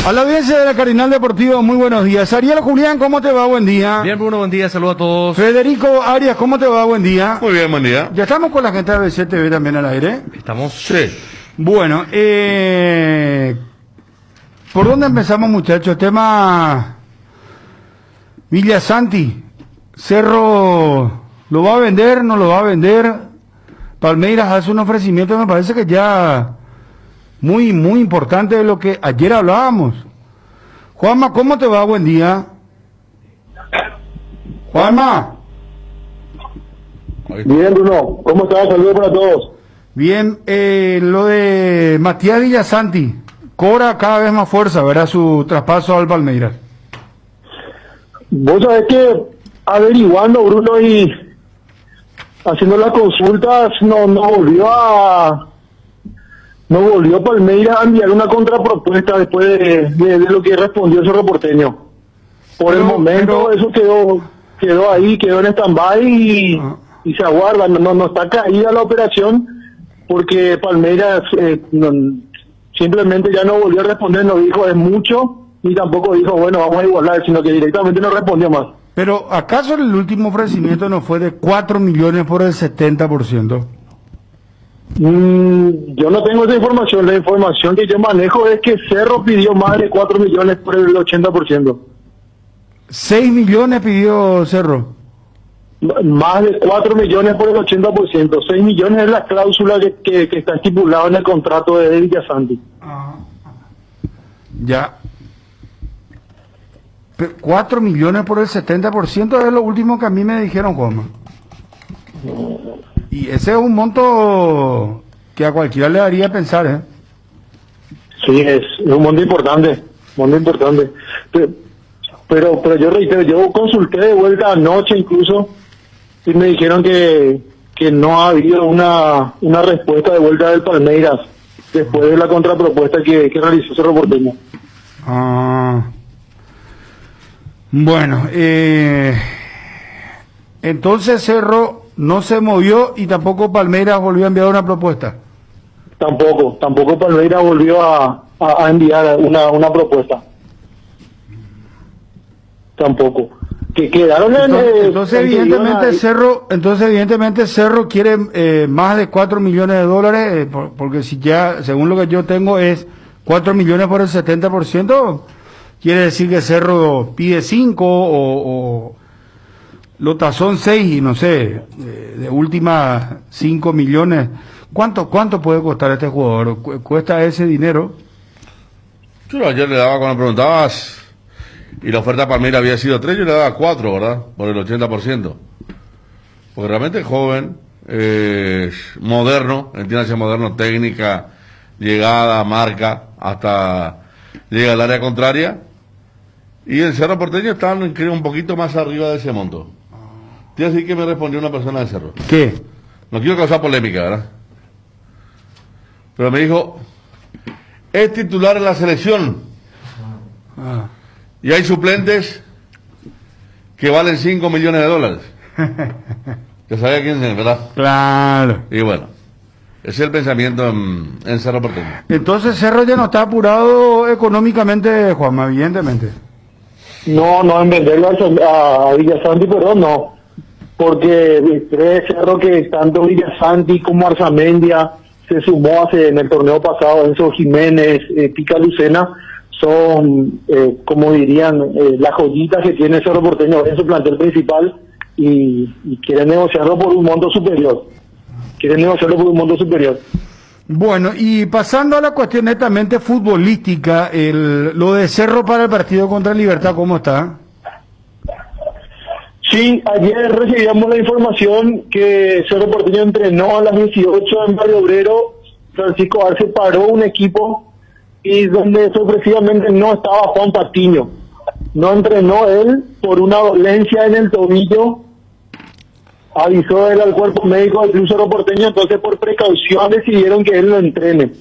A la audiencia de la Cardinal Deportivo, muy buenos días. Ariel Julián, ¿cómo te va? Buen día. Bien, Bruno, buen día, saludos a todos. Federico Arias, ¿cómo te va? Buen día. Muy bien, buen día. Ya estamos con la gente de ABC TV también al aire. Estamos. Sí. Bueno, ¿por dónde empezamos, muchachos? Tema Villa Santi. Cerro, ¿lo va a vender? ¿No lo va a vender? Palmeiras hace un ofrecimiento, me parece que ya muy importante de lo que ayer hablábamos. Juanma, ¿cómo te va? Buen día. Juanma. Bien, Bruno. ¿Cómo estás? Saludos para todos. Bien, lo de Matías Villasanti cobra cada vez más fuerza, ¿verdad? Su traspaso al Palmeiras. Vos sabés que averiguando, Bruno, y haciendo las consultas, no volvió Palmeiras a enviar una contrapropuesta después de lo que respondió el Cerro Porteño. Por el momento eso quedó ahí, quedó en stand-by y se aguarda, no está caída la operación porque Palmeiras simplemente ya no volvió a responder, no dijo es mucho, ni tampoco dijo bueno vamos a igualar, sino que directamente no respondió más. Pero ¿acaso el último ofrecimiento no fue de 4 millones por el 70%? Yo no tengo esa información. La información que yo manejo es que Cerro pidió más de 4 millones por el 80%. 6 millones pidió Cerro. Más de 4 millones por el 80%. 6 millones es la cláusula que está estipulada en el contrato de Villasanti. Ya. 4 millones por el 70% es lo último que a mí me dijeron, Juanma. Y ese es un monto que a cualquiera le daría a pensar, ¿eh? Sí, es un monto importante, Pero yo reitero, yo consulté de vuelta anoche incluso y me dijeron que no ha habido una respuesta de vuelta del Palmeiras después de la contrapropuesta que realizó Cerro Porteño. Bueno, entonces Cerro no se movió y tampoco Palmeiras volvió a enviar una propuesta. Tampoco Palmeiras volvió a enviar una propuesta. Tampoco. Que quedaron entonces evidentemente Cerro quiere más de 4 millones de dólares, porque si ya, según lo que yo tengo, es 4 millones por el 70%, quiere decir que Cerro pide 5 o lo tasó 6 y no sé, de última 5 millones. ¿Cuánto puede costar este jugador? ¿Cuesta ese dinero? Yo ayer le daba, cuando preguntabas, y la oferta Palmeiras había sido 3, yo le daba 4, ¿verdad? Por el 80%. Porque realmente es joven, moderno, entiéndase moderno, técnica, llegada, marca, hasta llega al área contraria. Y el Cerro Porteño está, creo, un poquito más arriba de ese monto. Te así que me respondió una persona del Cerro. ¿Qué? No quiero causar polémica, ¿verdad? Pero me dijo, es titular en la selección. Y hay suplentes que valen 5 millones de dólares. Ya sabía quién es, ¿verdad? Claro. Y bueno, ese es el pensamiento en Cerro Porteño. Entonces Cerro ya no está apurado económicamente, Juanma, evidentemente. No, en venderlo a Villasanti, pero no. Porque cree Cerro que tanto Villasanti como Arzamendia se sumó en el torneo pasado, Enzo Jiménez, Pica Lucena, son, como dirían, las joyitas que tiene Cerro Porteño en su plantel principal y quieren negociarlo por un monto superior. Bueno, y pasando a la cuestión netamente futbolística, lo de Cerro para el partido contra Libertad, ¿cómo está? Sí, ayer recibíamos la información que Cerro Porteño entrenó a las 18 en Barrio Obrero. Francisco Arce paró un equipo y donde sorpresivamente no estaba Juan Patiño. No entrenó él por una dolencia en el tobillo. Avisó él al cuerpo médico del Club Cerro Porteño, entonces por precaución decidieron que él lo entrene.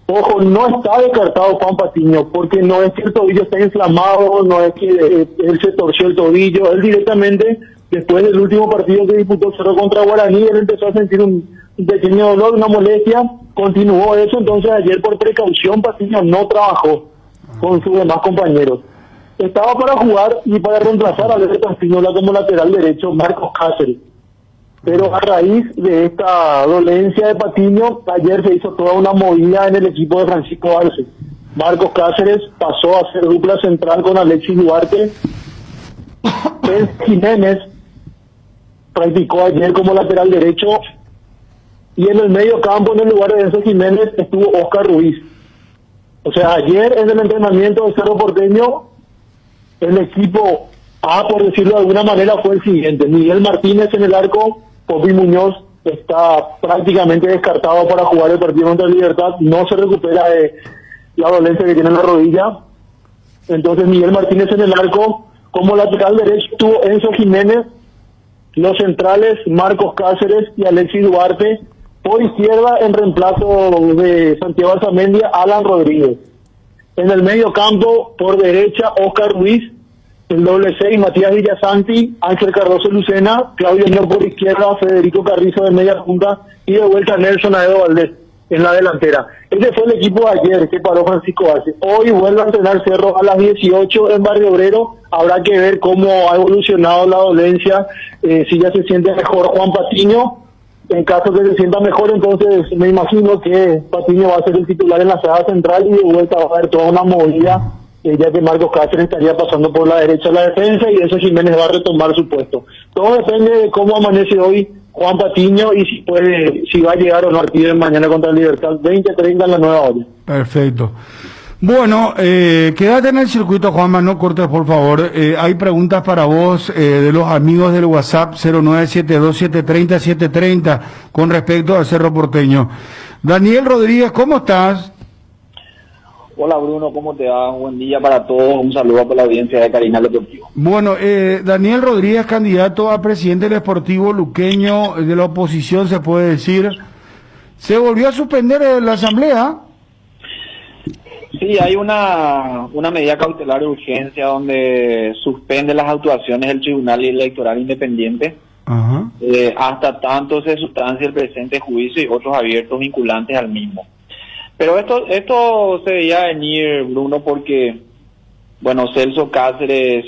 Ojo, no está descartado Juan Patiño, porque no es que el tobillo esté inflamado, no es que él se torció el tobillo, él directamente, después del último partido que disputó Cerro contra Guaraní, él empezó a sentir un pequeño dolor, una molestia, continuó eso, entonces ayer por precaución Patiño no trabajó. con sus demás compañeros. Estaba para jugar y para reemplazar a Alberto Espínola como lateral derecho Marcos Cáceres. Pero a raíz de esta dolencia de Patiño, ayer se hizo toda una movida en el equipo de Francisco Arce. Marcos Cáceres pasó a ser dupla central con Alexis Duarte. El Jiménez practicó ayer como lateral derecho y en el medio campo, en el lugar de Enzo Jiménez, estuvo Oscar Ruiz. O sea, ayer en el entrenamiento de Cerro Porteño, el equipo A, por decirlo de alguna manera, fue el siguiente: Miguel Martínez en el arco, Popi Muñoz está prácticamente descartado para jugar el partido contra Libertad, no se recupera de la dolencia que tiene en la rodilla. Entonces Miguel Martínez en el arco, como lateral derecho tuvo Enzo Jiménez, los centrales Marcos Cáceres y Alexis Duarte, por izquierda en reemplazo de Santiago Arzamendia, Alan Rodríguez. En el medio campo, por derecha, Oscar Ruiz, el doble 6, Matías Villasanti, Ángel Cardoso Lucena, Claudio Ñor por izquierda, Federico Carrizo de media punta y de vuelta Nelson Aedo Valdés en la delantera. Ese fue el equipo de ayer que paró Francisco Arce. Hoy vuelve a entrenar Cerro a las 18 en Barrio Obrero. Habrá que ver cómo ha evolucionado la dolencia, si ya se siente mejor Juan Patiño. En caso que se sienta mejor, entonces me imagino que Patiño va a ser el titular en la saga central y de vuelta va a haber toda una movida, ya que Marcos Cáceres estaría pasando por la derecha de la defensa y eso Jiménez va a retomar su puesto. Todo depende de cómo amanece hoy Juan Patiño y si va a llegar o no al partido de mañana contra el Libertad 20:30 en la nueva olla. Perfecto. Bueno, quédate en el circuito, Juanma, no cortes, por favor. Hay preguntas para vos de los amigos del WhatsApp 0972730730 con respecto al Cerro Porteño. Daniel Rodríguez, ¿cómo estás? Hola Bruno, ¿cómo te va? Buen día para todos, un saludo para la audiencia de Carinal Deportivo. Bueno, Daniel Rodríguez, candidato a presidente del Sportivo Luqueño de la oposición, se puede decir. ¿Se volvió a suspender la asamblea? Sí, hay una medida cautelar de urgencia donde suspende las actuaciones del Tribunal Electoral Independiente. Ajá. Hasta tanto se sustancie el presente juicio y otros abiertos vinculantes al mismo. Pero esto se veía venir, Bruno, porque, bueno, Celso Cáceres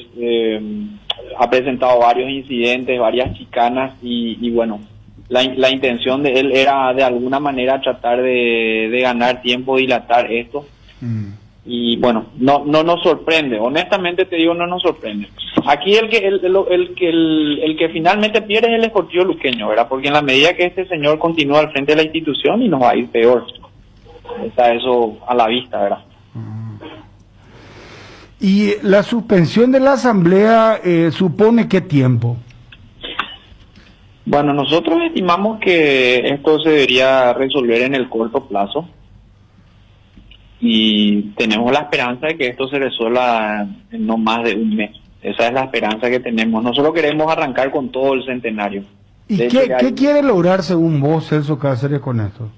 ha presentado varios incidentes, varias chicanas y bueno, la intención de él era de alguna manera tratar de ganar tiempo, dilatar esto. Y bueno, no nos sorprende, honestamente te digo, no nos sorprende. Aquí el que finalmente pierde es el Sportivo Luqueño, ¿verdad? Porque en la medida que este señor continúa al frente de la institución y nos va a ir peor. Está eso a la vista, ¿verdad? ¿Y la suspensión de la asamblea supone qué tiempo? Bueno, nosotros estimamos que esto se debería resolver en el corto plazo y tenemos la esperanza de que esto se resuelva en no más de un mes. Esa es la esperanza que tenemos. Nosotros queremos arrancar con todo el centenario. ¿Y qué quiere lograr según vos, Celso Cáceres, con esto?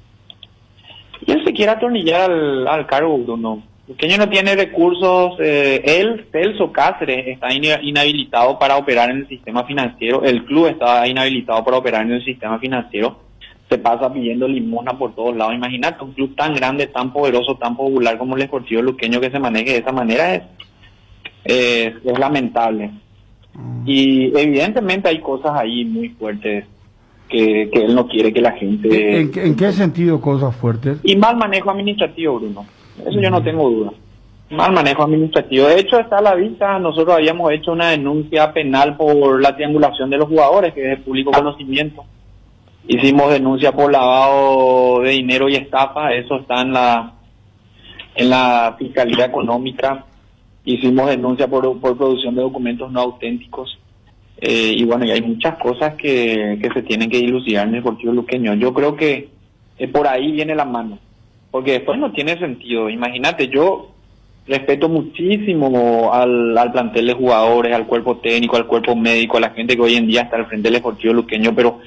Y él se quiere atornillar al cargo, Bruno. Luqueño no tiene recursos. Él, Celso Cáceres, está inhabilitado para operar en el sistema financiero. El club está inhabilitado para operar en el sistema financiero. Se pasa pidiendo limosna por todos lados. Imagínate, un club tan grande, tan poderoso, tan popular como el Sportivo Luqueño que se maneje de esa manera es lamentable. Y evidentemente hay cosas ahí muy fuertes que él no quiere que la gente... ¿En qué sentido cosas fuertes? Y mal manejo administrativo, Bruno. Eso yo no tengo duda. Mal manejo administrativo. De hecho, está a la vista. Nosotros habíamos hecho una denuncia penal por la triangulación de los jugadores, que es de público conocimiento. Hicimos denuncia por lavado de dinero y estafa. Eso está en la Fiscalía Económica. Hicimos denuncia por producción de documentos no auténticos. Y bueno, y hay muchas cosas que se tienen que dilucidar en el Sportivo Luqueño. Yo creo que por ahí viene la mano, porque después no tiene sentido. Imagínate, yo respeto muchísimo al plantel de jugadores, al cuerpo técnico, al cuerpo médico, a la gente que hoy en día está al frente del Sportivo Luqueño, pero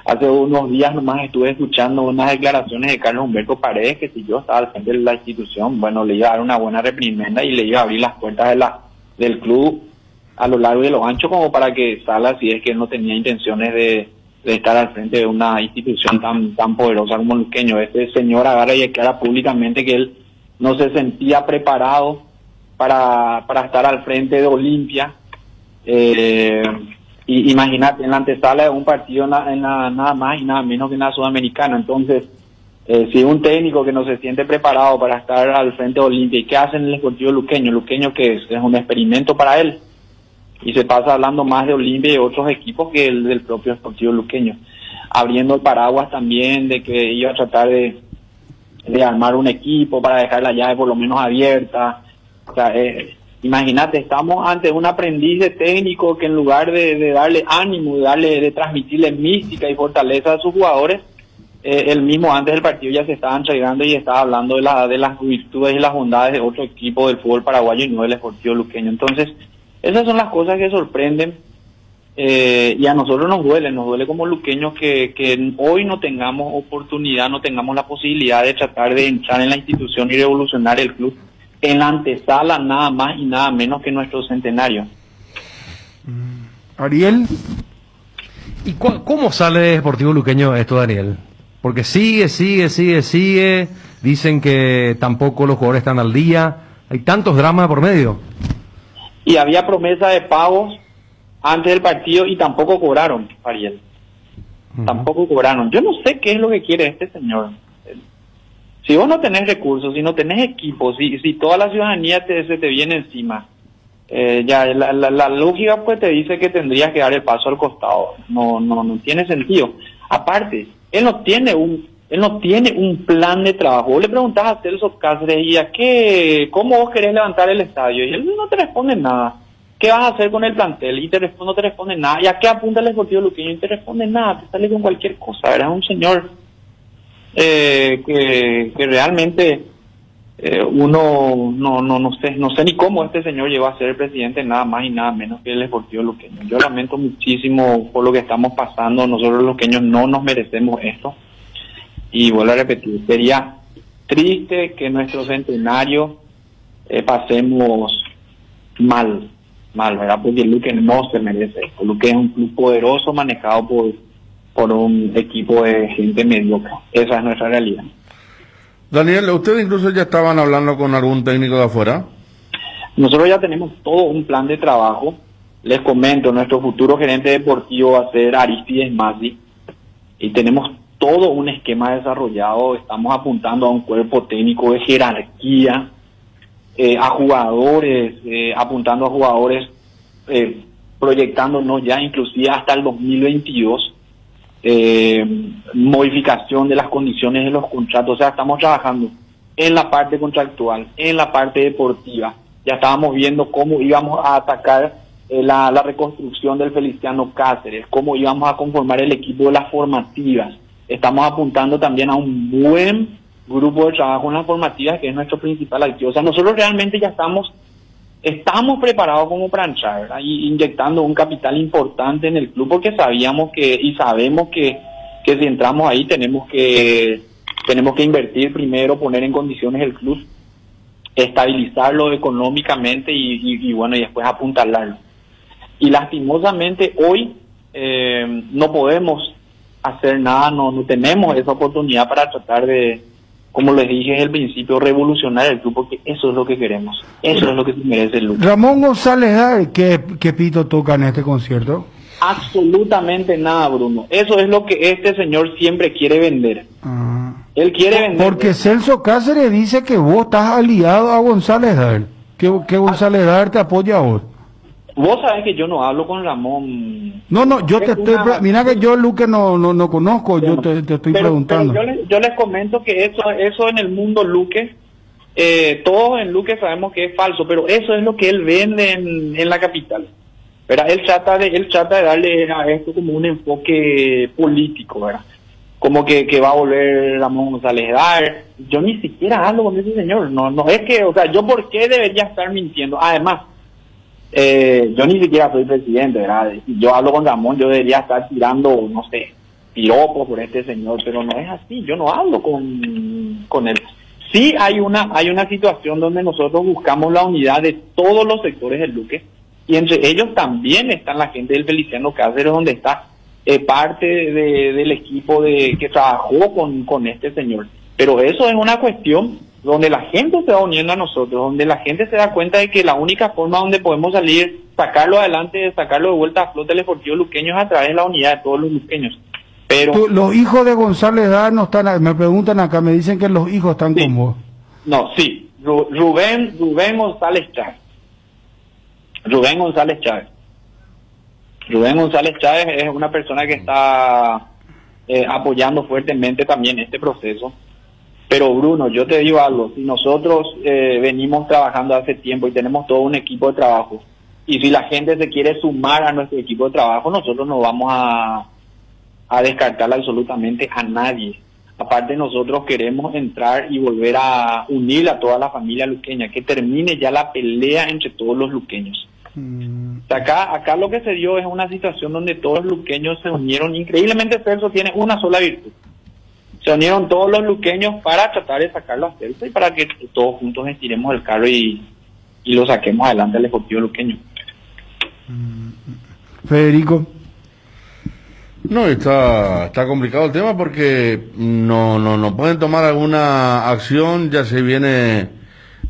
hace unos días nomás estuve escuchando unas declaraciones de Carlos Humberto Paredes, que si yo estaba al frente de la institución, bueno, le iba a dar una buena reprimenda y le iba a abrir las puertas del club a lo largo y a lo ancho, como para que salga, si es que él no tenía intenciones de estar al frente de una institución tan poderosa como Luqueño. Este señor agarra y declara públicamente que él no se sentía preparado para estar al frente de Olimpia. Y imagínate, en la antesala de un partido nada más y nada menos que en la Sudamericana. Entonces, si un técnico que no se siente preparado para estar al frente de Olimpia, ¿y qué hace en el Sportivo Luqueño? Luqueño que es un experimento para él, y se pasa hablando más de Olimpia y de otros equipos que el del propio Sportivo Luqueño, abriendo el paraguas también de que iba a tratar de armar un equipo para dejar la llave por lo menos abierta. O sea, imagínate, estamos ante un aprendiz de técnico que en lugar de darle ánimo, de transmitirle mística y fortaleza a sus jugadores, él mismo antes del partido ya se estaba entregando y estaba hablando de las virtudes y las bondades de otro equipo del fútbol paraguayo y no del Sportivo Luqueño. Entonces, esas son las cosas que sorprenden, y a nosotros nos duele como luqueños que hoy no tengamos oportunidad, no tengamos la posibilidad de tratar de entrar en la institución y revolucionar el club en la antesala nada más y nada menos que nuestro centenario. Ariel. ¿Y cómo sale de Deportivo Luqueño esto, Daniel? Porque sigue. Dicen que tampoco los jugadores están al día. Hay tantos dramas por medio. Y había promesa de pagos antes del partido y tampoco cobraron, Ariel. Tampoco cobraron. Yo no sé qué es lo que quiere este señor. Si vos no tenés recursos, si no tenés equipos, si toda la ciudadanía se te viene encima, ya la lógica pues te dice que tendrías que dar el paso al costado. No tiene sentido. Aparte, él no tiene un plan de trabajo. Vos le preguntás a Celso Cáceres y ¿cómo vos querés levantar el estadio? Y él no te responde nada. ¿Qué vas a hacer con el plantel? Y no te responde nada. ¿Y a qué apunta el Sportivo Luqueño? Y te responde nada. Te sale con cualquier cosa. ¿Verdad? Es un señor que realmente uno no sé ni cómo este señor llegó a ser el presidente, nada más y nada menos que el Sportivo Luqueño. Yo lamento muchísimo por lo que estamos pasando. Nosotros los luqueños no nos merecemos esto. Y vuelvo a repetir, sería triste que nuestro centenario pasemos mal, ¿verdad? Porque el Luque no se merece esto. Luque es un club poderoso manejado por un equipo de gente mediocre. Esa es nuestra realidad. Daniel, ¿ustedes incluso ya estaban hablando con algún técnico de afuera? Nosotros ya tenemos todo un plan de trabajo. Les comento, nuestro futuro gerente deportivo va a ser Aristides Masi, y tenemos todo un esquema desarrollado. Estamos apuntando a un cuerpo técnico de jerarquía, a jugadores, apuntando a jugadores, proyectándonos ya inclusive hasta el 2022, modificación de las condiciones de los contratos. O sea, estamos trabajando en la parte contractual, en la parte deportiva. Ya estábamos viendo cómo íbamos a atacar la reconstrucción del Feliciano Cáceres, cómo íbamos a conformar el equipo de las formativas. Estamos apuntando también a un buen grupo de trabajo en las formativas, que es nuestro principal activo. O sea, nosotros realmente ya estamos preparados como para entrar, ¿verdad? Y inyectando un capital importante en el club, porque sabemos sabemos que si entramos ahí tenemos que invertir primero, poner en condiciones el club, estabilizarlo económicamente y bueno, y después apuntalarlo. Y lastimosamente hoy no podemos hacer nada, no tenemos esa oportunidad para tratar de, como les dije desde el principio, revolucionar el club, porque eso es lo que queremos, eso es lo que se merece el club. Ramón González, ¿qué pito toca en este concierto? Absolutamente nada, Bruno. Eso es lo que este señor siempre quiere vender. Él quiere vender. Porque Celso Cáceres dice que vos estás aliado a González Dar, que González Dar te apoya a vos. Vos sabés que yo no hablo con Ramón. No, yo te estoy... Mira que yo, Luque, no conozco, yo te estoy preguntando. Pero yo les comento que eso en el mundo Luque, todos en Luque sabemos que es falso, pero eso es lo que él vende en la capital. ¿Verdad? Él trata de darle a esto como un enfoque político, ¿verdad? Como que va a volver Ramón González Dar. Yo ni siquiera hablo con ese señor. No es que, o sea, yo por qué debería estar mintiendo. Además, yo ni siquiera soy presidente, ¿verdad? Si yo hablo con Ramón, yo debería estar tirando, no sé, piropos por este señor, pero no es así. Yo no hablo con él. Sí hay una situación donde nosotros buscamos la unidad de todos los sectores del Luque, y entre ellos también están la gente del Feliciano Cáceres, donde está parte del equipo que trabajó con este señor. Pero eso es una cuestión donde la gente se va uniendo a nosotros, donde la gente se da cuenta de que la única forma donde podemos salir, sacarlo adelante, sacarlo de vuelta a flote el Deportivo Luqueño es a través de la unidad de todos los luqueños. Pero Los hijos de González Dá no están, me preguntan acá, me dicen que los hijos están sí, con vos. no, sí, Rubén González Chávez. Rubén González Chávez. Rubén González Chávez es una persona que está apoyando fuertemente también este proceso. Pero Bruno, yo te digo algo, si nosotros venimos trabajando hace tiempo y tenemos todo un equipo de trabajo, y si la gente se quiere sumar a nuestro equipo de trabajo, nosotros no vamos a descartar absolutamente a nadie. Aparte, nosotros queremos entrar y volver a unir a toda la familia luqueña, que termine ya la pelea entre todos los luqueños. O sea, acá lo que se dio es una situación donde todos los luqueños se unieron. Increíblemente, Celso tiene una sola virtud. Se unieron todos los luqueños para tratar de sacarlo a Celso y para que todos juntos estiremos el carro y lo saquemos adelante al Deportivo Luqueño. Federico. No, está complicado el tema porque no pueden tomar alguna acción, ya se viene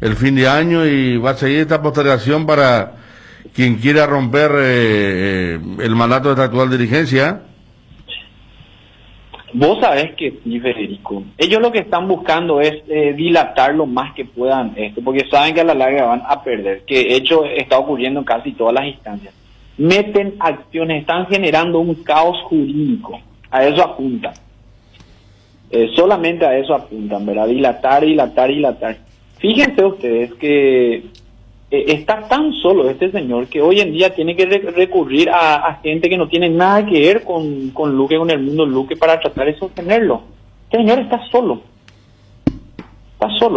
el fin de año y va a seguir esta postergación para quien quiera romper el mandato de esta actual dirigencia. Vos sabés que sí, Federico. Ellos lo que están buscando es dilatar lo más que puedan esto, porque saben que a la larga van a perder, que de hecho está ocurriendo en casi todas las instancias. Meten acciones, están generando un caos jurídico. A eso apuntan. Solamente a eso apuntan, ¿verdad? Dilatar. Fíjense ustedes que está tan solo este señor que hoy en día tiene que recurrir a gente que no tiene nada que ver con Luque, con el mundo Luque, para tratar de sostenerlo. Este señor está solo,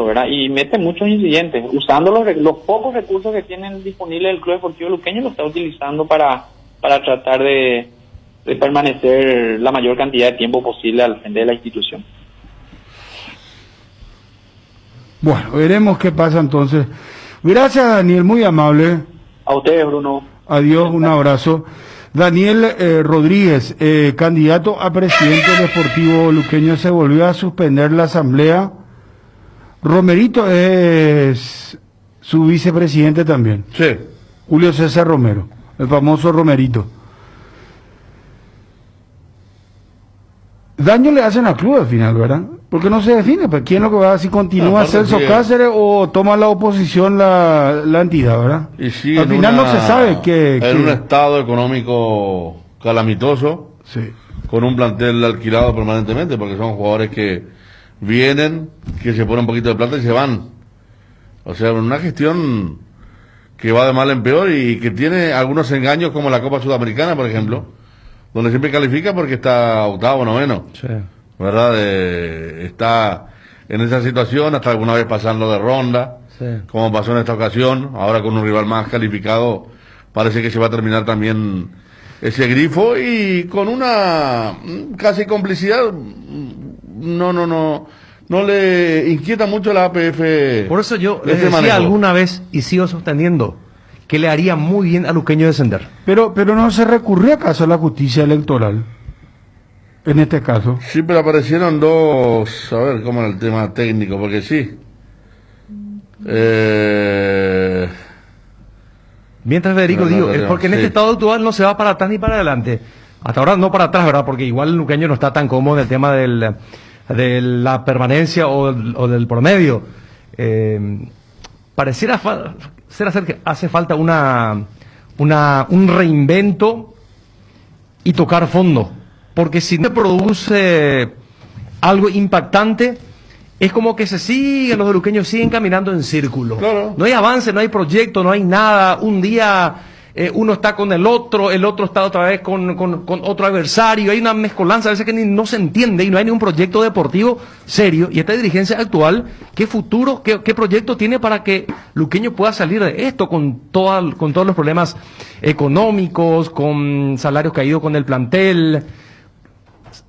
¿verdad? Y mete muchos incidentes, usando los pocos recursos que tienen disponibles el Club Deportivo Luqueño, lo está utilizando para tratar de permanecer la mayor cantidad de tiempo posible al frente de la institución. Bueno, veremos qué pasa entonces. Gracias, Daniel, muy amable. A ustedes, Bruno. Adiós, un abrazo. Daniel Rodríguez, candidato a presidente del Deportivo Luqueño, se volvió a suspender la asamblea. Romerito es su vicepresidente también. Sí. Julio César Romero, el famoso Romerito. Daño le hacen al club al final, ¿verdad? Porque no se define, pues quién es lo que va a si continúa Celso Cáceres o toma la oposición la entidad, ¿verdad? Y sí, al final no se sabe en un estado económico calamitoso, sí, con un plantel alquilado permanentemente, porque son jugadores que vienen, que se ponen un poquito de plata y se van. O sea, una gestión que va de mal en peor y que tiene algunos engaños como la Copa Sudamericana, por ejemplo, donde siempre califica porque está octavo, noveno. Sí. ¿Verdad? Está en esa situación, hasta alguna vez pasando de ronda, Sí. como pasó en esta ocasión, ahora con un rival más calificado, parece que se va a terminar también ese grifo y con una casi complicidad, no le inquieta mucho la APF. Por eso yo este les decía manejo. alguna vez, y sigo sosteniendo, que le haría muy bien a Luqueño descender. Pero no se recurrió acaso a la justicia electoral, en este caso. Sí, pero aparecieron dos, a ver cómo era el tema técnico, porque sí. Mientras Federico digo, es porque en sí. este estado actual no se va para atrás ni para adelante. Hasta ahora no para atrás, ¿verdad? Porque igual el Luqueño no está tan cómodo en el tema de la permanencia o del promedio. Pareciera ser que hace falta un reinvento y tocar fondo. Porque si no se produce algo impactante, es como que los luqueños siguen caminando en círculo. Claro. No hay avance, no hay proyecto, no hay nada. Un día uno está con el otro está otra vez con otro adversario. Hay una mezcolanza a veces que no se entiende y no hay ningún proyecto deportivo serio. Y esta dirigencia actual, ¿qué futuro, qué proyecto tiene para que Luqueño pueda salir de esto con todos los problemas económicos, con salarios caídos con el plantel?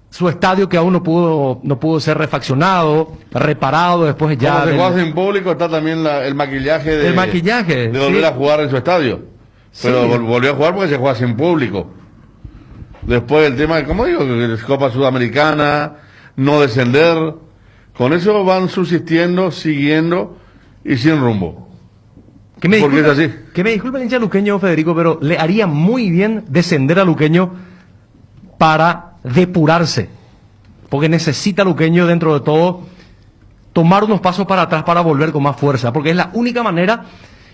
Su estadio que aún no pudo ser refaccionado, reparado después ya. Como se juega en público, está también el maquillaje de volver sí. a jugar en su estadio. Pero Sí. volvió a jugar porque se juega sin público. Después el tema, como digo, Copa Sudamericana, no descender, Con eso van subsistiendo, siguiendo y sin rumbo. Porque es así. Que me disculpe el hincha luqueño, Federico, pero le haría muy bien descender a Luqueño para depurarse. Porque necesita Luqueño, dentro de todo, tomar unos pasos para atrás para volver con más fuerza. Porque es la única manera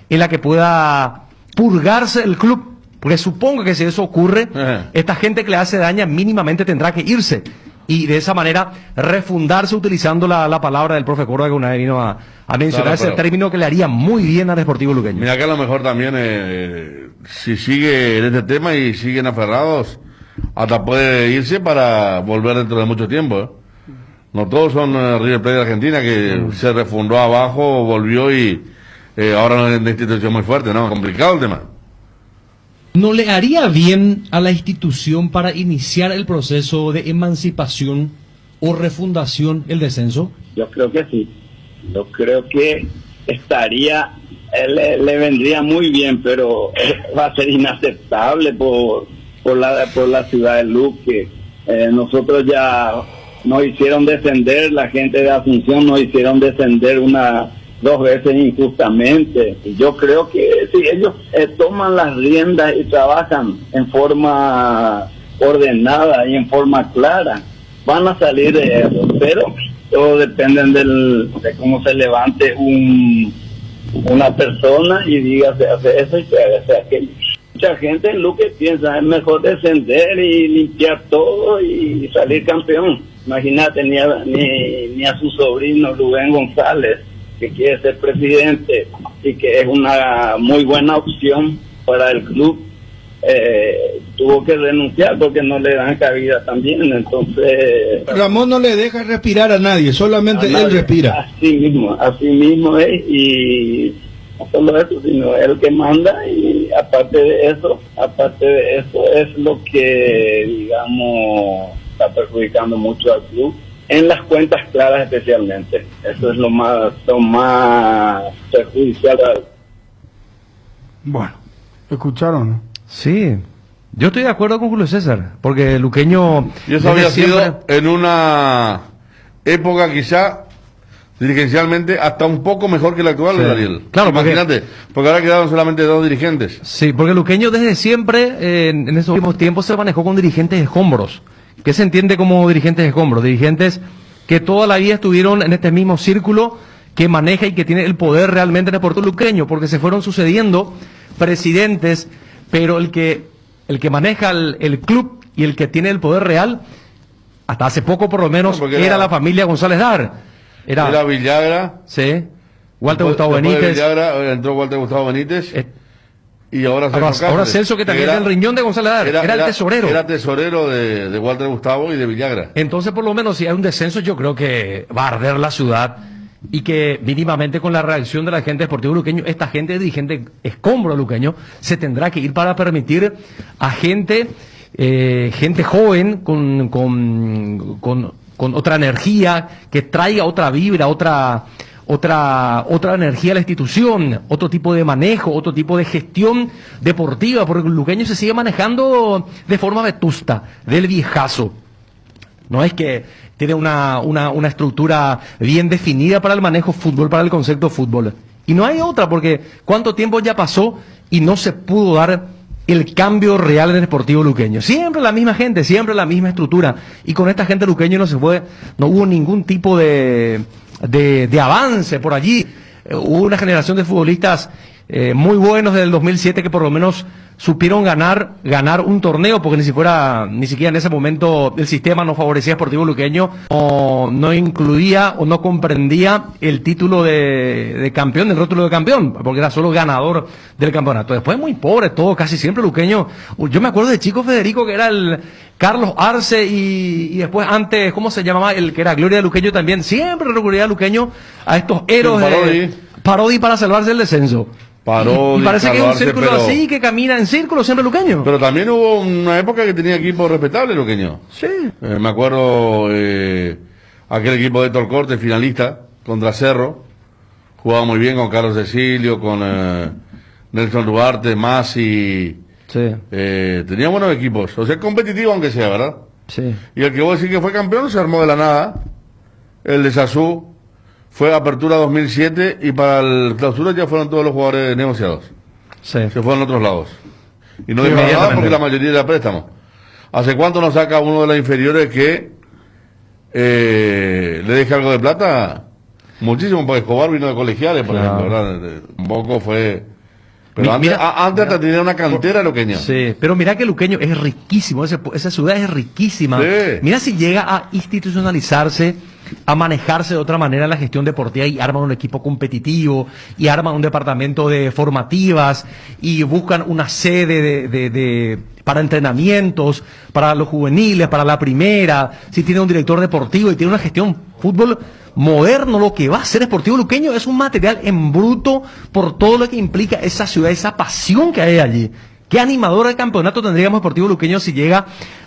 en la que pueda purgarse el club. Porque supongo que si eso ocurre, esta gente que le hace daño mínimamente tendrá que irse. Y de esa manera refundarse utilizando la palabra del profe Córdoba, que una vez vino a mencionar, ese término que le haría muy bien al Deportivo Luqueño. Mira que a lo mejor también, si sigue en este tema y siguen aferrados, hasta puede irse para volver dentro de mucho tiempo. No todos son River Plate de Argentina, que se refundó abajo, volvió y ahora es una institución muy fuerte, ¿no? Complicado el tema. ¿No le haría bien a la institución para iniciar el proceso de emancipación o refundación el descenso? Yo creo que sí. Yo creo que estaría, le vendría muy bien, pero va a ser inaceptable por la ciudad de Luque. Nosotros ya nos hicieron descender, la gente de Asunción nos hicieron descender 2 veces injustamente. Y yo creo que si ellos toman las riendas y trabajan en forma ordenada y en forma clara, van a salir de eso. Pero todo depende de cómo se levante una persona y diga se hace eso y se hace aquello. Mucha gente en lo que piensa es mejor descender y limpiar todo y salir campeón. Imagínate, ni a su sobrino Rubén González, que quiere ser presidente y que es una muy buena opción para el club, tuvo que renunciar porque no le dan cabida también. Entonces Ramón no le deja respirar a nadie, solamente él respira. Así mismo es, y no solo eso, sino él que manda. Y aparte de eso es lo que, digamos, está perjudicando mucho al club en las cuentas claras, especialmente. Eso es lo más perjudicial. Bueno, ¿escucharon, no? Sí, yo estoy de acuerdo con Julio César, porque Luqueño... Y eso había sido en una época quizá dirigencialmente hasta un poco mejor que la actual, sí. Daniel. Claro, imagínate, porque ahora quedaron solamente 2 dirigentes. Sí, porque Luqueño desde siempre, en esos últimos tiempos, se manejó con dirigentes escombros. ¿Qué se entiende como dirigentes escombros? Dirigentes que toda la vida estuvieron en este mismo círculo, que maneja y que tiene el poder realmente en el Deportivo Luqueño, porque se fueron sucediendo presidentes, pero el que maneja el club y el que tiene el poder real, hasta hace poco por lo menos, era la familia González Dar. Era Villagra. Sí. Walter Gustavo Benítez. De Villagra entró Walter Gustavo Benítez. Y ahora Celso, que también era el riñón de González Dar, era el tesorero. Era tesorero de Walter Gustavo y de Villagra. Entonces, por lo menos, si hay un descenso, yo creo que va a arder la ciudad, y que mínimamente con la reacción de la gente de Deportivo Luqueño, esta gente dirigente escombro luqueño, se tendrá que ir para permitir a gente joven con otra energía, que traiga otra vibra, otra energía a la institución, otro tipo de manejo, otro tipo de gestión deportiva, porque el luqueño se sigue manejando de forma vetusta, del viejazo. No es que tiene una estructura bien definida para el manejo fútbol, para el concepto fútbol. Y no hay otra, porque cuánto tiempo ya pasó y no se pudo dar el cambio real en el Deportivo Luqueño. Siempre la misma gente, siempre la misma estructura. Y con esta gente luqueño no hubo ningún tipo de avance por allí. Hubo una generación de futbolistas muy buenos desde el 2007 que por lo menos supieron ganar un torneo, porque ni siquiera en ese momento el sistema no favorecía a Deportivo Luqueño, no incluía o no comprendía el título de campeón, el rótulo de campeón, porque era solo ganador del campeonato. Después muy pobre todo, casi siempre Luqueño. Yo me acuerdo de Chico Federico, que era el Carlos Arce, y después antes, ¿cómo se llamaba? El que era Gloria de Luqueño también. Siempre recurría a Luqueño a estos héroes Parodi para salvarse el descenso. Y parece que es un círculo así, que camina en círculo siempre Luqueño. Pero también hubo una época que tenía equipos respetables Luqueño. Sí. Me acuerdo aquel equipo de Héctor Corte, finalista, contra Cerro. Jugaba muy bien con Carlos Cecilio, con Nelson Duarte, Masi. Sí. Tenía buenos equipos. O sea, competitivo aunque sea, ¿verdad? Sí. Y el que vos decís que fue campeón se armó de la nada. el de Sasú fue apertura 2007 y para el clausura ya fueron todos los jugadores negociados. Sí. Se fueron a otros lados. Y no Sí, dimos nada inmediatamente. porque la mayoría era préstamo. ¿Hace cuánto nos saca uno de las inferiores que le deje algo de plata? Muchísimo, porque Escobar vino de colegiales, por Claro. ejemplo, ¿verdad? Un poco fue... Pero antes, Mira- antes hasta tenía una cantera luqueña. Sí, pero mira que Luqueño es riquísimo, esa ciudad es riquísima. Sí. Mira si llega a institucionalizarse, a manejarse de otra manera la gestión deportiva y arman un equipo competitivo y arman un departamento de formativas y buscan una sede para entrenamientos, para los juveniles, para la primera, si tiene un director deportivo y tiene una gestión fútbol moderno. Lo que va a ser Sportivo Luqueño es un material en bruto por todo lo que implica esa ciudad, esa pasión que hay allí. Qué animador el campeonato tendríamos Sportivo Luqueño si llega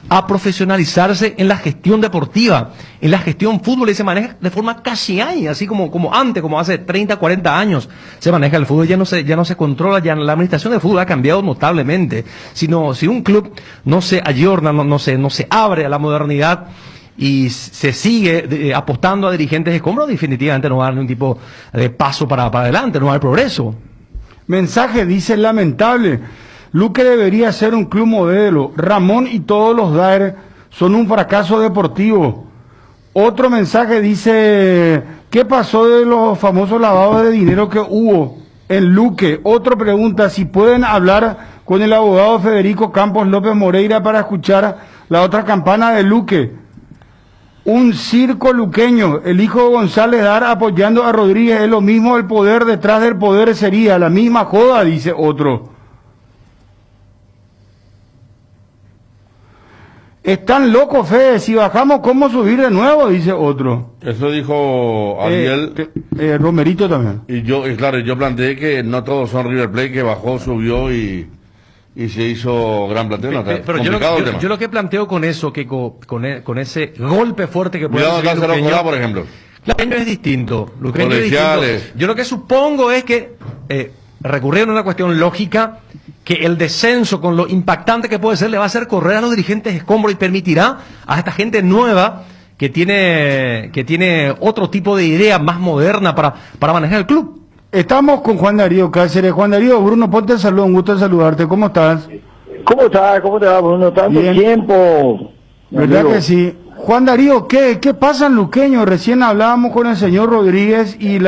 a profesionalizarse en la gestión deportiva, en la gestión fútbol, y se maneja de forma casi ahí, así como antes, como hace 30, 40 años se maneja el fútbol. Ya no se controla, ya la administración del fútbol ha cambiado notablemente. Si un club no se ayorna, no se abre a la modernidad y se sigue apostando a dirigentes de escombros, definitivamente no va a dar ningún tipo de paso para adelante, no va a haber progreso. Mensaje dice: lamentable, Luque debería ser un club modelo. Ramón y todos los DAER son un fracaso deportivo. Otro mensaje dice: ¿qué pasó de los famosos lavados de dinero que hubo en Luque? Otro pregunta si pueden hablar con el abogado Federico Campos López Moreira para escuchar la otra campana de Luque. Un circo luqueño, el hijo de González Dar apoyando a Rodríguez, es lo mismo, el poder detrás del poder sería la misma joda, dice otro. Están locos, Fede, si bajamos, ¿cómo subir de nuevo? Dice otro. Eso dijo Ariel. Romerito también. Y claro, yo planteé que no todos son River Plate, que bajó, subió y se hizo gran plateo. Pero yo lo que planteo con eso, que con ese golpe fuerte que puede Cuidado, recibir Cáncer Luqueño, Ocolá, por ejemplo. Luqueño es distinto. Luqueño es Colegiales. distinto. Yo lo que supongo es que recurrieron a una cuestión lógica, que el descenso, con lo impactante que puede ser, le va a hacer correr a los dirigentes escombros y permitirá a esta gente nueva que tiene otro tipo de idea más moderna para manejar el club. Estamos con Juan Darío Cáceres. Juan Darío, Bruno, ponte el saludo, un gusto en saludarte. ¿Cómo estás? ¿Cómo estás? ¿Cómo te va, Bruno? Tanto Bien. tiempo. ¿Verdad amigo. que sí? Juan Darío, ¿qué pasa en Luqueño? Recién hablábamos con el señor Rodríguez y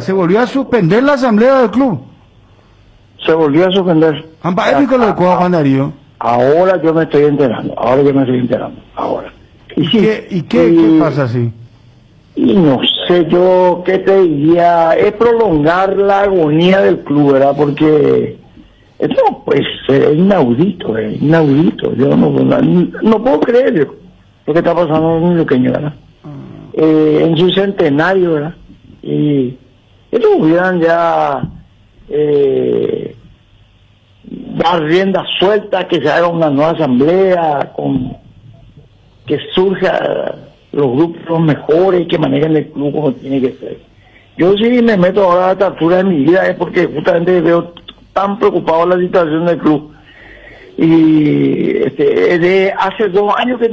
se volvió a suspender la asamblea del club. Se volvió a suspender. Ampa, épico lo de Juan Darío. Ahora yo me estoy enterando. Ahora. ¿Y qué pasa así? Y no sé yo qué te diría, es prolongar la agonía del club, ¿verdad? Porque esto pues es inaudito. Yo no puedo creer lo que está pasando en Luqueño, ¿verdad? En su centenario, ¿verdad? Y ellos hubieran ya dar rienda suelta, que se haga una nueva asamblea, que surja los grupos mejores, que manejen el club como tiene que ser. Yo sí me meto ahora a esta altura de mi vida es porque justamente veo tan preocupado la situación del club. Y de hace 2 años que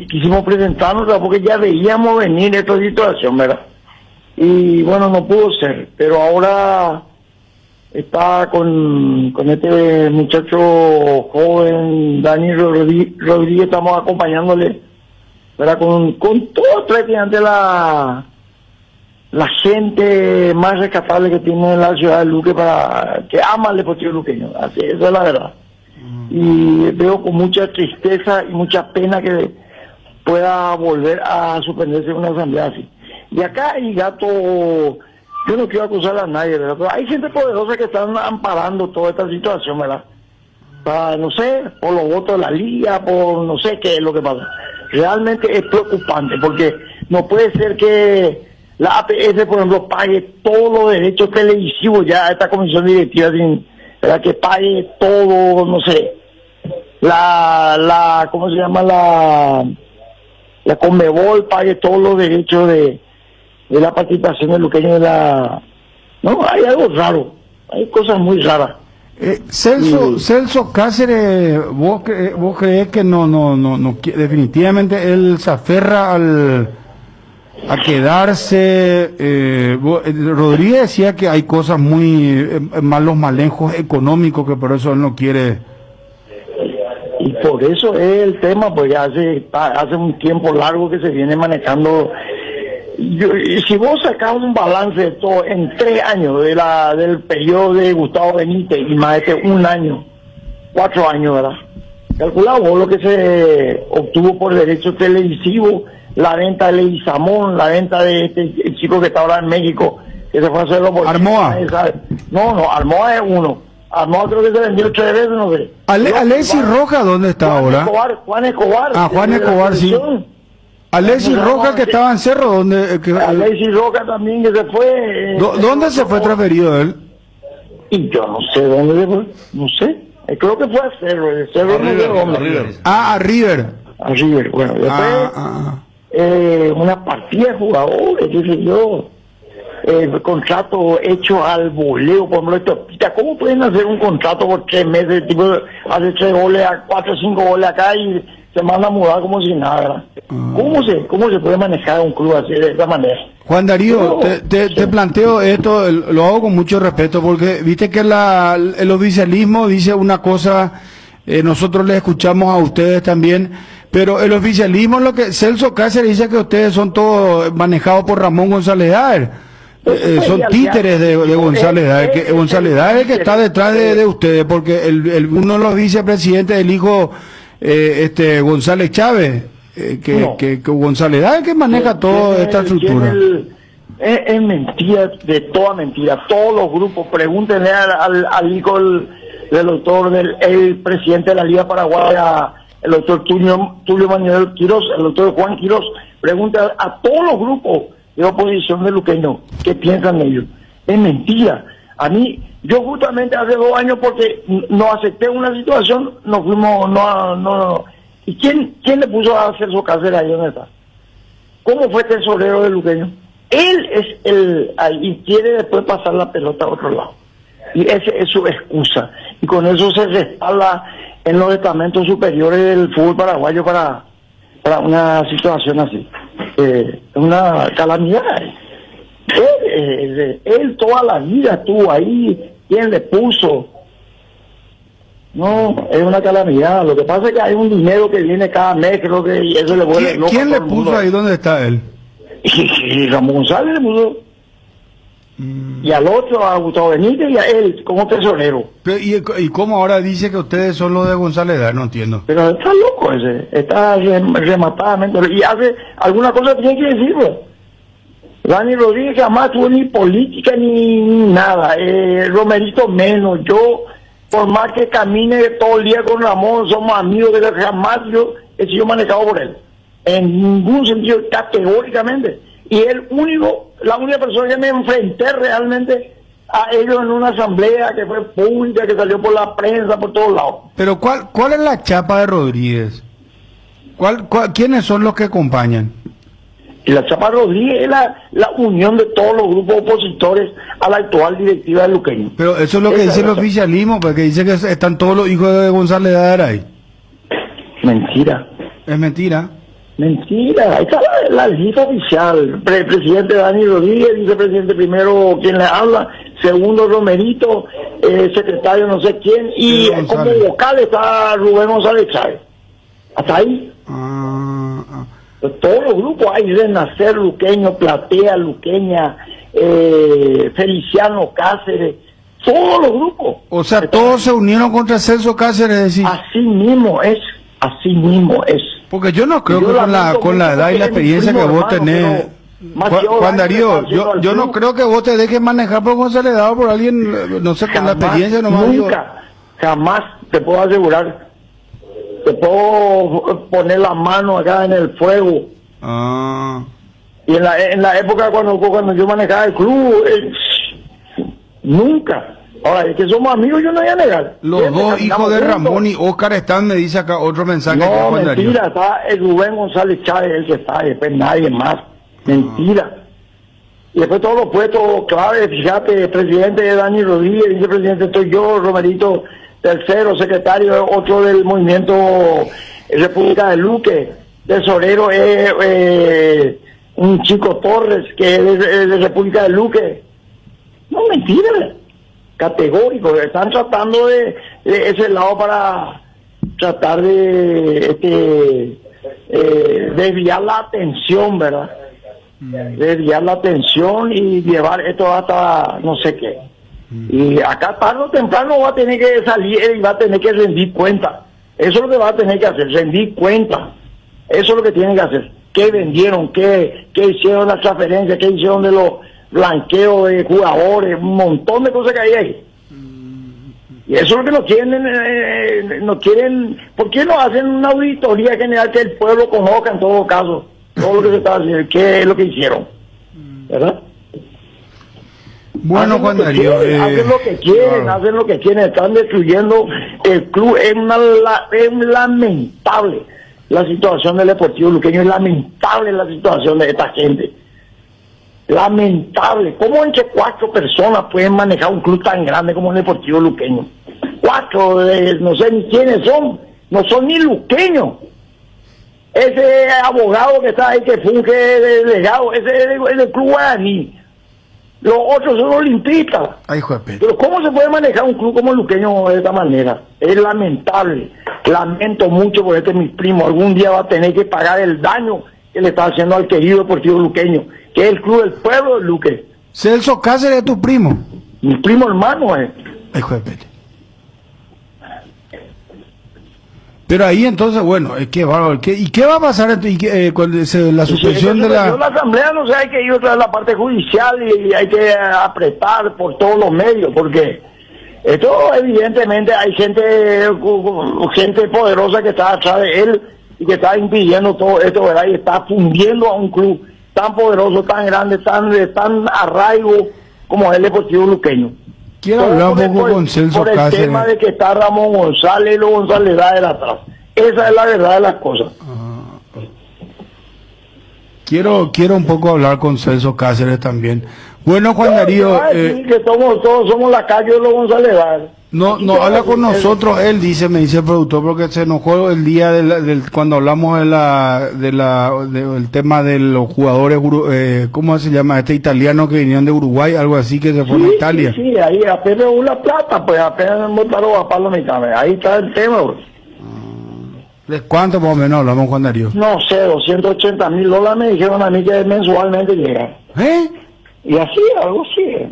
quisimos presentarnos, ¿verdad? Porque ya veíamos venir esta situación, ¿verdad? Y bueno, no pudo ser, pero ahora está con este muchacho joven, Daniel Rodríguez, estamos acompañándole, ¿verdad? Con todo prácticamente la gente más rescatable que tiene la ciudad de Luque, que ama el Deportivo Luqueño, así, esa es la verdad. Y veo con mucha tristeza y mucha pena que pueda volver a suspenderse una asamblea así. Y acá hay gato, yo no quiero acusar a nadie, ¿verdad? Pero hay gente poderosa que están amparando toda esta situación, ¿verdad? Para, no sé, por los votos de la liga, por no sé qué es lo que pasa. Realmente es preocupante, porque no puede ser que la APS, por ejemplo, pague todos los derechos televisivos ya a esta comisión directiva, ¿verdad? Que pague todo, no sé, ¿cómo se llama? La Conmebol pague todos los derechos de la participación del Luqueño de la... No, hay algo raro, hay cosas muy raras. Celso Cáceres, ¿vos crees que no definitivamente él se aferra quedarse. Rodríguez decía que hay cosas muy malos manejos económicos, que por eso él no quiere. Y por eso es el tema, pues ya hace un tiempo largo que se viene manejando. Y si vos sacás un balance de todo en 3 años del periodo de Gustavo Benítez y más un año, 4 años, ¿verdad? Calcula vos lo que se obtuvo por derechos televisivos, la venta de Leguizamón, la venta de el chico que está ahora en México, que se fue a hacerlo por... Armoa. No, Armoa es uno. Armoa creo que se vendió 3 veces, no sé. Alexis Rojas, ¿dónde está ahora? Juan Escobar. Juan Escobar, sí. Alexis Rojas, que estaba en Cerro, ¿dónde? Alexis Rojas también, que se fue... ¿Dónde se fue transferido él? Y yo no sé dónde se fue, no sé. Creo que fue a Cerro, el Cerro no sé dónde. A River. A River, bueno, después una partida de jugadores, qué sé yo, el contrato hecho al voleo, por ejemplo, ¿cómo pueden hacer un contrato por 3 meses? El tipo hace 3 goles, 4 o 5 goles acá y se manda a mudar como si nada, ¿verdad? ¿Cómo se puede manejar un club así, de esa manera? Juan Darío, te planteo esto, lo hago con mucho respeto, porque viste que el oficialismo dice una cosa, nosotros le escuchamos a ustedes también, pero el oficialismo, lo que Celso Cáceres dice que ustedes son todos manejados por Ramón González Daer, son títeres de González Daer, que González Daer es el que está detrás de ustedes, porque uno de los vicepresidentes, el hijo González Chávez, que González Daer que maneja toda esta estructura. Es mentira, de toda mentira. Todos los grupos, pregúntenle al hijo del doctor, el presidente de la Liga Paraguaya, el doctor Tulio Manuel Quirós, el doctor Juan Quirós, pregunta a todos los grupos de oposición de Luqueño qué piensan ellos. Es mentira. A mí, yo justamente hace 2 años, porque no acepté una situación, nos fuimos, no. ¿Y quién le puso a hacer su casera ahí donde está? ¿Cómo fue tesorero de Luqueño? Él es y quiere después pasar la pelota a otro lado. Y esa es su excusa. Y con eso se respalda en los estamentos superiores del fútbol paraguayo para una situación así. Es una calamidad. Él toda la vida estuvo ahí. ¿Quién le puso? No, es una calamidad. Lo que pasa es que hay un dinero que viene cada mes, creo que eso le vuelve loco. ¿Quién le puso ahí? ¿Dónde está él? Y Ramón González le puso. Y al otro, a Gustavo Benítez, y a él como tesorero. Pero, ¿y cómo ahora dice que ustedes son los de González Daer? No entiendo. Pero está loco ese, está rematadamente. Y hace alguna cosa, tiene que decirlo. Dani Rodríguez jamás tuvo ni política ni nada. Romerito menos. Yo, por más que camine todo el día con Ramón, somos amigos, que jamás yo he sido manejado por él. En ningún sentido, categóricamente. Y la única persona que me enfrenté realmente a ellos en una asamblea que fue pública, que salió por la prensa, por todos lados. Pero ¿cuál es la chapa de Rodríguez? ¿Quiénes son los que acompañan? Y la chapa de Rodríguez es la unión de todos los grupos opositores a la actual directiva de Luqueño. Pero eso es lo que dice el oficialismo, porque dice que están todos los hijos de González Daer ahí. Mentira. Es mentira. Mentira, ahí está la lista oficial. Presidente Dani Rodríguez, vicepresidente primero quien le habla, segundo Romerito, secretario no sé quién, y como vocal está Rubén González Chávez. Hasta ahí. Pues todos los grupos hay, Renacer Luqueño, Platea Luqueña, Feliciano Cáceres, todos los grupos. O sea, todos se unieron contra Celso Cáceres, es decir. Así mismo es. Porque yo no creo que con la edad y la experiencia que vos tenés, Juan Darío, yo no creo que vos te dejes manejar por González Daer por alguien, no sé, con la experiencia nomás. Jamás te puedo asegurar, te puedo poner la mano acá en el fuego. Y en la época cuando yo manejaba el club, nunca. Ahora, es que somos amigos, yo no voy a negar. Los dos hijos de Ramón y Óscar están, me dice acá otro mensaje. No, mentira, está el Rubén González Chávez, el que está, y después nadie más. Mentira. Y después todos los puestos clave, fíjate, presidente de Dani Rodríguez, vicepresidente estoy yo, Romerito tercero, secretario, otro del movimiento República de Luque, tesorero un chico Torres que es de República de Luque. No, mentira, categórico. Están tratando de ese lado para tratar de desviar la atención, ¿verdad? Desviar la atención y llevar esto hasta no sé qué. Y acá tarde o temprano va a tener que salir y va a tener que rendir cuenta. Eso es lo que va a tener que hacer, rendir cuenta. Eso es lo que tienen que hacer. ¿Qué vendieron? ¿Qué hicieron las transferencias? ¿Qué hicieron de los blanqueos de jugadores? Un montón de cosas que hay ahí. Y eso es lo que no quieren. ¿Por qué no hacen una auditoría general que el pueblo conozca en todo caso? Todo lo que se está haciendo, qué es lo que hicieron. ¿Verdad? Bueno, Juan Darío, hacen lo que quieren, claro. hacen lo que quieren, están destruyendo el club. Es lamentable la situación del Deportivo Luqueño, es lamentable la situación de esta gente. Lamentable. ¿Cómo entre 4 personas pueden manejar un club tan grande como el Deportivo Luqueño? 4, no sé ni quiénes son, no son ni luqueños. Ese abogado que está ahí, que funge de delegado, ese es del club guaraní. Los otros son olimpistas. Ay, hijo de Pedro. Pero ¿cómo se puede manejar un club como Luqueño de esta manera? Es lamentable. Lamento mucho por mi primo. Algún día va a tener que pagar el daño que le está haciendo al querido Deportivo Luqueño, que es el club del pueblo de Luque. Celso Cáceres es tu primo. Mi primo hermano es. Ay, hijo de Pedro. Pero ahí entonces, bueno, es que bárbaro. ¿Y qué va a pasar cuando la suspensión de la asamblea? No sé, hay que ir otra vez a la parte judicial y hay que apretar por todos los medios, porque esto evidentemente hay gente poderosa que está atrás de él y que está impidiendo todo esto, ¿verdad? Y está fundiendo a un club tan poderoso, tan grande, tan arraigo como el Deportivo Luqueño. Quiero hablar un poco con Celso Cáceres. Por el tema de que está Ramón González y los González de atrás. Esa es la verdad de las cosas. Quiero un poco hablar con Celso Cáceres también. Bueno, Juan Darío... que todos somos la calle de los González. No habla con nosotros, me dice el productor, porque se enojó el día cuando hablamos del tema de los jugadores, ¿cómo se llama? Este italiano que vinieron de Uruguay, algo así, que se fue a Italia. Sí, ahí apenas una plata, pues apenas botaron a palo mitad. Ahí está el tema, pues. ¿De cuánto más o menos hablamos, Juan Darío? No sé, $280,000 me dijeron a mí que mensualmente llega. Y así, algo así.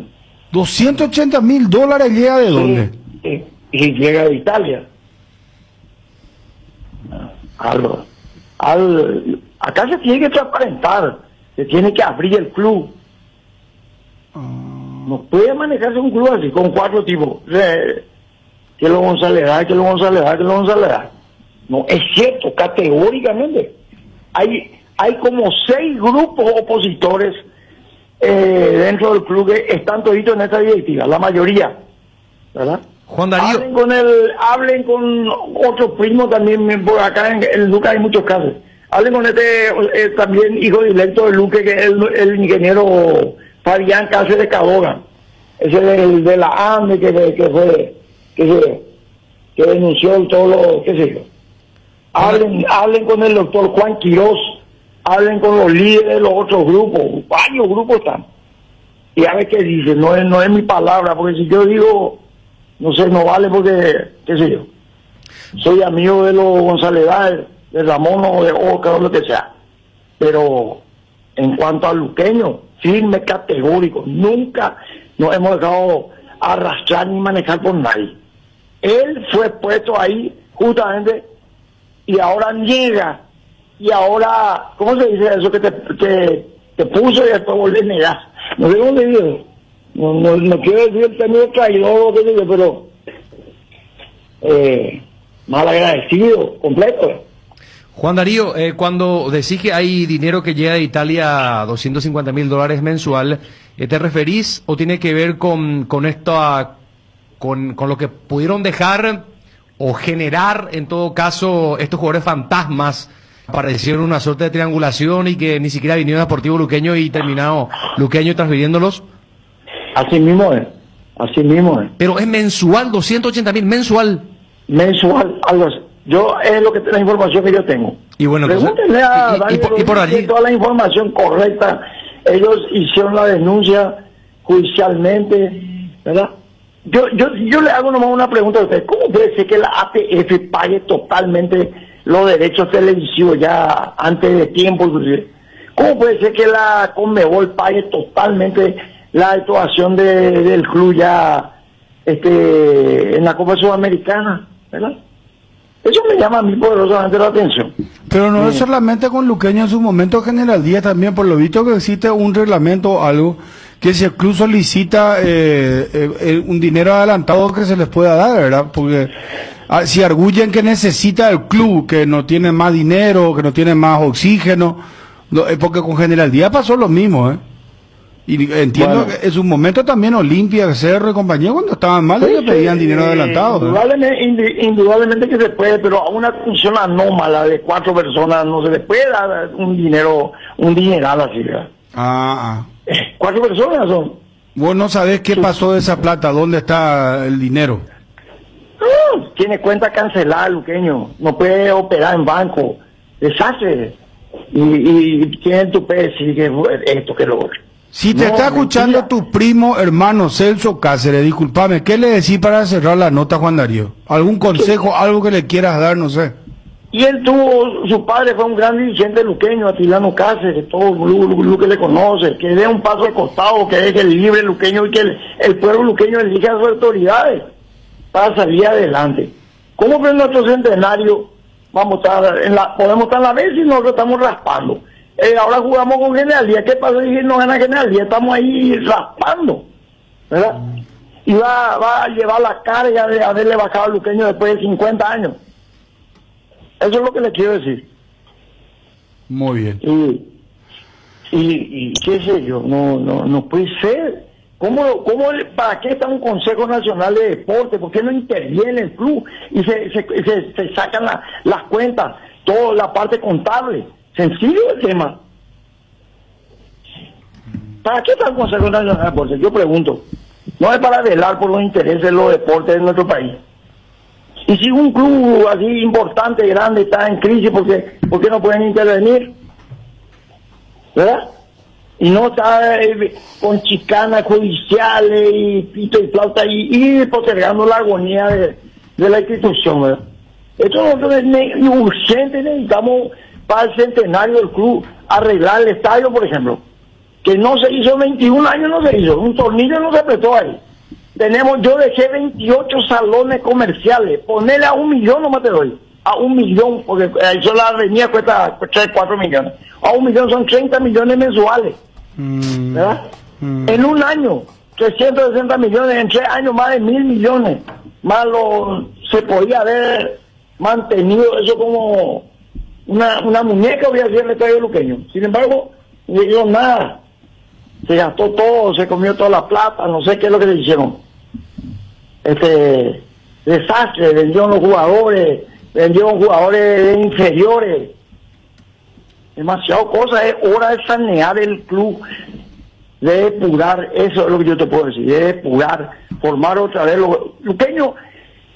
$280,000 llega de dónde? Sí, y llega de Italia. Acá se tiene que transparentar, se tiene que abrir el club. No puede manejarse un club así, con 4 tipos. Que lo González, que lo González. No, es cierto, categóricamente. Hay como 6 grupos opositores dentro del club que están toditos en esta directiva, la mayoría, ¿verdad? Juan Darío. Hablen con otros primos también, por acá en Luque hay muchos casos. Hablen con también hijo directo de Luque, que es el ingeniero Fabián Cáceres Cadoga. Ese es el de la ANDE que denunció todo lo, qué sé yo. Hablen con el doctor Juan Quirós, hablen con los líderes de los otros grupos, varios grupos están. Y a ver qué dicen, no es mi palabra, porque si yo digo, no sé, no vale porque, qué sé yo. Soy amigo de los González, de Ramón o de Oca o lo que sea. Pero en cuanto al luqueño, firme, categórico, nunca nos hemos dejado arrastrar ni manejar por nadie. Él fue puesto ahí justamente y ahora niega, y ahora, ¿cómo se dice eso? Que te puso y después volvió a negar. No sé cómo le digo. No quiero decir el término traidor o qué sé yo, pero mal agradecido, completo. Juan Darío, cuando decís que hay dinero que llega de Italia, $250,000 mensual, ¿te referís o tiene que ver con esto, con lo que pudieron dejar o generar, en todo caso, estos jugadores fantasmas? Aparecieron una suerte de triangulación y que ni siquiera vinieron a Deportivo Luqueño y terminado Luqueño transfiriéndolos. Así mismo es. Pero es mensual, $280,000 mensual. Mensual, algo así. Es lo que la información que yo tengo. Y bueno, pregúntenle a Daniel y por allí toda la información correcta. Ellos hicieron la denuncia judicialmente, ¿verdad? Yo le hago nomás una pregunta a usted. ¿Cómo puede ser que la ATF pague totalmente los derechos televisivos ya antes de tiempo? ¿Cómo puede ser que la Conmebol pague totalmente la actuación del club ya en la Copa Sudamericana, ¿verdad? Eso me llama a mí poderosamente la atención. Pero no es solamente con Luqueño, en su momento General Díaz también, por lo visto que existe un reglamento o algo, que si el club solicita un dinero adelantado que se les pueda dar, ¿verdad? Porque si arguyen que necesita el club, que no tiene más dinero, que no tiene más oxígeno, porque con General Díaz pasó lo mismo, ¿eh? Y entiendo que en su momento también Olimpia, Cerro y compañía, cuando estaban mal, ellos pedían dinero adelantado. Indudablemente que se puede, pero a una función anómala de 4 personas no se le puede dar un dineral así, ¿verdad? 4 personas son. Vos no sabés qué pasó de esa plata, dónde está el dinero. Tiene cuenta cancelada, Luqueño, no puede operar en banco, deshace. Y tiene tu decir que esto, que lo otro. Si te está escuchando tu primo hermano Celso Cáceres, discúlpame, ¿qué le decís para cerrar la nota, Juan Darío? ¿Algún consejo, algo que le quieras dar, no sé? Y él su padre fue un gran dirigente luqueño, Atilano Cáceres, todo Luque le conoce, que dé un paso al costado, que deje libre Luqueño y que el pueblo luqueño elija a sus autoridades para salir adelante. ¿Cómo que en nuestro centenario podemos estar en la vez y nosotros estamos raspando? Ahora jugamos con General Díaz. ¿Qué pasa si no gana General Díaz? Estamos ahí raspando, ¿verdad? Y va a llevar la carga de haberle bajado al Luqueño después de 50 años. Eso es lo que le quiero decir. Muy bien. Y qué sé yo, no puede ser. ¿Para qué está un Consejo Nacional de Deporte? ¿Por qué no interviene el club y se sacan las cuentas, toda la parte contable? Sencillo el tema. ¿Para qué está el Consejo Nacional de Deportes? Yo pregunto. No es para velar por los intereses de los deportes de nuestro país. Y si un club así importante, grande, está en crisis, ¿por qué no pueden intervenir? ¿Verdad? Y no está con chicanas judiciales y pito y flauta y postergando la agonía de la institución, ¿verdad? Esto nosotros es urgente, necesitamos para el centenario del club arreglar el estadio, por ejemplo, que no se hizo 21 años, no se hizo, un tornillo no se apretó ahí. Yo dejé 28 salones comerciales, ponerle a 1 millón nomás te doy, a 1 millón, porque eso la avenida cuesta 3, 4 millones, a 1 millón son 30 millones mensuales, ¿verdad? En un año, 360 millones, en 3 años más de 1.000 millones, más se podía haber mantenido eso como una muñeca, voy a decir, el estadio luqueño. Sin embargo, no dio nada, se gastó todo, se comió toda la plata, no sé qué es lo que le hicieron. Desastre, vendieron los jugadores, vendieron jugadores inferiores, demasiado cosas. Es hora de sanear el club, de depurar, eso es lo que yo te puedo decir, de depurar, formar otra vez. Luqueño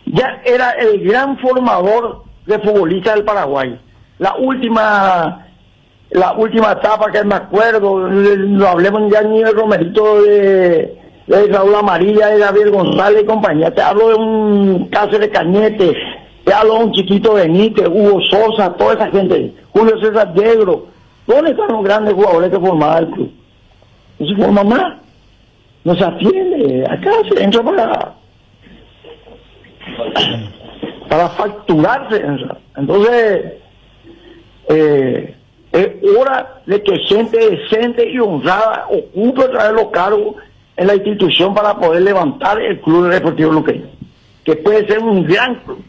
ya era el gran formador de futbolistas del Paraguay. La última etapa que me acuerdo, no hablemos ya ni de Romerito, de Raúl Amarilla, de Gabriel González y compañía. Te hablo de un Cáceres Cañete, te hablo de un Chiquito Benítez, Hugo Sosa, toda esa gente, Julio César Yegro. ¿Dónde están los grandes jugadores que formaban el club? No se forma más, no se atiende. Acá se entra para facturarse. Entonces, es hora de que gente decente y honrada ocupe otra vez los cargos en la institución para poder levantar el Club Deportivo Luqueño, que puede ser un gran club.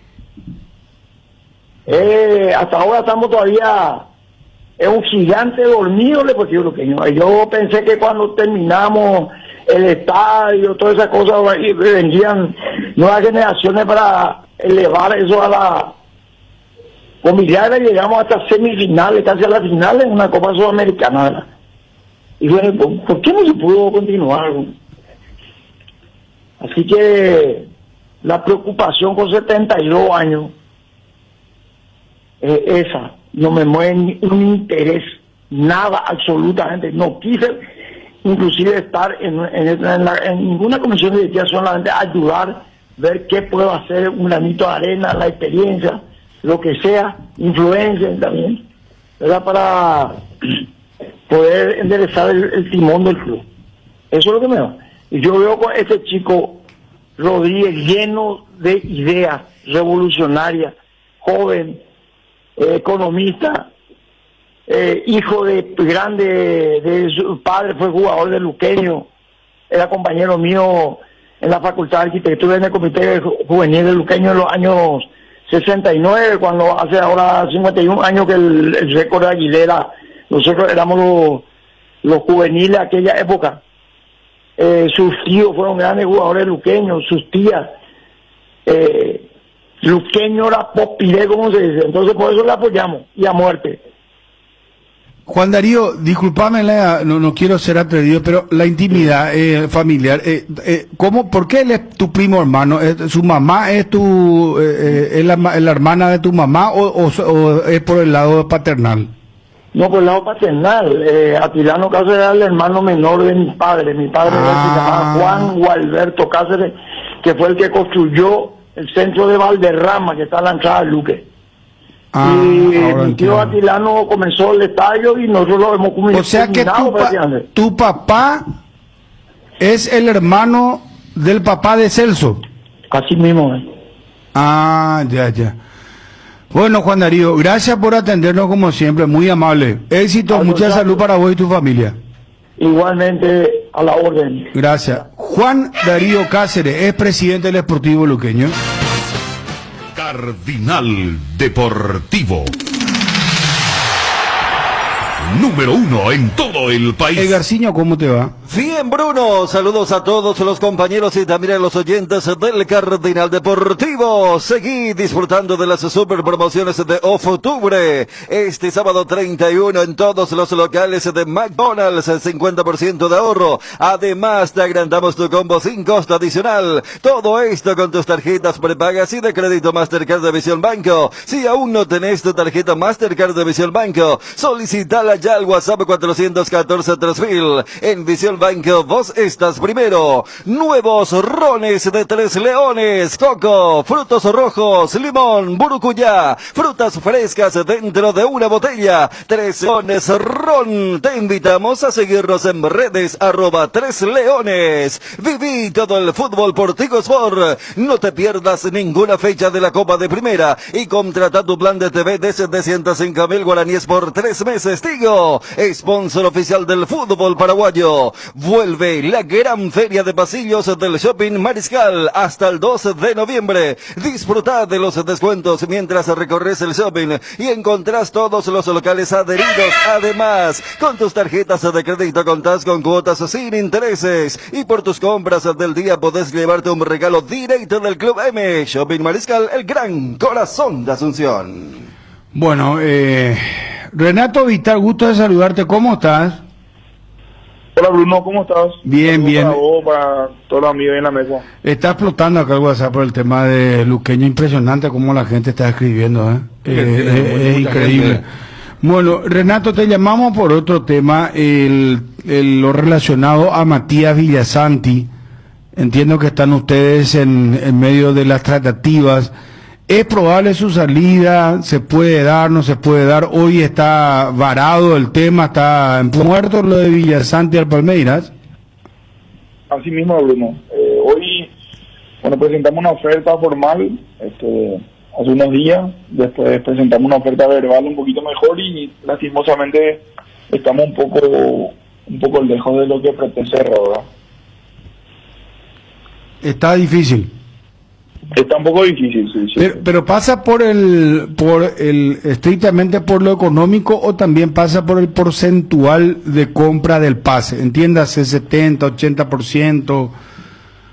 Hasta ahora estamos todavía, es un gigante dormido el Deportivo Luqueño. Yo pensé que cuando terminamos el estadio, todas esas cosas, vendrían nuevas generaciones para elevar eso a la... Con Villarreal llegamos hasta semifinales, casi a la final en una Copa Sudamericana, ¿verdad? Y bueno, ¿por qué no se pudo continuar? Así que la preocupación con 72 años esa. No me mueve ni un interés, nada, absolutamente. No quise inclusive estar en ninguna comisión directiva, solamente ayudar, ver qué puedo hacer, un granito de arena, la experiencia, lo que sea, influencia también, ¿verdad? Para poder enderezar el timón del club. Eso es lo que me da. Y yo veo con este chico Rodríguez lleno de ideas revolucionarias, joven, economista, hijo de grande, de su padre fue jugador de Luqueño, era compañero mío en la Facultad de Arquitectura en el Comité Juvenil de Luqueño en los años 69, cuando hace ahora 51 años que el récord de Aguilera, nosotros éramos los juveniles de aquella época. Sus tíos fueron grandes jugadores luqueños, sus tías. Luqueño era popiré, como se dice. Entonces por eso le apoyamos, y a muerte. Juan Darío, discúlpame, no quiero ser atrevido, pero la intimidad familiar, ¿cómo, por qué él es tu primo hermano? ¿Su mamá es es la hermana de tu mamá o es por el lado paternal? No, por el lado paternal. Atilano Cáceres era el hermano menor de mi padre. Mi padre se llamaba Juan Gualberto Cáceres, que fue el que construyó el centro de Valderrama, que está a la entrada de Luque. Y mi tío Atilano comenzó el estadio y nosotros lo hemos comunicado. O sea que tu papá es el hermano del papá de Celso. Así mismo. Ya. Bueno, Juan Darío, gracias por atendernos como siempre, muy amable. Éxito, mucha salud para vos y tu familia. Igualmente, a la orden. Gracias. Juan Darío Cáceres es presidente del Sportivo Luqueño. Cardinal Deportivo. Número 1 en todo el país. Edgarciño, ¿cómo te va? Bien, Bruno, saludos a todos los compañeros y también a los oyentes del Cardinal Deportivo. Seguí disfrutando de las super promociones de octubre. Este sábado 31 en todos los locales de McDonald's, 50% de ahorro. Además, te agrandamos tu combo sin costo adicional. Todo esto con tus tarjetas prepagas y de crédito Mastercard de Visión Banco. Si aún no tenés tu tarjeta Mastercard de Visión Banco, solicítala ya al WhatsApp 414-3000. En Visión Banco, vos estás primero. Nuevos rones de 3 Leones, coco, frutos rojos, limón, burucuyá, frutas frescas dentro de una botella. 3 Leones Ron. Te invitamos a seguirnos en redes @3 Leones. Viví todo el fútbol por Tigo Sport. No te pierdas ninguna fecha de la Copa de Primera y contrata tu plan de TV de 705.000 guaraníes por 3 meses. Tigo, sponsor oficial del fútbol paraguayo. Vuelve la gran feria de pasillos del Shopping Mariscal hasta el 12 de noviembre. Disfruta de los descuentos mientras recorres el shopping y encontrás todos los locales adheridos. Además, con tus tarjetas de crédito contás con cuotas sin intereses y por tus compras del día podés llevarte un regalo directo del Club M. Shopping Mariscal, el gran corazón de Asunción. Bueno, Renato Vital, gusto de saludarte. ¿Cómo estás? Hola Bruno, ¿cómo estás? Bien. Para vos, para todos los amigos en la mesa. Está explotando acá el WhatsApp por el tema de Luqueño. Impresionante cómo la gente está escribiendo, es increíble. Bueno, Renato, te llamamos por otro tema, lo relacionado a Matías Villasanti. Entiendo que están ustedes en medio de las tratativas. ¿Es probable su salida? ¿Se puede dar? ¿No se puede dar? Hoy está varado el tema, está muerto lo de Villasanti al Palmeiras. Así mismo, Bruno. Hoy, presentamos una oferta formal, hace unos días. Después presentamos una oferta verbal un poquito mejor y lastimosamente estamos un poco lejos de lo que pretende Cerro, ¿verdad? Está difícil. Está un poco difícil, sí. Pero pasa por estrictamente por lo económico o también pasa por el porcentual de compra del pase, entiéndase 70, 80%,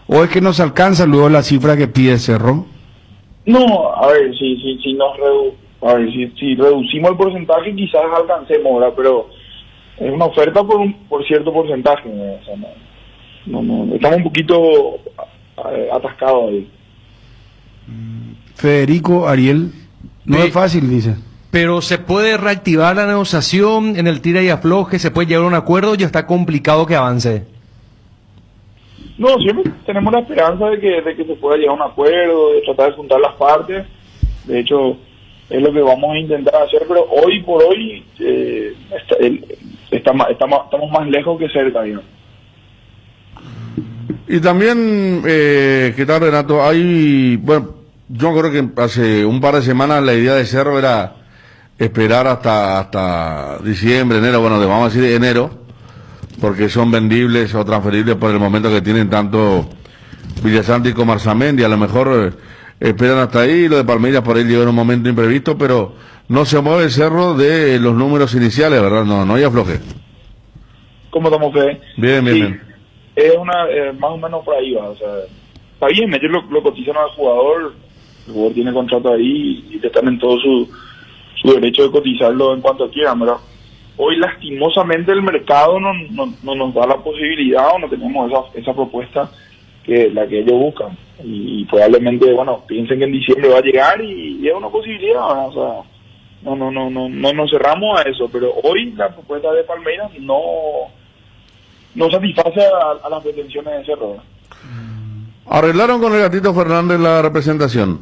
o es que nos alcanza luego la cifra que pide Cerro. No, a ver, si reducimos el porcentaje quizás alcancemos, ¿verdad? Pero es una oferta por cierto porcentaje, ¿no? O sea, no, estamos un poquito atascados ahí. Federico, Ariel, no es fácil, dice. Pero se puede reactivar la negociación en el tira y afloje, se puede llegar a un acuerdo, ya está complicado que avance. No, siempre tenemos la esperanza de que se pueda llegar a un acuerdo, de tratar de juntar las partes. De hecho, es lo que vamos a intentar hacer, pero hoy por hoy estamos más lejos que cerca, digamos. Y también, ¿qué tal, Renato? Bueno, yo creo que hace un par de semanas la idea de Cerro era esperar hasta diciembre, enero, bueno, vamos a decir enero, porque son vendibles o transferibles por el momento que tienen tanto Villasanti como Arzamendi. A lo mejor esperan hasta ahí, lo de Palmeiras por ahí llegó en un momento imprevisto, pero no se mueve el Cerro de los números iniciales, ¿verdad? No hay afloje. ¿Cómo estamos, Fede? Bien. Es más o menos por ahí va, o sea, está bien, ellos lo cotizan al jugador, el jugador tiene contrato ahí y están en todo su derecho de cotizarlo en cuanto quieran, ¿verdad? Hoy lastimosamente el mercado no nos da la posibilidad o no tenemos esa propuesta que la que ellos buscan y probablemente, bueno, piensen que en diciembre va a llegar y es una posibilidad, ¿verdad? O sea, no nos cerramos a eso, pero hoy la propuesta de Palmeiras no satisface a las pretensiones de Cerro. ¿Arreglaron con el Gatito Fernández la representación?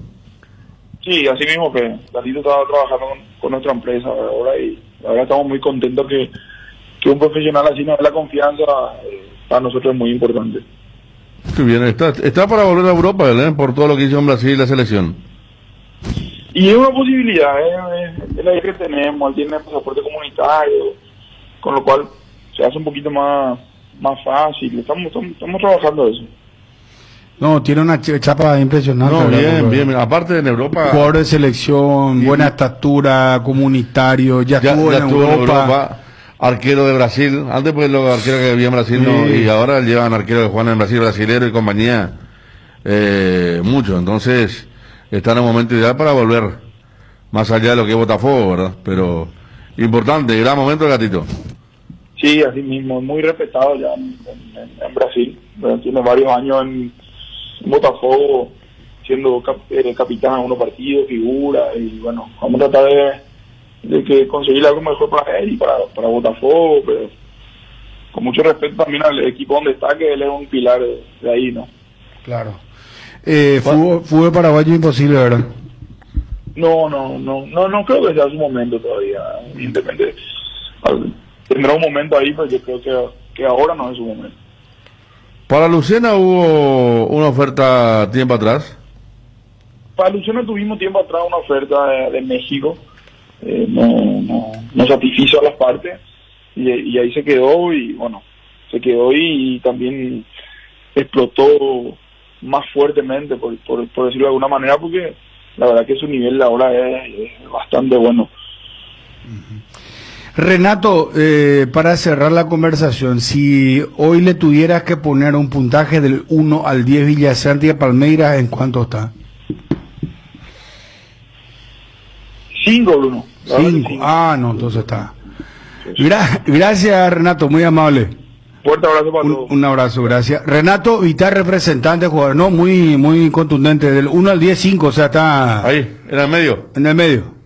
Sí, así mismo que Gatito estaba trabajando con nuestra empresa ahora y la verdad estamos muy contentos que un profesional así nos dé la confianza, para nosotros es muy importante. Qué bien, está para volver a Europa, ¿eh? Por todo lo que hizo en Brasil y la selección. Y es una posibilidad, es la idea que tenemos, él tiene pasaporte comunitario, con lo cual se hace un poquito más fácil, estamos trabajando eso. No, tiene una chapa impresionante. No, bien. Aparte en Europa. Jugador de selección, buena estatura, comunitario, ya estuvo en Europa. Arquero de Brasil. Antes pues los arqueros que había en Brasil, sí. No, y ahora llevan arquero que juegan en Brasil, brasilero y compañía. Mucho. Entonces, está en un momento ideal para volver. Más allá de lo que es Botafogo, ¿verdad? Pero, importante, gran momento el Gatito. Sí, así mismo, muy respetado ya en Brasil. Tiene varios años en Botafogo siendo capitán en unos partidos, figura, y bueno, vamos a tratar de que conseguir algo mejor para él y para Botafogo, pero con mucho respeto también al equipo donde está, que él es un pilar de ahí, ¿no? Claro. Fútbol paraguayo imposible, ¿verdad? No creo que sea su momento todavía, evidentemente. Tendrá un momento ahí, pero yo creo que ahora no es su momento. Para Lucena hubo una oferta tiempo atrás. Para Lucena tuvimos tiempo atrás una oferta de México, no satisfizo a las partes y ahí se quedó y también explotó más fuertemente por decirlo de alguna manera, porque la verdad que su nivel ahora es bastante bueno. Renato, para cerrar la conversación, si hoy le tuvieras que poner un puntaje del 1 al 10 Villasanti a Palmeiras, ¿en cuánto está? 5, Bruno. 5. No, entonces está. Gracias, Renato, muy amable. Fuerte abrazo para todos. Un abrazo, gracias. Renato Vitar, representante, jugador, no, muy contundente, del 1 al 10, 5, o sea, está... Ahí, en el medio. En el medio.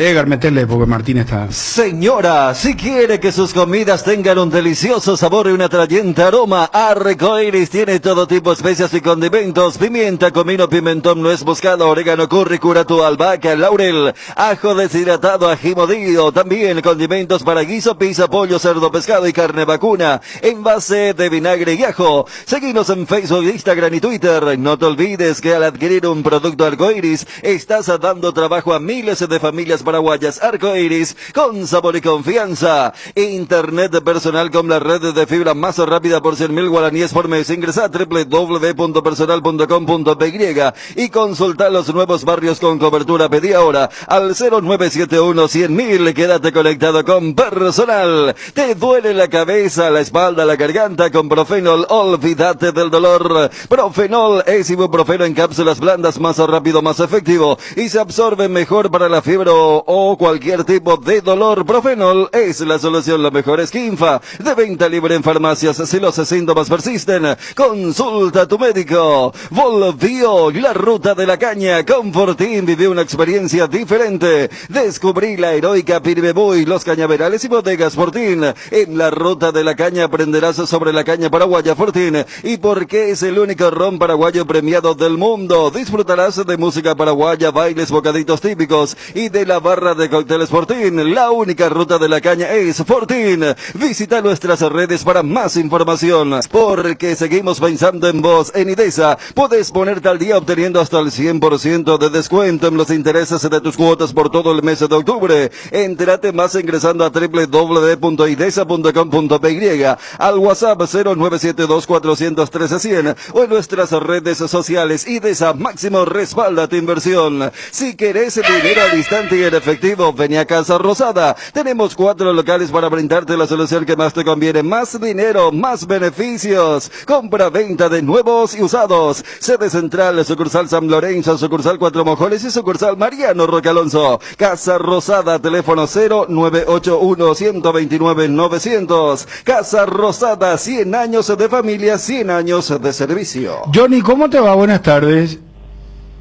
Edgar, metele porque Martín está... Señora, si quiere que sus comidas tengan un delicioso sabor y un atrayente aroma, Arcoiris tiene todo tipo de especias y condimentos: pimienta, comino, pimentón, nuez moscada, orégano, curry, curato, albahaca, laurel, ajo deshidratado, ají molido, también condimentos para guiso, pizza, pollo, cerdo, pescado y carne vacuna, en base de vinagre y ajo. Seguinos en Facebook, Instagram y Twitter. No te olvides que al adquirir un producto Arcoiris, estás dando trabajo a miles de familias paraguayas. Arcoiris, con sabor y confianza. Internet personal con la red de fibra más rápida por 100.000 guaraníes por mes. Ingresa a www.personal.com.py y consulta los nuevos barrios con cobertura. Pedí ahora al 0971-100.000. Quédate conectado con Personal. ¿Te duele la cabeza, la espalda, la garganta? Con Profenol, olvídate del dolor. Profenol es ibuprofeno en cápsulas blandas, más rápido, más efectivo y se absorbe mejor para la fiebre resfriado o cualquier tipo de dolor, Profenol es la solución. Lo mejor es Kinfa, de venta libre en farmacias. Si los síntomas persisten, consulta a tu médico. Volvió la ruta de la caña. Con Fortín vive una experiencia diferente. Descubrí la heroica Piribebuy, los cañaverales y bodegas Fortín. En la ruta de la caña aprenderás sobre la caña paraguaya Fortín y por qué es el único ron paraguayo premiado del mundo. Disfrutarás de música paraguaya, bailes, bocaditos típicos y de la barra de cócteles Fortín. La única ruta de la caña es Fortín. Visita nuestras redes para más información, porque seguimos pensando en vos. En IDESA puedes ponerte al día obteniendo hasta el 100% de descuento en los intereses de tus cuotas por todo el mes de octubre. Entérate más ingresando a www.idesa.com.py, al WhatsApp 0972-413-100 o en nuestras redes sociales. IDESA, máximo respalda tu inversión. Si querés dinero al instante y en efectivo, ven a Casa Rosada. Tenemos 4 locales para brindarte la solución que más te conviene. Más dinero, más beneficios. Compra-venta de nuevos y usados. Sede central, sucursal San Lorenzo, sucursal Cuatro Mojones y sucursal Mariano Roque Alonso. Casa Rosada, teléfono 0981-129-900. Casa Rosada, 100 años de familia, 100 años de servicio. Johnny, ¿cómo te va? Buenas tardes.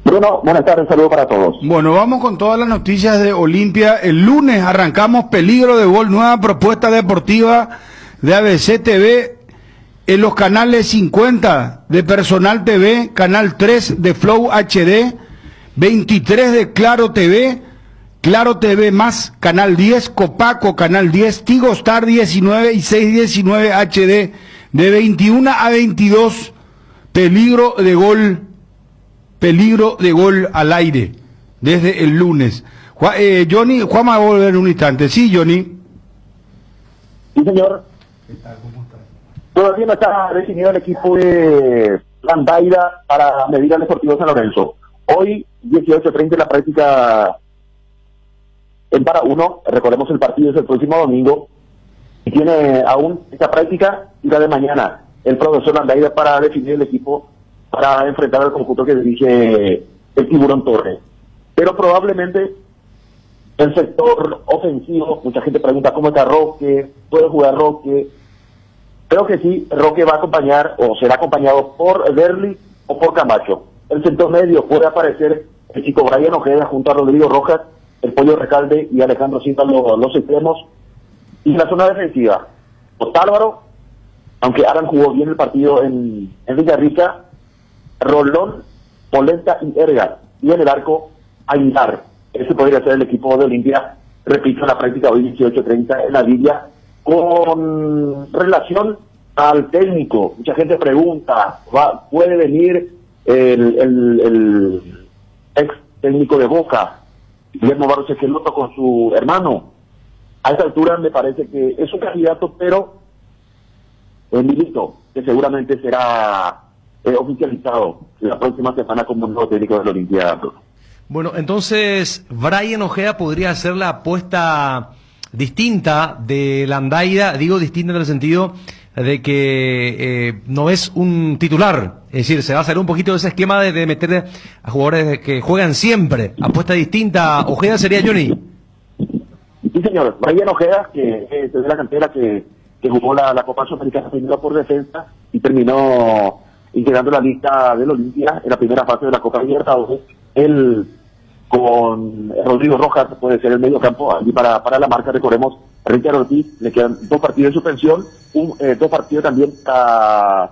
Bruno, buenas tardes, saludos para todos. Bueno, vamos con todas las noticias de Olimpia. El lunes arrancamos Peligro de Gol, nueva propuesta deportiva de ABC TV en los canales 50 de Personal TV, Canal 3 de Flow HD, 23 de Claro TV, Claro TV Más, Canal 10, Copaco, Canal 10, Tigo Star 19 y 619 HD, de 21 a 22, Peligro de Gol al aire, desde el lunes. Johnny, Juan va a volver en un instante. Sí, Johnny. Sí, señor. Todavía no está definido el equipo de Landaira para medir al Deportivo San Lorenzo. Hoy, 18:30, la práctica en para 1. Recordemos, el partido es el próximo domingo. Y tiene aún esta práctica y la de mañana el profesor Landaira para definir el equipo para enfrentar al conjunto que dirige el Tiburón Torres. Pero probablemente el sector ofensivo, mucha gente pregunta cómo está Roque, puede jugar Roque. Creo que sí, Roque va a acompañar o será acompañado por Derli o por Camacho. El sector medio puede aparecer el chico Brian Ojeda junto a Rodrigo Rojas, el Pollo Recalde y Alejandro Silva, los extremos. Y la zona defensiva, Otálvaro, aunque Aran jugó bien el partido en Villarrica, Rolón, Polenta y Erga. Y en el arco, Aguilar. Ese podría ser el equipo de Olimpia. Repito, la práctica hoy 18:30 en la Villa. Con relación al técnico, mucha gente pregunta, ¿puede venir el ex técnico de Boca, Guillermo Barros Esqueloto, con su hermano? A esta altura me parece que es un candidato, pero Milito, que seguramente será oficializado la próxima semana como nuevo técnico de la Olimpia. Bueno, entonces Brian Ojeda podría ser la apuesta distinta de Landaira, digo distinta en el sentido de que no es un titular, es decir, se va a salir un poquito de ese esquema de meter a jugadores que juegan siempre. Apuesta distinta, Ojeda sería Johnny. Sí, señor, Brian Ojeda, que es de la cantera que jugó la Copa Sudamericana primero por defensa y terminó integrando la lista del Olimpia en la primera fase de la Copa Libertadores. Él con Rodrigo Rojas puede ser el medio campo allí para la marca. Recordemos, a Richard Ortiz le quedan 2 partidos de suspensión, 2 partidos también a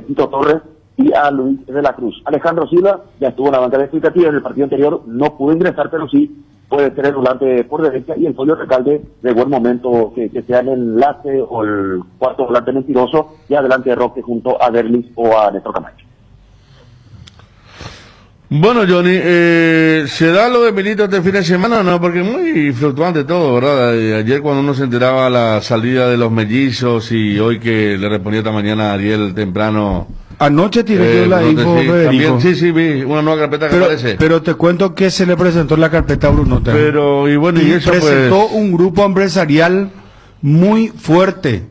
Tito Torres y a Luis de la Cruz. Alejandro Silva ya estuvo en la banca de explicativa en el partido anterior, no pudo ingresar, pero sí puede ser el volante por derecha, y el Pollo Recalde de buen momento que sea el enlace o el cuarto volante mentiroso, y adelante de Roque junto a Derlis o a Néstor Camacho. Bueno, Johnny, ¿se da lo de Milito este fin de semana o no? Porque es muy fluctuante todo, ¿verdad? Ayer cuando uno se enteraba la salida de los mellizos y hoy que le respondía esta mañana a Ariel temprano. Anoche tiré yo la info, Federico. Sí, vi una nueva carpeta que aparece. Pero te cuento que se le presentó la carpeta a Bruno. Pero, y bueno, y eso presentó un grupo empresarial muy fuerte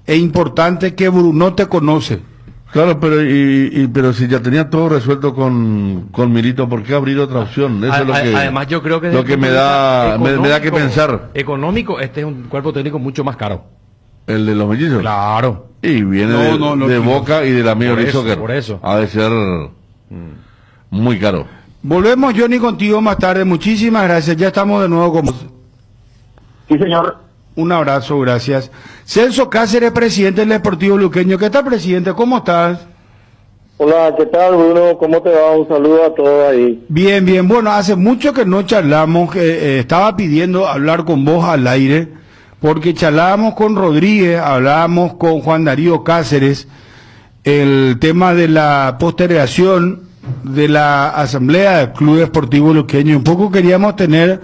e importante que Bruno te conoce. Claro, pero si ya tenía todo resuelto con Milito, ¿por qué abrir otra opción? Eso es lo que, además, yo creo que lo que me da que pensar. Económico, este es un cuerpo técnico mucho más caro. ¿El de los mellizos? Claro. Y viene de Boca y del amigo Lee Soccer. Por eso. Ha de ser muy caro. Volvemos, Johnny, contigo más tarde. Muchísimas gracias. Ya estamos de nuevo con vos. Sí, señor. Un abrazo, gracias. Celso Cáceres, presidente del Deportivo Luqueño. ¿Qué tal, presidente? ¿Cómo estás? Hola, ¿qué tal, Bruno? ¿Cómo te va? Un saludo a todos ahí. Bien, bien. Bueno, hace mucho que no charlamos. Estaba pidiendo hablar con vos al aire, porque charlábamos con Rodríguez, hablábamos con Juan Darío Cáceres, el tema de la postergación de la Asamblea del Club Deportivo Luqueño. Un poco queríamos tener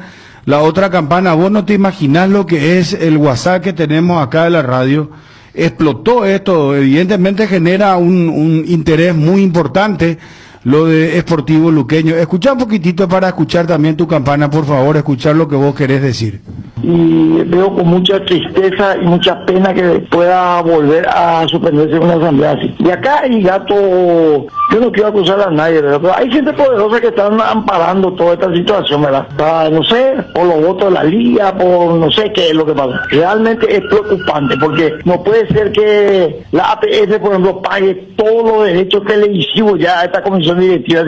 la otra campana. Vos no te imaginás lo que es el WhatsApp que tenemos acá de la radio. Explotó esto, evidentemente genera un interés muy importante lo de Sportivo Luqueño. Escucha un poquitito para escuchar también tu campana, por favor, escuchar lo que vos querés decir. Y veo con mucha tristeza y mucha pena que pueda volver a suspenderse una asamblea así. Y acá hay gato, yo no quiero acusar a nadie, ¿verdad? Pero hay gente poderosa que están amparando toda esta situación, ¿verdad? No sé, por los votos de la liga, por no sé qué es lo que pasa. Realmente es preocupante porque no puede ser que la APF, por ejemplo, pague todos los derechos televisivos ya a esta comisión directiva,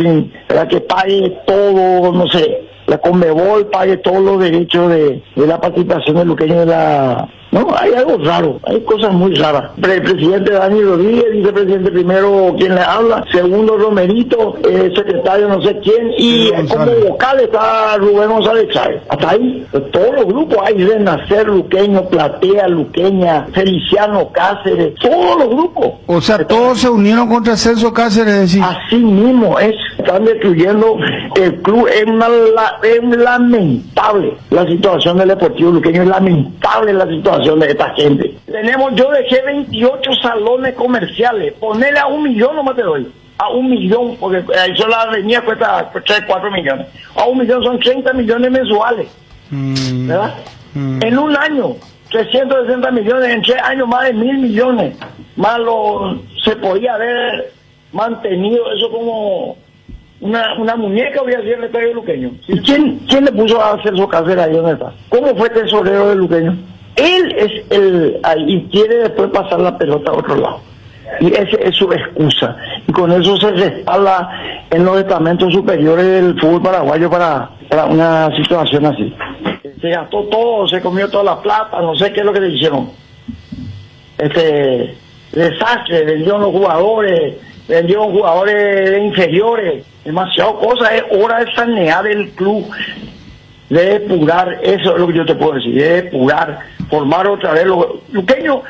¿verdad? Que pague todo, no sé, la Conmebol pague todos los derechos de la participación del Luqueño de la... No, hay algo raro, hay cosas muy raras. Presidente Dani Rodríguez, vicepresidente primero quien le habla, segundo Romerito, secretario no sé quién, y como vocal está Rubén González Chávez. Hasta ahí, todos los grupos, hay Renacer Luqueño, Platea Luqueña, Feliciano Cáceres, todos los grupos. O sea, todos se unieron contra Celso Cáceres, decir. Así mismo es, están destruyendo el club. Es lamentable la situación del Deportivo Luqueño, es lamentable la situación de esta gente. Yo dejé 28 salones comerciales, ponerle a 1 millón nomás te doy. A 1 millón, porque ahí solo la avenida cuesta 3, 4 millones. A 1 millón son 30 millones mensuales. ¿Verdad? En un año, 360 millones, en 3 años más de 1.000 millones. Más se podía haber mantenido eso como una muñeca, voy a decir, el estadio Luqueño. ¿Y quién le puso a hacer su casera ahí donde está? ¿Cómo fue tesorero del Luqueño? Él es y quiere después pasar la pelota a otro lado. Y esa es su excusa. Y con eso se respalda en los estamentos superiores del fútbol paraguayo para una situación así. Se gastó todo, se comió toda la plata, no sé qué es lo que le hicieron. Desastre, vendieron los jugadores, vendieron jugadores inferiores, demasiado cosas. Es hora de sanear el club, de depurar, eso es lo que yo te puedo decir, de depurar, formar otra vez. Luqueño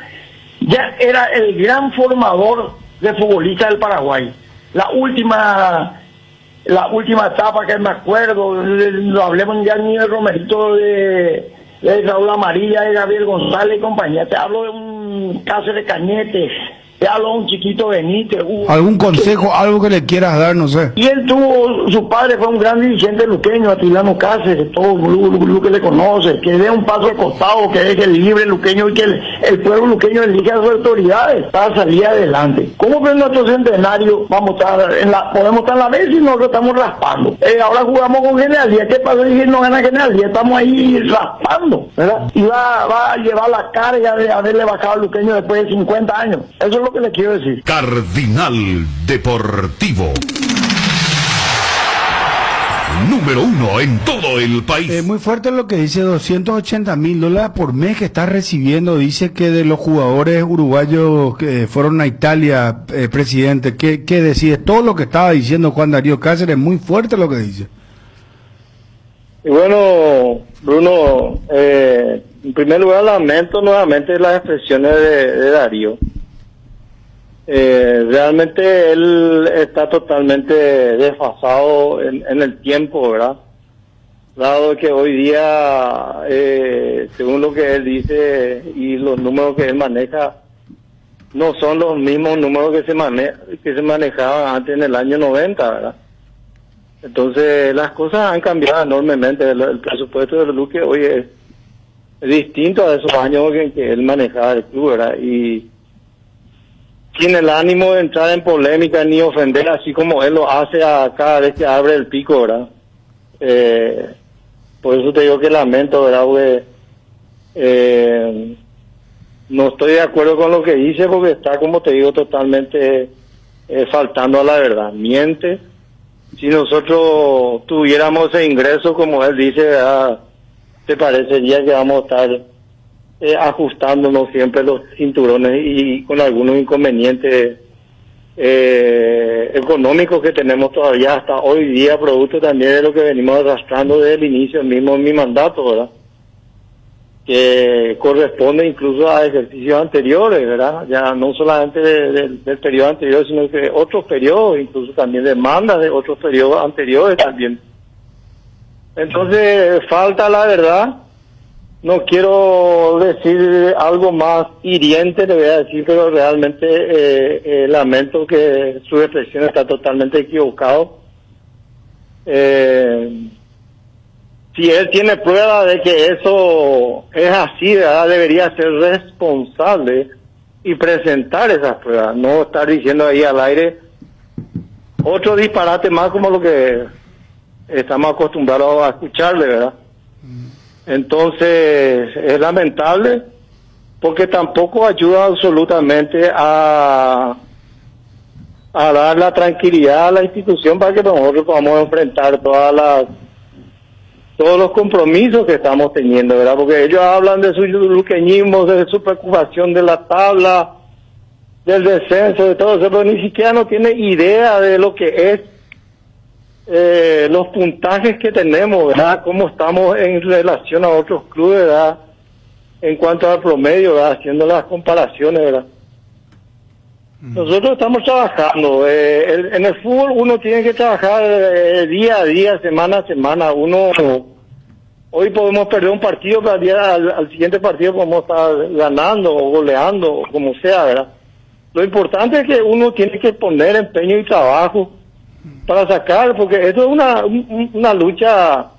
ya era el gran formador de futbolistas del Paraguay. La última etapa que me acuerdo, no hablemos ya ni de Romerito, de Raúl Amarilla, de Gabriel González y compañía. Te hablo de un Cáceres Cañete, te hablo de un Chiquito Benítez. ¿Algún consejo, algo que le quieras dar, no sé? Y él su padre fue un gran dirigente luqueño, Atilano Cáceres, todo el que le conoce, que dé un paso al costado, que deje libre el luqueño y que el pueblo luqueño elija a sus autoridades para salir adelante. ¿Cómo que en nuestro centenario podemos estar en la vez y nosotros estamos raspando? Ahora jugamos con General Díaz, ¿qué pasó? Y no gana General Díaz, estamos ahí raspando, ¿verdad? Y va a llevar la carga de haberle bajado al luqueño después de 50 años. Eso es lo que le quiero decir. Cardinal Deportivo. Número 1 en todo el país. Muy fuerte lo que dice, $280,000 por mes que está recibiendo. Dice que de los jugadores uruguayos que fueron a Italia, presidente, ¿qué decide? Todo lo que estaba diciendo Juan Darío Cáceres, muy fuerte lo que dice. Y bueno, Bruno, en primer lugar lamento nuevamente las expresiones de Darío. Realmente él está totalmente desfasado en el tiempo, ¿verdad? Dado que hoy día, según lo que él dice y los números que él maneja, no son los mismos números que se manejaban antes en el año 90, ¿verdad? Entonces las cosas han cambiado enormemente. El presupuesto de Luque hoy es distinto a esos años en que él manejaba el club, ¿verdad? Y sin el ánimo de entrar en polémica ni ofender, así como él lo hace a cada vez que abre el pico, ¿verdad? Por eso te digo que lamento, ¿verdad? Porque, no estoy de acuerdo con lo que dice, porque está, como te digo, totalmente faltando a la verdad. Miente. Si nosotros tuviéramos ese ingreso, como él dice, ¿verdad? ¿Te parecería que vamos a estar ajustándonos siempre los cinturones y con algunos inconvenientes económicos que tenemos todavía hasta hoy día, producto también de lo que venimos arrastrando desde el inicio mismo de mi mandato, ¿verdad? Que corresponde incluso a ejercicios anteriores, ¿verdad? Ya no solamente del periodo anterior, sino que otros periodos, incluso también demandas de otros periodos anteriores también. Entonces, falta la verdad. No quiero decir algo más hiriente, le voy a decir, pero realmente lamento que su expresión está totalmente equivocado. Si él tiene prueba de que eso es así, ¿verdad? Debería ser responsable y presentar esas pruebas, no estar diciendo ahí al aire otro disparate más como lo que estamos acostumbrados a escucharle, ¿verdad? Entonces, es lamentable porque tampoco ayuda absolutamente a dar la tranquilidad a la institución para que nosotros podamos enfrentar todos los compromisos que estamos teniendo, ¿verdad? Porque ellos hablan de su luqueñismo, de su preocupación de la tabla, del descenso, de todo eso, pero ni siquiera no tiene idea de lo que es los puntajes que tenemos, ¿verdad? Cómo estamos en relación a otros clubes, ¿verdad? En cuanto al promedio, ¿verdad? Haciendo las comparaciones, ¿verdad? Nosotros estamos trabajando. En el fútbol uno tiene que trabajar día a día, semana a semana. Hoy podemos perder un partido, pero al siguiente partido podemos estar ganando o goleando, o como sea, ¿verdad? Lo importante es que uno tiene que poner empeño y trabajo para sacar, porque esto es una lucha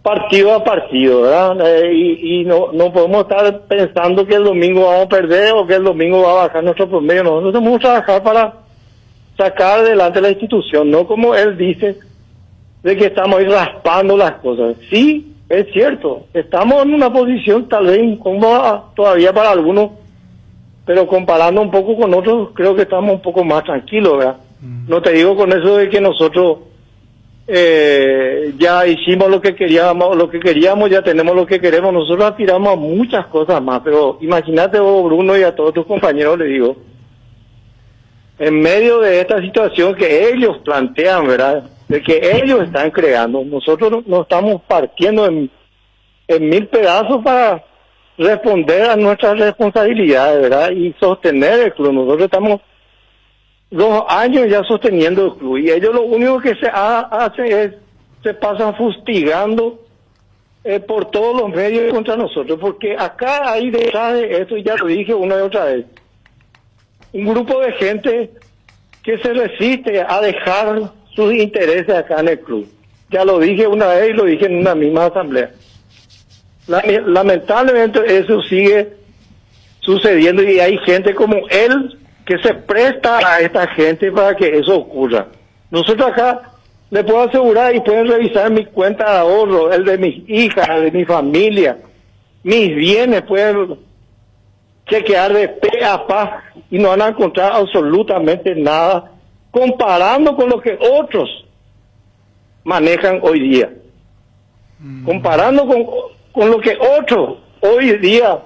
partido a partido, ¿verdad? Y no podemos estar pensando que el domingo vamos a perder o que el domingo va a bajar nuestro promedio. Nosotros tenemos que trabajar para sacar adelante la institución, no como él dice, de que estamos ahí raspando las cosas. Sí, es cierto, estamos en una posición tal vez incómoda todavía para algunos, pero comparando un poco con otros, creo que estamos un poco más tranquilos, ¿verdad? No te digo con eso de que nosotros ya hicimos lo que queríamos, ya tenemos lo que queremos. Nosotros aspiramos a muchas cosas más, pero imagínate vos, Bruno, y a todos tus compañeros les digo, en medio de esta situación que ellos plantean, ¿verdad? De que ellos están creando, nosotros nos estamos partiendo en 1000 pedazos para responder a nuestras responsabilidades, ¿verdad? Y sostener el club. Nosotros estamos 2 años ya sosteniendo el club y ellos lo único que se hace es se pasan fustigando por todos los medios contra nosotros, porque acá hay detrás de esto, ya lo dije una y otra vez, un grupo de gente que se resiste a dejar sus intereses acá en el club. Ya lo dije una vez y lo dije en una misma asamblea. Lamentablemente eso sigue sucediendo y hay gente como él que se presta a esta gente para que eso ocurra. Nosotros acá les puedo asegurar y pueden revisar mi cuenta de ahorro, el de mis hijas, el de mi familia, mis bienes, pueden chequear de pe a pa y no van a encontrar absolutamente nada comparando con lo que otros manejan hoy día. Comparando con lo que otros hoy día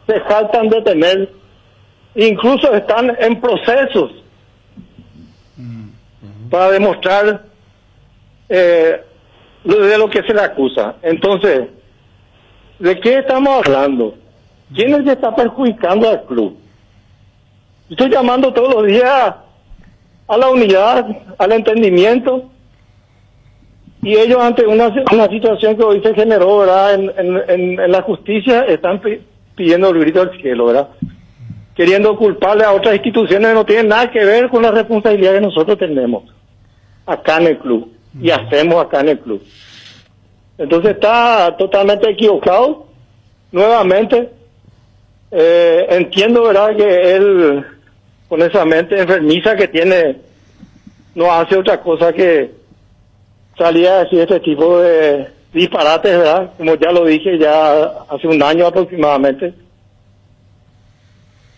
se faltan de tener, incluso están en procesos para demostrar de lo que se le acusa. Entonces, ¿de qué estamos hablando? ¿Quién es el que está perjudicando al club? Estoy llamando todos los días a la unidad, al entendimiento, y ellos ante una situación que hoy se generó, ¿verdad? En la justicia están pidiendo el grito del cielo, ¿verdad? Queriendo culparle a otras instituciones que no tienen nada que ver con la responsabilidad que nosotros tenemos acá en el club y hacemos acá en el club. Entonces está totalmente equivocado. Nuevamente, entiendo, ¿verdad?, que él con esa mente enfermiza que tiene, no hace otra cosa que salir a decir este tipo de disparates, ¿verdad? Como ya lo dije ya hace un año aproximadamente.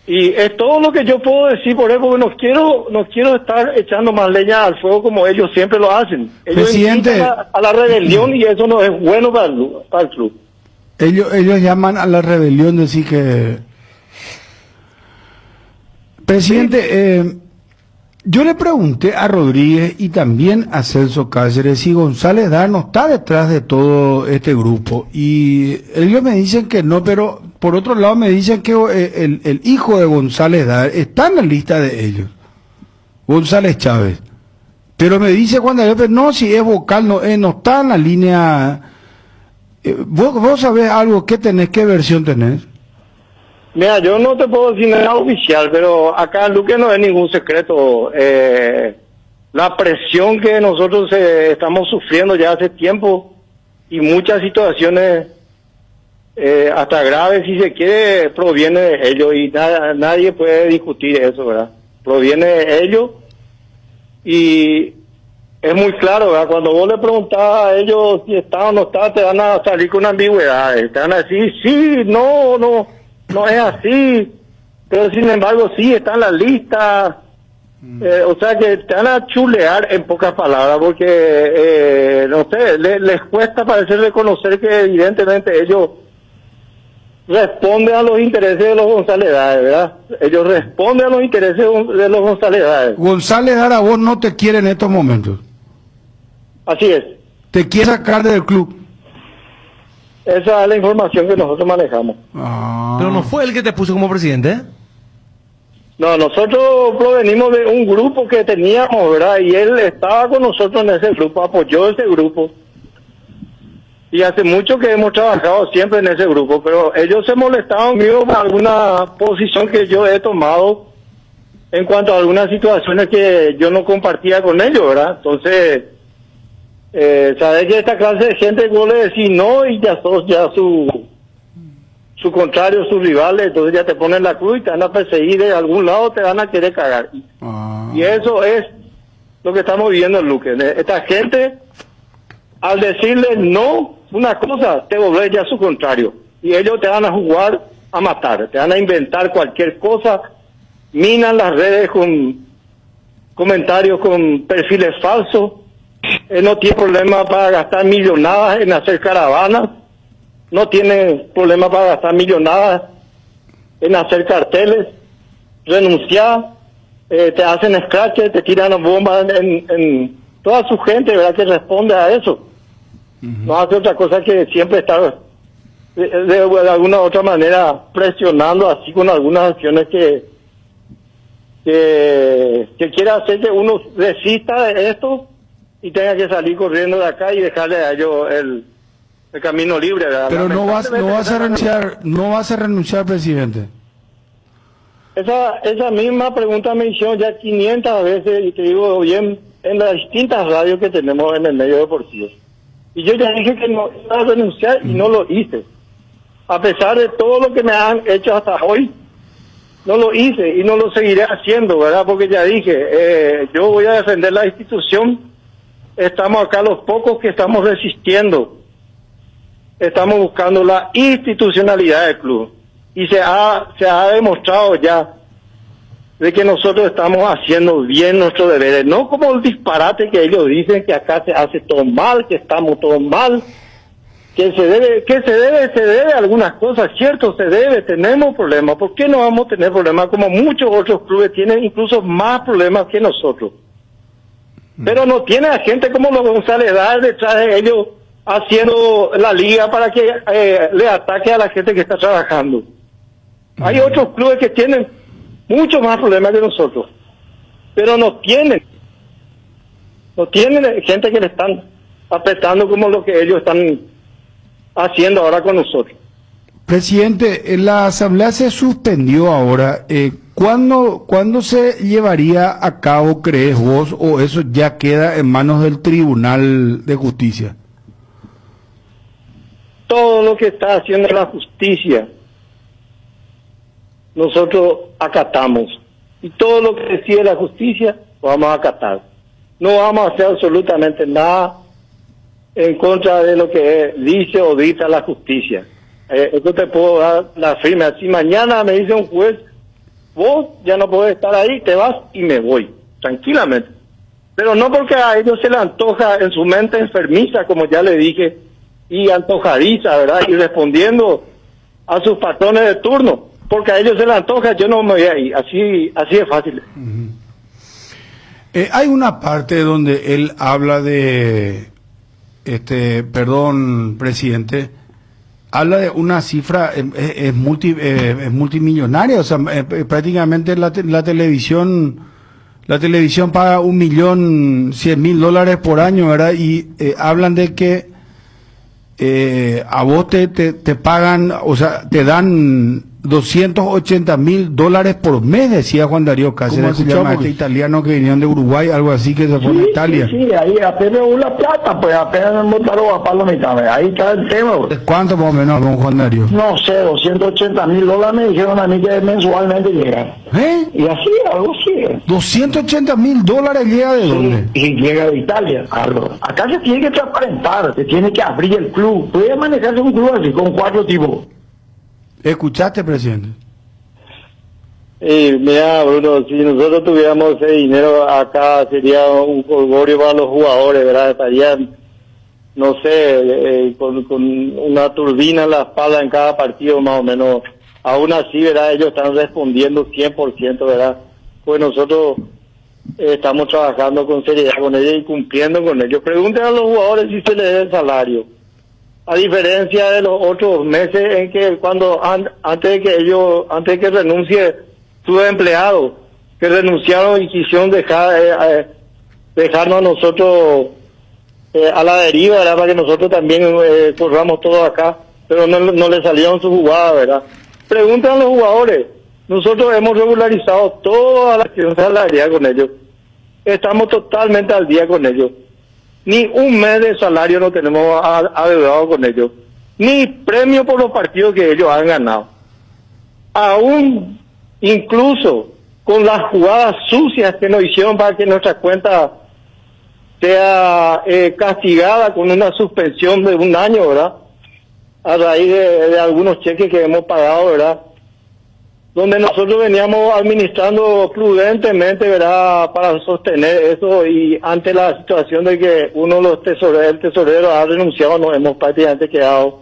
Y es todo lo que yo puedo decir por él, porque no quiero estar echando más leña al fuego como ellos siempre lo hacen. Ellos Presidente, incitan a la rebelión y eso no es bueno para el club. Ellos llaman a la rebelión, decir que... Presidente, yo le pregunté a Rodríguez y también a Celso Cáceres si González Dar no está detrás de todo este grupo. Y ellos me dicen que no, pero por otro lado me dicen que el hijo de González Dar está en la lista de ellos, González Chávez. Pero me dice cuando yo, no, si es vocal, no está en la línea. ¿Vos sabés algo? ¿Qué tenés? ¿Qué versión tenés? Mira, yo no te puedo decir nada oficial, pero acá en Luque no es ningún secreto. La presión que nosotros estamos sufriendo ya hace tiempo y muchas situaciones hasta graves, si se quiere, proviene de ellos y nadie puede discutir eso, ¿verdad? Proviene de ellos y es muy claro, ¿verdad? Cuando vos le preguntás a ellos si está o no está, te van a salir con ambigüedades, te van a decir sí, no es así, pero sin embargo sí está en la lista. O sea que te van a chulear en pocas palabras, porque no sé, les cuesta parece reconocer que evidentemente ellos responden a los intereses de los González Dar, ¿verdad? Ellos responden a los intereses de los González Dar. González Dar a vos no te quiere en estos momentos. Así es. Te quiere sacar del club. Esa es la información que nosotros manejamos. Pero no fue el que te puso como presidente, ¿eh? No, nosotros provenimos de un grupo que teníamos, ¿verdad? Y él estaba con nosotros en ese grupo, apoyó ese grupo. Y hace mucho que hemos trabajado siempre en ese grupo, pero ellos se molestaban conmigo por alguna posición que yo he tomado en cuanto a algunas situaciones que yo no compartía con ellos, ¿verdad? Entonces, sabes que esta clase de gente vos le decís no y ya sos ya su contrario, sus rivales, entonces ya te ponen la cruz y te van a perseguir de algún lado, te van a querer cagar. Y eso es lo que estamos viviendo en Luque. Esta gente, al decirle no, una cosa, te volvés ya su contrario. Y ellos te van a jugar a matar, te van a inventar cualquier cosa, minan las redes con comentarios con perfiles falsos, no tiene problema para gastar millonadas en hacer caravanas, no tiene problema para gastar millonadas en hacer carteles, renunciar, te hacen scratches, te tiran bombas en toda su gente, ¿verdad? Que responde a eso. No hace otra cosa que siempre estar de alguna u otra manera presionando así con algunas acciones que quiera hacer que uno desista de esto y tenga que salir corriendo de acá y dejarle a ellos el camino libre, ¿verdad? Pero no vas a renunciar, presidente. Esa misma pregunta me hicieron ya 500 veces y te digo bien en las distintas radios que tenemos en el medio deportivo. Y yo ya dije que no iba a renunciar y no lo hice. A pesar de todo lo que me han hecho hasta hoy, no lo hice y no lo seguiré haciendo, ¿verdad? Porque ya dije, yo voy a defender la institución. Estamos acá los pocos que estamos resistiendo. Estamos buscando la institucionalidad del club. Y se ha demostrado ya de que nosotros estamos haciendo bien nuestros deberes. No como el disparate que ellos dicen que acá se hace todo mal, que estamos todos mal, que se debe algunas cosas, cierto, se debe, tenemos problemas. ¿Por qué no vamos a tener problemas como muchos otros clubes tienen incluso más problemas que nosotros? Pero no tiene a gente como los González Dar detrás de ellos haciendo la liga para que le ataque a la gente que está trabajando. Hay otros clubes que tienen mucho más problemas que nosotros, pero no tienen gente que le están apretando como lo que ellos están haciendo ahora con nosotros. Presidente, la asamblea se suspendió ahora. ¿Cuándo se llevaría a cabo, crees vos, o eso ya queda en manos del Tribunal de Justicia? Todo lo que está haciendo la justicia, nosotros acatamos. Y todo lo que decide la justicia lo vamos a acatar. No vamos a hacer absolutamente nada en contra de lo que dice o dicta la justicia. Esto te puedo dar la firme. Si mañana me dice un juez, vos ya no podés estar ahí, te vas y me voy, tranquilamente. Pero no porque a ellos se les antoja en su mente enfermiza, como ya le dije, y antojadiza, ¿verdad? Y respondiendo a sus patrones de turno, porque a ellos se les antoja, yo no me voy ahí. Así es fácil. Hay una parte donde él habla de, perdón, presidente, habla de una cifra, es multimillonaria, o sea, prácticamente la televisión paga $1.100.000 por año, ¿verdad? Y hablan de que a vos te pagan, o sea, te dan $280.000 por mes, decía Juan Darío Cáceres, se llama este italiano que vinieron de Uruguay, algo así, que se fue a Italia. Sí, ahí apenas una plata, pues apenas me botaron a palo mitad, ahí está el tema. ¿Cuánto más o menos, don Juan Darío? No sé, $280.000 me dijeron a mí que mensualmente llegan. Y así, algo así. $280.000 llega de dónde? Y llega de Italia, Carlos. Acá se tiene que transparentar, se tiene que abrir el club. Puede manejarse un club así, con 4 tipos. ¿Escuchaste, presidente? Mira, Bruno, si nosotros tuviéramos ese dinero acá sería un jolgorio para los jugadores, ¿verdad? Estarían, no sé, con una turbina en la espalda en cada partido más o menos. Aún así, ¿verdad? Ellos están respondiendo 100%, ¿verdad? Pues nosotros estamos trabajando con seriedad con ellos y cumpliendo con ellos. Pregunten a los jugadores si se les da el salario. A diferencia de los otros meses en que antes de que renuncie sus empleados, que renunciaron y quisieron dejarnos a nosotros a la deriva, ¿verdad? Para que nosotros también corramos todo acá, pero no le salieron sus jugadas, ¿verdad? Preguntan a los jugadores. Nosotros hemos regularizado toda la acción salarial con ellos. Estamos totalmente al día con ellos. Ni un mes de salario no tenemos adeudado con ellos. Ni premio por los partidos que ellos han ganado. Aún, incluso, con las jugadas sucias que nos hicieron para que nuestra cuenta sea castigada con una suspensión de 1 año, ¿verdad? A raíz de algunos cheques que hemos pagado, ¿verdad? Donde nosotros veníamos administrando prudentemente, ¿verdad?, para sostener eso, y ante la situación de que el tesorero ha renunciado, nos hemos prácticamente quedado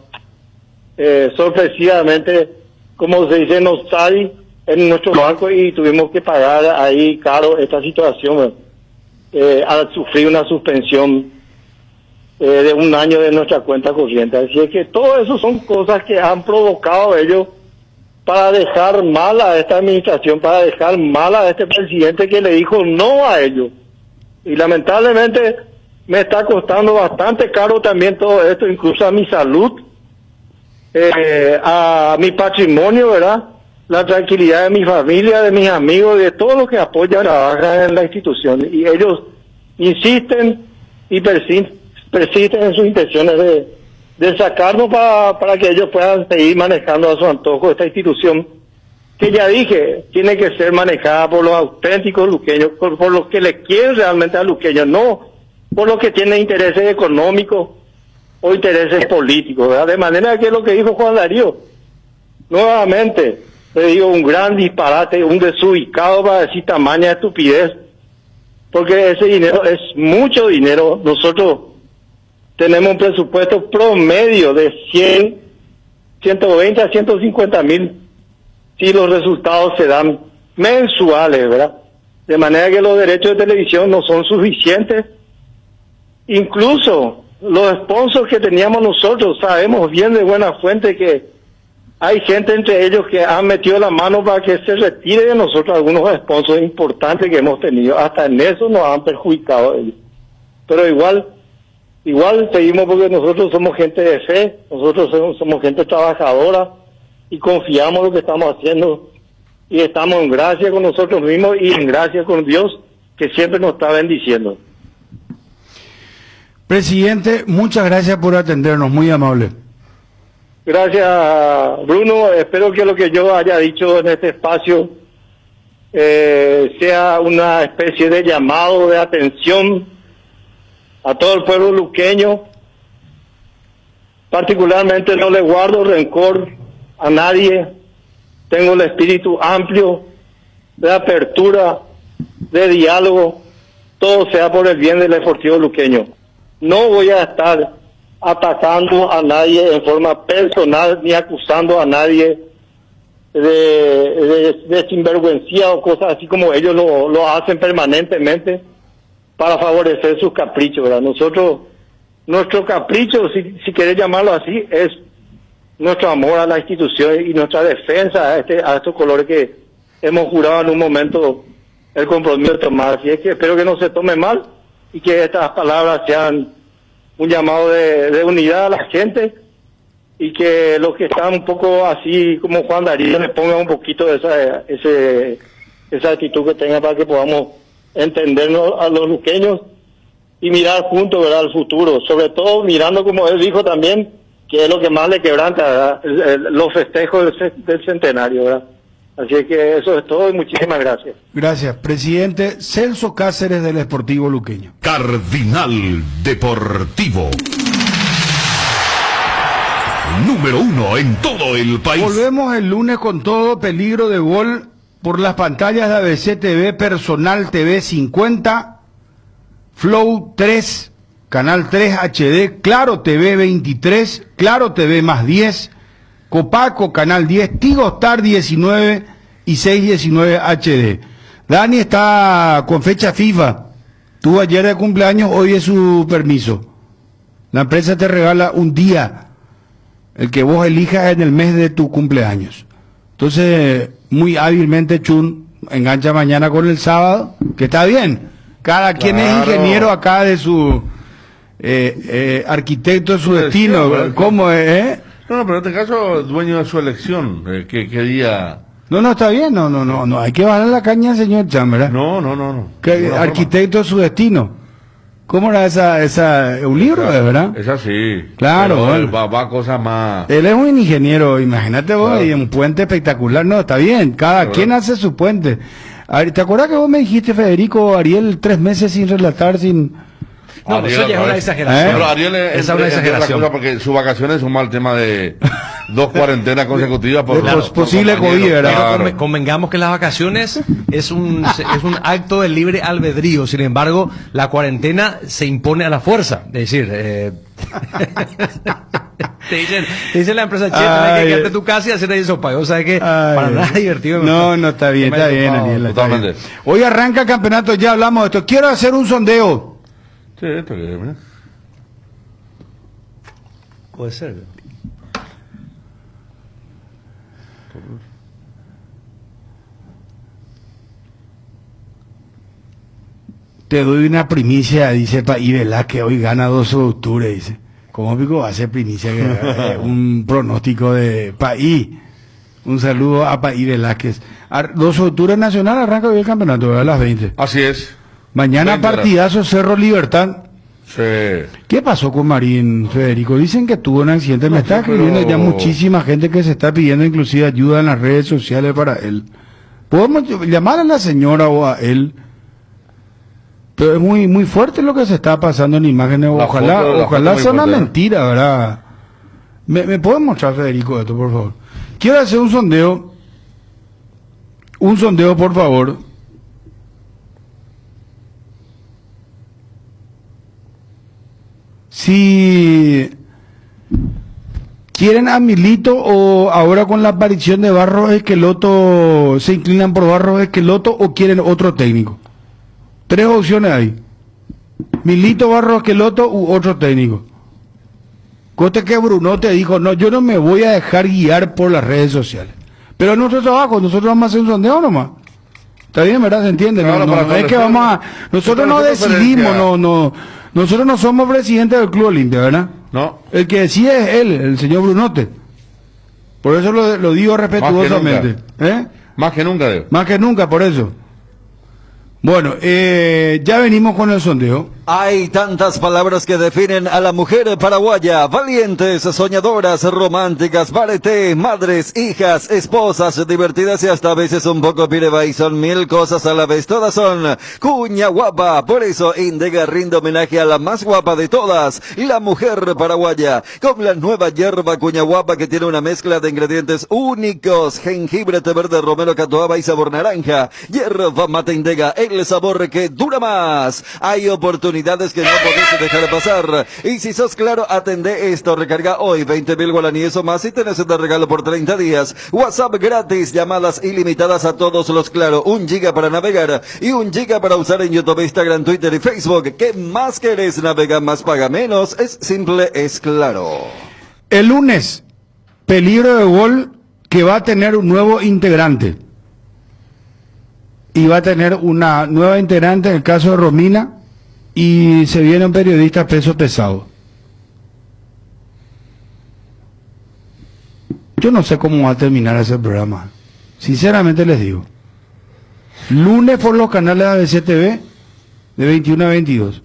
sorpresivamente, como se dice, nos sale en nuestro banco y tuvimos que pagar ahí caro esta situación, al sufrir una suspensión de 1 año de nuestra cuenta corriente. Así es que todo eso son cosas que han provocado ellos para dejar mal a esta administración, para dejar mal a este presidente que le dijo no a ellos. Y lamentablemente me está costando bastante caro también todo esto, incluso a mi salud, a mi patrimonio, ¿verdad? La tranquilidad de mi familia, de mis amigos, de todos los que apoyan, trabajan en la institución. Y ellos insisten y persisten en sus intenciones de sacarnos para que ellos puedan seguir manejando a su antojo esta institución, que ya dije, tiene que ser manejada por los auténticos luqueños, por los que le quieren realmente a luqueños, no por los que tienen intereses económicos o intereses políticos, ¿verdad? De manera que lo que dijo Juan Darío, nuevamente, le digo, un gran disparate, un desubicado para decir tamaña estupidez, porque ese dinero es mucho dinero. Nosotros tenemos un presupuesto promedio de 120 a 150 mil si los resultados se dan mensuales, ¿verdad? De manera que los derechos de televisión no son suficientes. Incluso los sponsors que teníamos nosotros, sabemos bien de buena fuente que hay gente entre ellos que han metido la mano para que se retire de nosotros algunos sponsors importantes que hemos tenido. Hasta en eso nos han perjudicado ellos. Pero igual seguimos, porque nosotros somos gente de fe, nosotros somos gente trabajadora y confiamos en lo que estamos haciendo y estamos en gracia con nosotros mismos y en gracia con Dios, que siempre nos está bendiciendo. Presidente, muchas gracias por atendernos, muy amable. Gracias, Bruno. Espero que lo que yo haya dicho en este espacio sea una especie de llamado de atención a todo el pueblo luqueño. Particularmente no le guardo rencor a nadie, tengo el espíritu amplio de apertura, de diálogo, todo sea por el bien del Deportivo Luqueño. No voy a estar atacando a nadie en forma personal ni acusando a nadie de sinvergüencía o cosas así como ellos lo hacen permanentemente para favorecer sus caprichos, ¿verdad? Nuestro capricho, si querés llamarlo así, es nuestro amor a la institución y nuestra defensa a estos colores que hemos jurado en un momento el compromiso de tomar. Así es que espero que no se tome mal y que estas palabras sean un llamado de unidad a la gente y que los que están un poco así como Juan Darío le pongan un poquito de esa actitud que tenga para que podamos entendernos a los luqueños y mirar juntos, ¿verdad?, al futuro, sobre todo mirando, como él dijo también, que es lo que más le quebranta, ¿verdad?, los festejos del centenario, ¿verdad? Así es que eso es todo y muchísimas gracias. Gracias. Presidente Celso Cáceres del Sportivo Luqueño. Cardinal Deportivo. Número 1 en todo el país. Volvemos el lunes con todo, peligro de gol por las pantallas de ABC TV, Personal TV 50, Flow 3, Canal 3 HD, Claro TV 23, Claro TV más 10, Copaco Canal 10, Tigo Star 19 y 619 HD. Dani está con fecha FIFA, tuvo ayer de cumpleaños, hoy es su permiso. La empresa te regala un día, el que vos elijas en el mes de tu cumpleaños. Entonces, muy hábilmente Chun engancha mañana con el sábado, que está bien. Cada quien es ingeniero acá de su arquitecto de su destino. ¿Cómo es? No, pero en este caso, dueño de su elección, ¿qué día? No, está bien, no, hay que bajar la caña, señor Chambera. No. Arquitecto de su destino. ¿Cómo era esa un libro, verdad? Esa sí. Claro. Bueno. Va a cosas más. Él es un ingeniero, imagínate vos, claro. Y un puente espectacular. No, está bien, cada quien hace su puente. ¿Te acuerdas que vos me dijiste, Federico, Ariel, 3 meses sin relatar, sin... No, Ariel, eso ya es una exageración. Pero Ariel es una exageración. Porque sus vacaciones es un mal tema de 2 cuarentenas consecutivas por posible COVID, ¿verdad? Pero convengamos que las vacaciones es un acto de libre albedrío. Sin embargo, la cuarentena se impone a la fuerza. Es decir, te dicen la empresa, che, tenés que quedarte en tu casa y hacer ahí sopa. O sea que para nada divertido. No, está bien, Ariel. Totalmente. Hoy arranca el campeonato, ya hablamos de esto. Quiero hacer un sondeo. Sí, esto que es, puede ser. Te doy una primicia, dice Paí Velázquez, que hoy gana 12 de octubre, dice. ¿Cómo pico va a ser primicia? Un pronóstico de Paí. Un saludo a Paí Velázquez. 12 de octubre nacional, arranca hoy el campeonato, ¿verdad? A las 20. Así es. Mañana partidazo Cerro Libertad. Sí. ¿Qué pasó con Marín, Federico? Dicen que tuvo un accidente. Me está escribiendo ya muchísima gente que se está pidiendo inclusive ayuda en las redes sociales para él. Podemos llamar a la señora o a él. Pero es muy fuerte lo que se está pasando en imágenes. Ojalá sea una mentira, ¿verdad? ¿Me pueden mostrar, Federico, esto, por favor? Quiero hacer un sondeo. Un sondeo, por favor. Si quieren a Milito o ahora con la aparición de Barros Esqueloto, se inclinan por Barros Esqueloto o quieren otro técnico. 3 opciones hay. Milito, Barros Esqueloto u otro técnico. Coste que Bruno te dijo, no, yo no me voy a dejar guiar por las redes sociales. Pero es nuestro trabajo, nosotros vamos a hacer un sondeo nomás. Está bien, ¿verdad? ¿Se entiende? No es que vamos a... Nosotros no decidimos, nosotros no somos presidentes del Club Olimpia, ¿verdad? No. El que decide es él, el señor Brunote. Por eso lo digo respetuosamente. Más que nunca, Más que nunca, por eso. Bueno, ya venimos con el sondeo. Hay tantas palabras que definen a la mujer paraguaya: valientes, soñadoras, románticas, varete, madres, hijas, esposas, divertidas y hasta a veces un poco pireba, y son mil cosas a la vez. Todas son cuña guapa. Por eso Indega rinde homenaje a la más guapa de todas, la mujer paraguaya, con la nueva hierba cuña guapa, que tiene una mezcla de ingredientes únicos: jengibre, té verde, romero, catuaba y sabor naranja. Hierba mate Indega, el sabor que dura más. Hay oportunidades que no podés dejar pasar. Y si sos claro, atendé esto. Recarga hoy 20.000 guaraníes o más y tenés de regalo por 30 días. WhatsApp gratis, llamadas ilimitadas a todos los Claro. 1 giga para navegar y 1 giga para usar en YouTube, Instagram, Twitter y Facebook. ¿Qué más querés? Navega más, paga menos. Es simple, es Claro. El lunes, peligro de gol que va a tener un nuevo integrante. Y va a tener una nueva integrante en el caso de Romina. Y se viene un periodista peso pesado. Yo no sé cómo va a terminar ese programa. Sinceramente les digo. Lunes por los canales ABC TV de 21 a 22.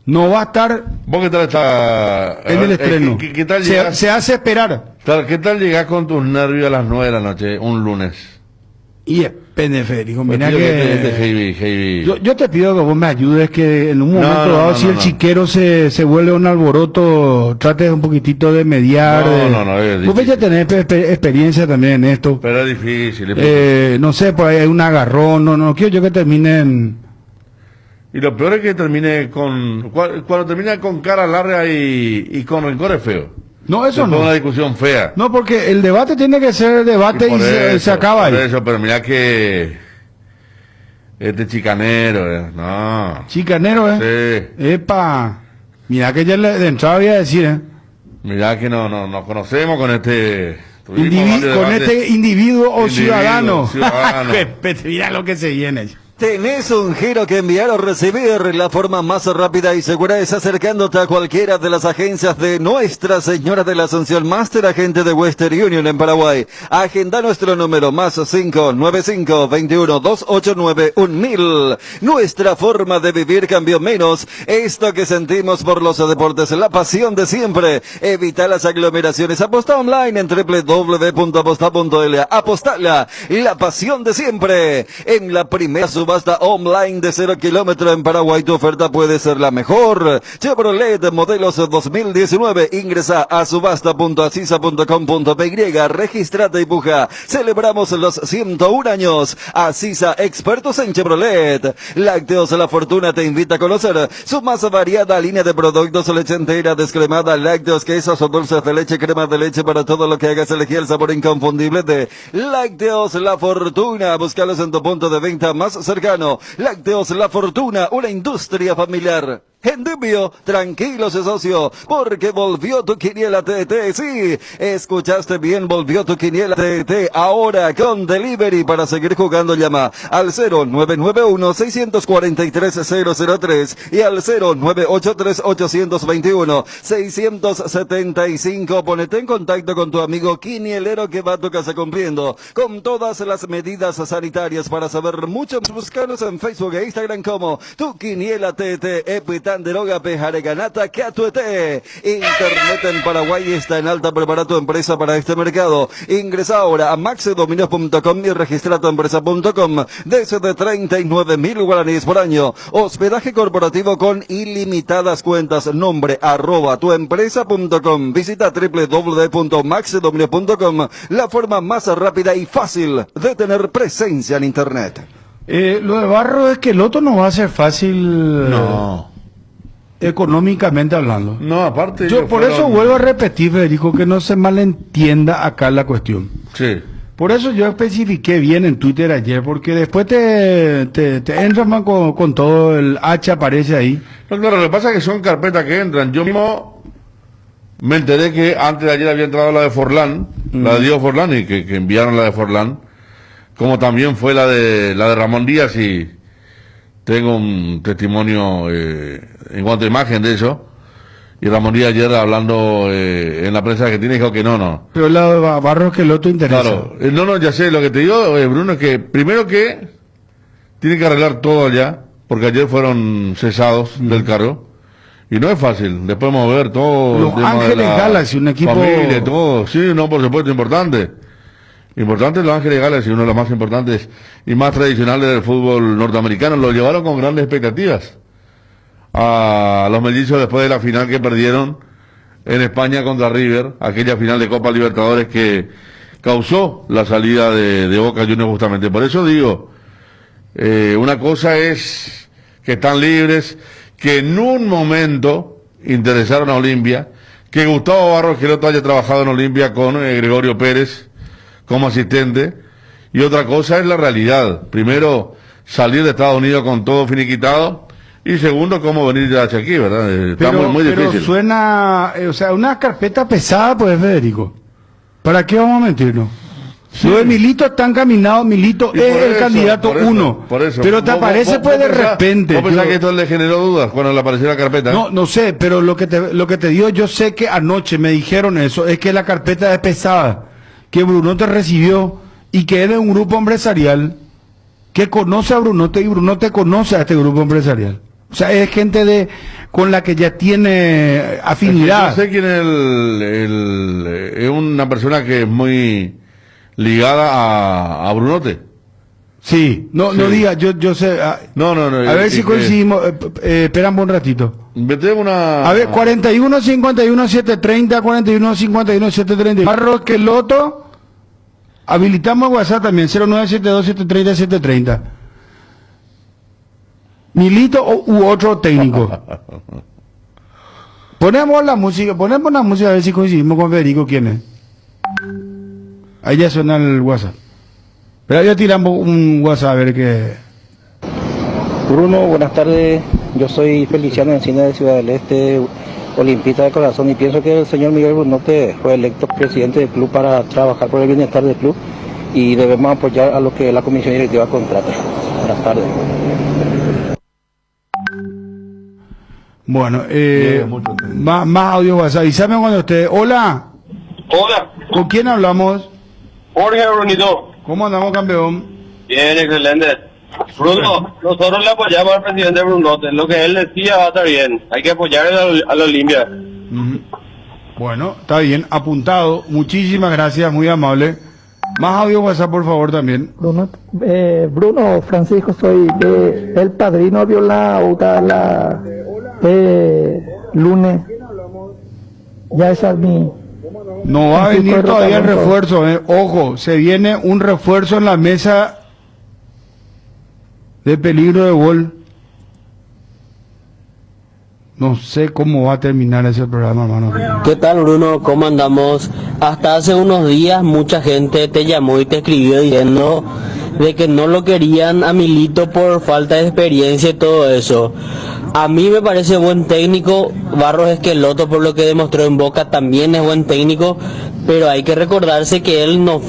No va a estar. ¿Vos qué tal está? En el estreno. ¿Qué tal llegas? Se hace esperar. ¿Qué tal llegas con tus nervios a las 9 de la noche un lunes? Y depende, Federico. Mira Heavy. Yo te pido que vos me ayudes, que en un momento dado, si el chiquero se vuelve un alboroto, trates un poquitito de mediar. Vos ya tenés experiencia también en esto. Pero es difícil. No sé, por ahí hay un agarrón. No quiero yo que terminen. Y lo peor es que termine con. Cuando termina con cara larga y con rencor es feo. No, eso no. Es una discusión fea. No, porque el debate tiene que ser debate y se acaba ahí. Por eso, pero mira que este chicanero, no. Chicanero, Sí. Epa. Mira que ya de entrada voy a decir, Mira que no nos conocemos con este este individuo o ciudadano. ciudadano. Mira lo que se viene. ¿Tenés un giro que enviar o recibir? La forma más rápida y segura es acercándote a cualquiera de las agencias de Nuestra Señora de la Asunción, Master Agente de Western Union en Paraguay. Agenda nuestro número más 595-21-289-1000. Nuestra forma de vivir cambió menos. Esto que sentimos por los deportes, la pasión de siempre. Evita las aglomeraciones. Aposta online en www.aposta.la. Apostala, la pasión de siempre. En la primera subasta online de 0 kilómetros en Paraguay, tu oferta puede ser la mejor. Chevrolet modelos 2019. Ingresa a subasta.asisa.com.py, registrate y puja. Celebramos los 101 años. Asisa, expertos en Chevrolet. Lácteos La Fortuna te invita a conocer su más variada línea de productos: leche entera, descremada, lácteos, quesos o dulces de leche, crema de leche. Para todo lo que hagas elegir el sabor inconfundible de Lácteos La Fortuna. Búscalos en tu punto de venta más cercano. Lácteos La Fortuna, una industria familiar. Endemio, tranquilos socio, porque volvió tu quiniela TT. Sí, escuchaste bien, volvió tu quiniela TT. Ahora con delivery. Para seguir jugando, llama al 0991-643-003 y al 0983-821-675. Ponete en contacto con tu amigo quinielero que va a tu casa cumpliendo con todas las medidas sanitarias. Para saber mucho, buscanos en Facebook e Instagram como Tu Quiniela TT. Tanderoga Pejareganata Catuete. Internet en Paraguay está en alta. Prepara tu empresa para este mercado. Ingresa ahora a maxedominios.com y registra tu empresa.com desde 39.000 guaraníes por año. Hospedaje corporativo con ilimitadas cuentas. Nombre @tuempresa.com. Visita www.maxedominios.com, la forma más rápida y fácil de tener presencia en internet. Lo de Barro es que el otro no va a ser fácil. No. Económicamente hablando. No, aparte. Yo por eso vuelvo a repetir, Federico, que no se malentienda acá la cuestión. Sí. Por eso yo especifiqué bien en Twitter ayer, porque después te entras más con todo el hacha, aparece ahí. No, claro, lo que pasa es que son carpetas que entran. Yo mismo me enteré que antes de ayer había entrado la de Forlán, la de Diego Forlán, y que enviaron la de Forlán, como también fue la de Ramón Díaz, y tengo un testimonio en cuanto a imagen de eso. Y Ramón Díaz ayer hablando en la prensa argentina dijo que no. Pero la de Barros que el otro interesa. Claro, ya sé, lo que te digo, Bruno, es que primero que tiene que arreglar todo ya, porque ayer fueron cesados del cargo. Y no es fácil, después mover todo. Los Ángeles Galaxy, un equipo. Familia, todo, sí, no, por supuesto, importante. Importante Los Ángeles Galaxy, uno de los más importantes y más tradicionales del fútbol norteamericano. Lo llevaron con grandes expectativas a los mellizos después de la final que perdieron en España contra River, aquella final de Copa Libertadores que causó la salida de Boca Juniors justamente. Por eso digo, una cosa es que están libres, que en un momento interesaron a Olimpia, que Gustavo Barros Esqueloto haya trabajado en Olimpia con Gregorio Pérez como asistente, y otra cosa es la realidad. Primero, salir de Estados Unidos con todo finiquitado, y segundo, cómo venir hacia aquí, ¿verdad? Está muy difícil. Pero suena, o sea, una carpeta pesada, pues, Federico. ¿Para qué vamos a mentirnos? Sí. Lo de Milito está encaminado, Milito es el candidato uno. Por eso. Pero te aparece pues de repente. ¿Vos pensás que esto le generó dudas cuando le apareció la carpeta? No sé, pero lo que te digo, yo sé que anoche me dijeron eso, es que la carpeta es pesada, que Bruno te recibió y que es de un grupo empresarial que conoce a Brunote y Brunote conoce a este grupo empresarial. O sea, es gente con la que ya tiene afinidad. Yo sé quién es una persona que es muy ligada a Brunote. Sí, no diga, yo sé. No. A ver si coincidimos. Esperan un ratito. Metemos una. A ver, 41 51 730, 41 51 730. Barros Esqueloto. Habilitamos WhatsApp también, 0972 730 730. Milito u otro técnico. Ponemos la música a ver si coincidimos con Federico quién es. Ahí ya suena el WhatsApp. Pero ya tiramos un WhatsApp a ver qué. Bruno, buenas tardes. Yo soy Feliciano Encina de Ciudad del Este, olimpista de corazón, y pienso que el señor Miguel Brunote fue electo presidente del club para trabajar por el bienestar del club y debemos apoyar a lo que la comisión directiva contrate. Buenas tardes. Bueno, más audio WhatsApp. Avísame cuando esté. Hola. Hola. ¿Con quién hablamos? Jorge Brunito. ¿Cómo andamos, campeón? Bien, excelente. Bruno, nosotros le apoyamos al presidente Brunote. Lo que él decía va a estar bien. Hay que apoyar a la Olimpia. Bueno, está bien, apuntado. Muchísimas gracias, muy amable. Más audio WhatsApp, por favor, también. Bruno Francisco, soy el padrino Viola Utala lunes. Ya esa es mi... No va a venir todavía el refuerzo, ojo, se viene un refuerzo en la mesa de peligro de gol. No sé cómo va a terminar ese programa, hermano. ¿Qué tal, Bruno? ¿Cómo andamos? Hasta hace unos días mucha gente te llamó y te escribió diciendo de que no lo querían a Milito por falta de experiencia y todo eso. A mí me parece buen técnico. Barros Esqueloto, por lo que demostró en Boca, también es buen técnico, pero hay que recordarse que él no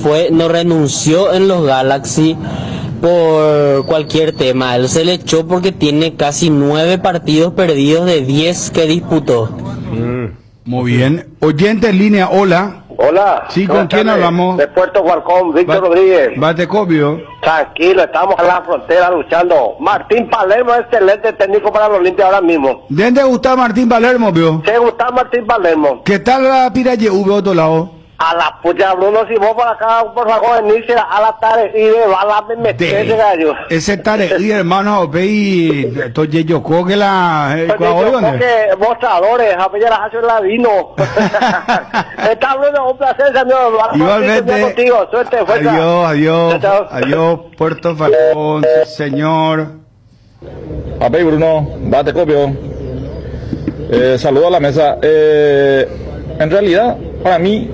renunció en los Galaxy por cualquier tema. Él se le echó porque tiene casi 9 partidos perdidos de 10 que disputó. Muy bien. Oyente en línea, hola. Hola. Sí, ¿con quién hablamos? De Puerto Hualcón, Víctor Rodríguez. Batecopio. Tranquilo, estamos a la frontera luchando. Martín Palermo, excelente técnico para los Olimpia ahora mismo. ¿De dónde gusta Martín Palermo, vio? ¿Te gusta Martín Palermo? ¿Qué tal la Piraye V otro lado? A la puya, Bruno, si vos por acá, por favor, venirse a la tarde y de bala me metí ese gallo. Ese tarde, y hermano, ve y entonces yo creo que la... mostradores, apenas hace la vino. Está, Bruno, un placer, señor. Igualmente. Contigo. Suerte, fuerza. Adiós, Puerto Falcón, señor. Papi Bruno, bate copio. Saludo a la mesa. En realidad, para mí,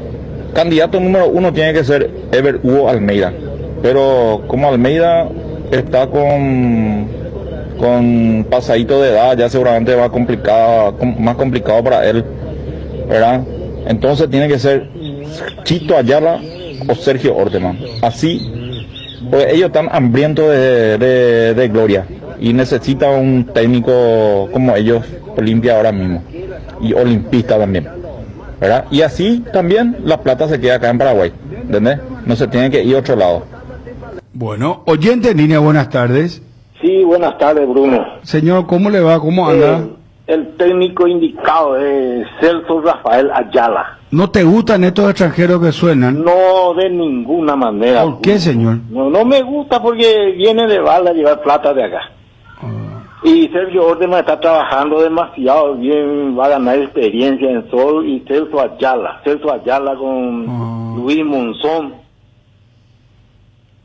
candidato número 1 tiene que ser Ever Hugo Almeida, pero como Almeida está con pasadito de edad, ya seguramente va más complicado para él, ¿verdad? Entonces tiene que ser Chito Ayala o Sergio Orteman, así, porque ellos están hambrientos de gloria y necesitan un técnico como ellos, Olimpia ahora mismo, y olimpista también, ¿verdad? Y así también la plata se queda acá en Paraguay, ¿entendés? No se tiene que ir a otro lado. Bueno, oyente en línea, buenas tardes. Sí, buenas tardes, Bruno. Señor, ¿cómo le va? ¿Cómo anda? El técnico indicado es Celso Rafael Ayala. ¿No te gustan estos extranjeros que suenan? No, de ninguna manera. ¿Por qué, señor? No me gusta porque viene de bala a llevar plata de acá. Y Sergio Ortema está trabajando demasiado bien, va a ganar experiencia en Sol, y Celso Ayala con Luis Monzón.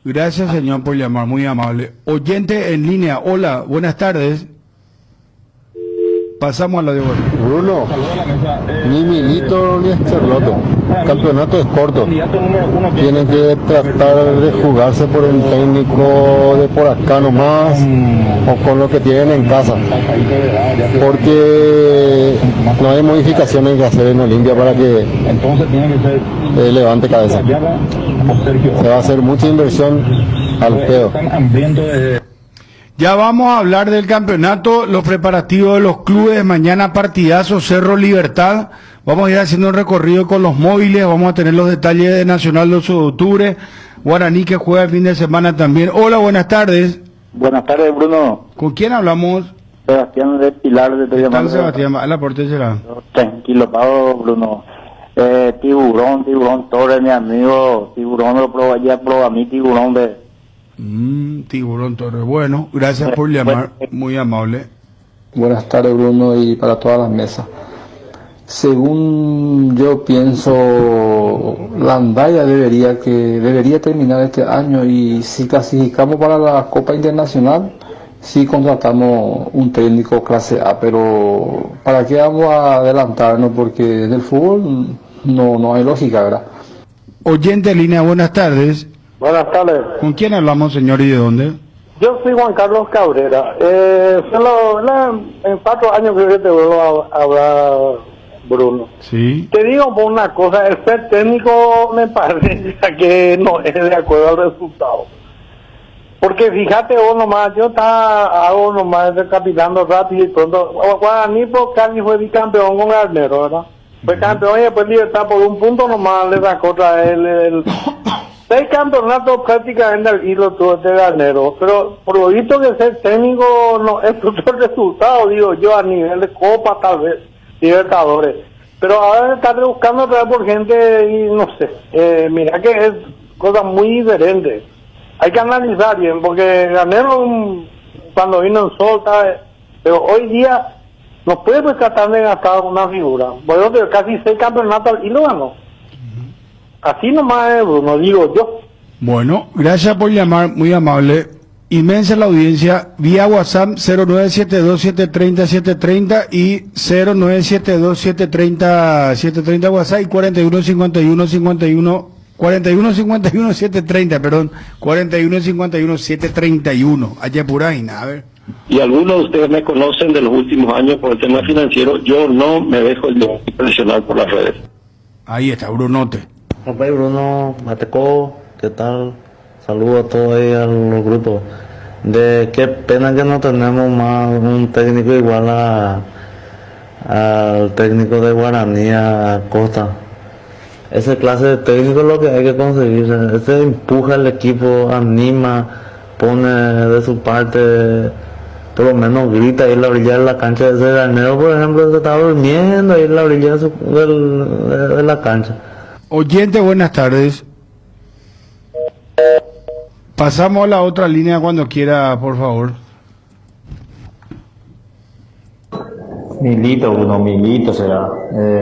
Gracias, señor, por llamar, muy amable. Oyente en línea, hola, buenas tardes. Pasamos a la de hoy. Bruno, ni Milito ni Escarloto. El campeonato es corto. Tienen que tratar de jugarse por el técnico de por acá nomás o con lo que tienen en casa. Porque no hay modificaciones que hacer en Olimpia para que levante cabeza. Se va a hacer mucha inversión al pedo. Ya vamos a hablar del campeonato, los preparativos de los clubes. Mañana partidazo Cerro Libertad. Vamos a ir haciendo un recorrido con los móviles. Vamos a tener los detalles de Nacional 12 de octubre. Guaraní que juega el fin de semana también. Hola, buenas tardes. Buenas tardes, Bruno. ¿Con quién hablamos? Sebastián de Pilar de Tellamar. Sebastián, a la portería será. Tranquilo, Pablo, Bruno. Tiburón Torres, mi amigo. Tiburón lo probó ayer, probó a mí, Tiburón de... Tiburón Torres. Bueno, gracias por llamar, muy amable. Buenas tardes, Bruno, y para todas las mesas. Según yo pienso, la Andaya debería terminar este año, y si clasificamos para la Copa Internacional, sí contratamos un técnico clase A, pero ¿para qué vamos a adelantarnos? Porque del fútbol no hay lógica, ¿verdad? Oyente en línea, buenas tardes. Buenas tardes. ¿Con quién hablamos, señor, y de dónde? Yo soy Juan Carlos Cabrera. En 4 años creo que te vuelvo a hablar, Bruno. Sí. Te digo por una cosa, el ser técnico me parece que no es de acuerdo al resultado. Porque fíjate vos nomás, hago nomás recapitulando rápido y pronto. Guaraní por Cali fue bicampeón con Garnero, ¿verdad? Fue campeón y después Libertad por un punto nomás le sacó otra vez el 6 campeonatos prácticamente al hilo todo este Garnero, pero por lo visto que ser técnico no es otro resultado, digo yo, a nivel de Copa tal vez, Libertadores, pero ahora está buscando otra vez por gente y no sé, mira que es cosa muy diferente, hay que analizar bien, porque Garnero cuando vino en Sol, pero hoy día no puede tratar de gastar una figura, bueno, casi 6 campeonatos al hilo ganó. Así nomás es, Bruno, digo yo. Bueno, gracias por llamar, muy amable. Inmensa la audiencia, vía WhatsApp 0972-730-730 y 0972-730-730 WhatsApp y 4151-730, perdón, 4151-731. Allá por ahí, a ver. Y algunos de ustedes me conocen de los últimos años por el tema financiero, yo no me dejo impresionar por las redes. Ahí está, Brunote. Hola, Bruno, Mateco, ¿qué tal? Saludos a todos ahí al grupo. Qué pena que no tenemos más un técnico igual al técnico de Guaraní, a Costa. Esa clase de técnico es lo que hay que conseguir. Ese empuja al equipo, anima, pone de su parte, por lo menos grita ahí en la orilla de la cancha de ese Garnero, por ejemplo, se está durmiendo ahí en la orilla de la cancha. Oyente, buenas tardes. Pasamos a la otra línea cuando quiera, por favor. Milito será.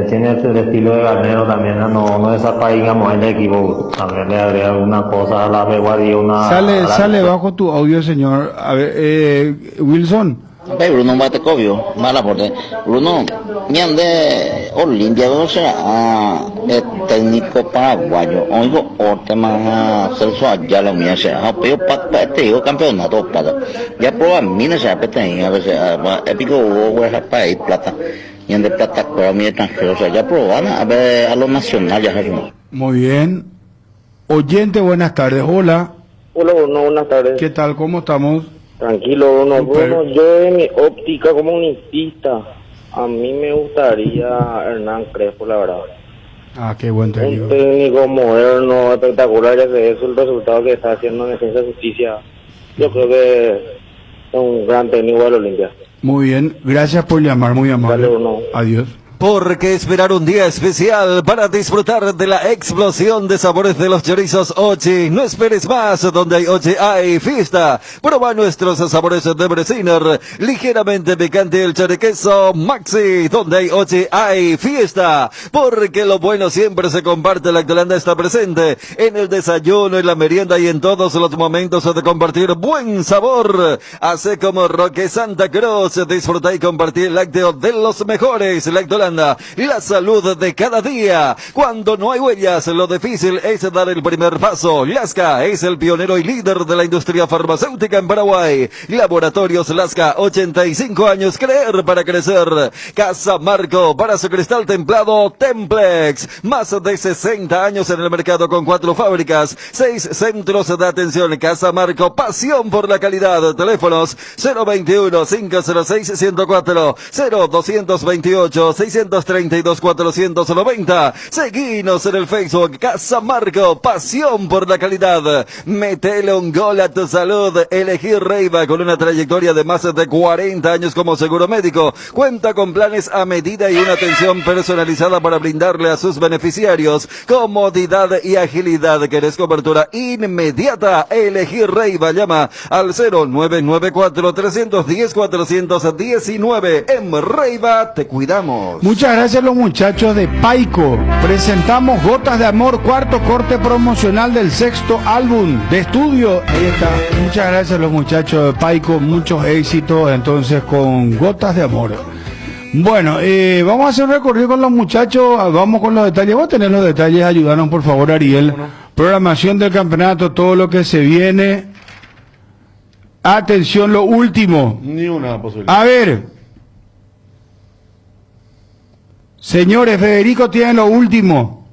Tiene el estilo de Garnero también, no desapaigamos el equipo. También le agrega alguna cosa a la Guardiola. Sale bajo tu audio, señor. A ver, Wilson. Bruno Batecovio, mala porte. Bruno, me ande Olimpia, ¿no será el técnico paraguayo? Oigo, Ortema, Celso Ayala, mía será. Pero para este campeonato, para. Ya prueba, mí será peteña, a veces, épico, para ir plata. Y ande plata, pero mi extranjero, o sea, ya probaban a ver a lo nacional, ya se. Muy bien. Oyente, buenas tardes. Hola. Hola, Bruno, buenas tardes. ¿Qué tal? ¿Cómo estamos? Tranquilo, Bruno, yo en mi óptica comunista, a mí me gustaría Hernán Crespo, la verdad. Ah, qué buen técnico. Un técnico moderno, espectacular, ya que es el resultado que está haciendo en Defensa de Justicia. Yo creo que un gran técnico del Olimpia. Muy bien, gracias por llamar, muy amable. Dale uno. Adiós. ¿Por qué esperar un día especial para disfrutar de la explosión de sabores de los chorizos Ochi? No esperes más, donde hay Ochi hay fiesta. Prueba nuestros sabores de Bresiner, ligeramente picante el choriqueso Maxi, donde hay Ochi hay fiesta. Porque lo bueno siempre se comparte, Lactolanda está presente en el desayuno, en la merienda y en todos los momentos de compartir buen sabor. Hace como Roque Santa Cruz, disfruta y compartir el lácteo de los mejores, Lactolanda. La salud de cada día. Cuando no hay huellas, lo difícil es dar el primer paso. Lasca es el pionero y líder de la industria farmacéutica en Paraguay. Laboratorios Lasca, 85 años, creer para crecer. Casa Marco, para su cristal templado Templex. Más de 60 años en el mercado con 4 fábricas, 6 centros de atención. Casa Marco, pasión por la calidad. Teléfonos 021-506-104, 0228-632-490. Seguinos en el Facebook, Casa Marco, pasión por la calidad. Metele un gol a tu salud. Elegir Reiva, con una trayectoria de más de 40 años como seguro médico. Cuenta con planes a medida y una atención personalizada para brindarle a sus beneficiarios comodidad y agilidad. ¿Querés cobertura inmediata? Elegir Reiva. Llama al 0994-310-419. En Reiva te cuidamos. Muchas gracias a los muchachos de Paico. Presentamos Gotas de Amor, cuarto corte promocional del 6º álbum de estudio. Ahí está. Muchas gracias a los muchachos de Paico. Muchos éxitos entonces con Gotas de Amor. Bueno, vamos a hacer un recorrido con los muchachos. Vamos con los detalles. Vamos a tener los detalles. Ayúdanos por favor, Ariel. Programación del campeonato, todo lo que se viene. Atención, lo último. Ni una posibilidad. A ver. Señores, Federico tiene lo último.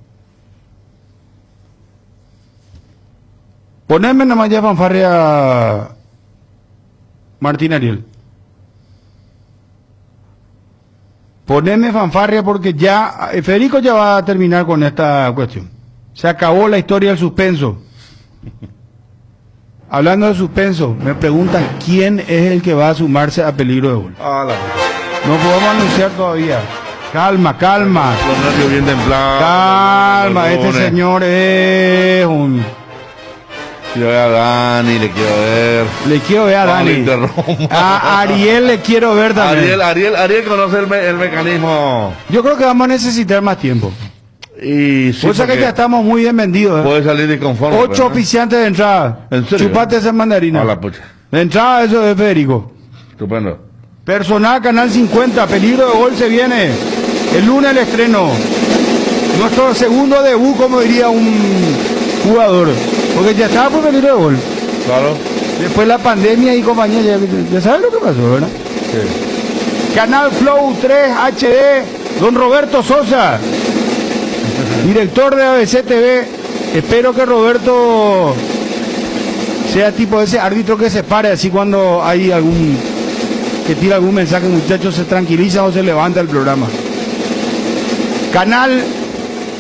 Poneme nomás ya fanfarria Martín Ariel. Poneme fanfarria porque ya Federico ya va a terminar con esta cuestión. Se acabó la historia del suspenso. Hablando de suspenso, me preguntan quién es el que va a sumarse a peligro de gol. No podemos anunciar todavía. Calma, calma. Los nervios bien templados. Calma, este señor es un... Quiero ver a Dani, le quiero ver. Le quiero ver a Dani. A Ariel le quiero ver también. Ariel conoce el mecanismo. Yo creo que vamos a necesitar más tiempo. Y sí, cosa que ya estamos muy bien vendidos. Puede salir inconforme. 8 oficiantes de entrada. ¿En serio? Chupate esa mandarina. A la pucha. De entrada eso es Federico. Estupendo. Personal Canal 50, peligro de gol se viene. El lunes el estreno. Nuestro segundo debut, como diría un jugador. Porque ya estaba por peligro de gol. Claro. Después la pandemia y compañía, ya sabes lo que pasó, ¿verdad? Sí. Canal Flow 3 HD, don Roberto Sosa, director de ABC TV. Espero que Roberto sea tipo ese árbitro que se pare así cuando hay algún que tira algún mensaje, muchachos, se tranquiliza o se levanta el programa. Canal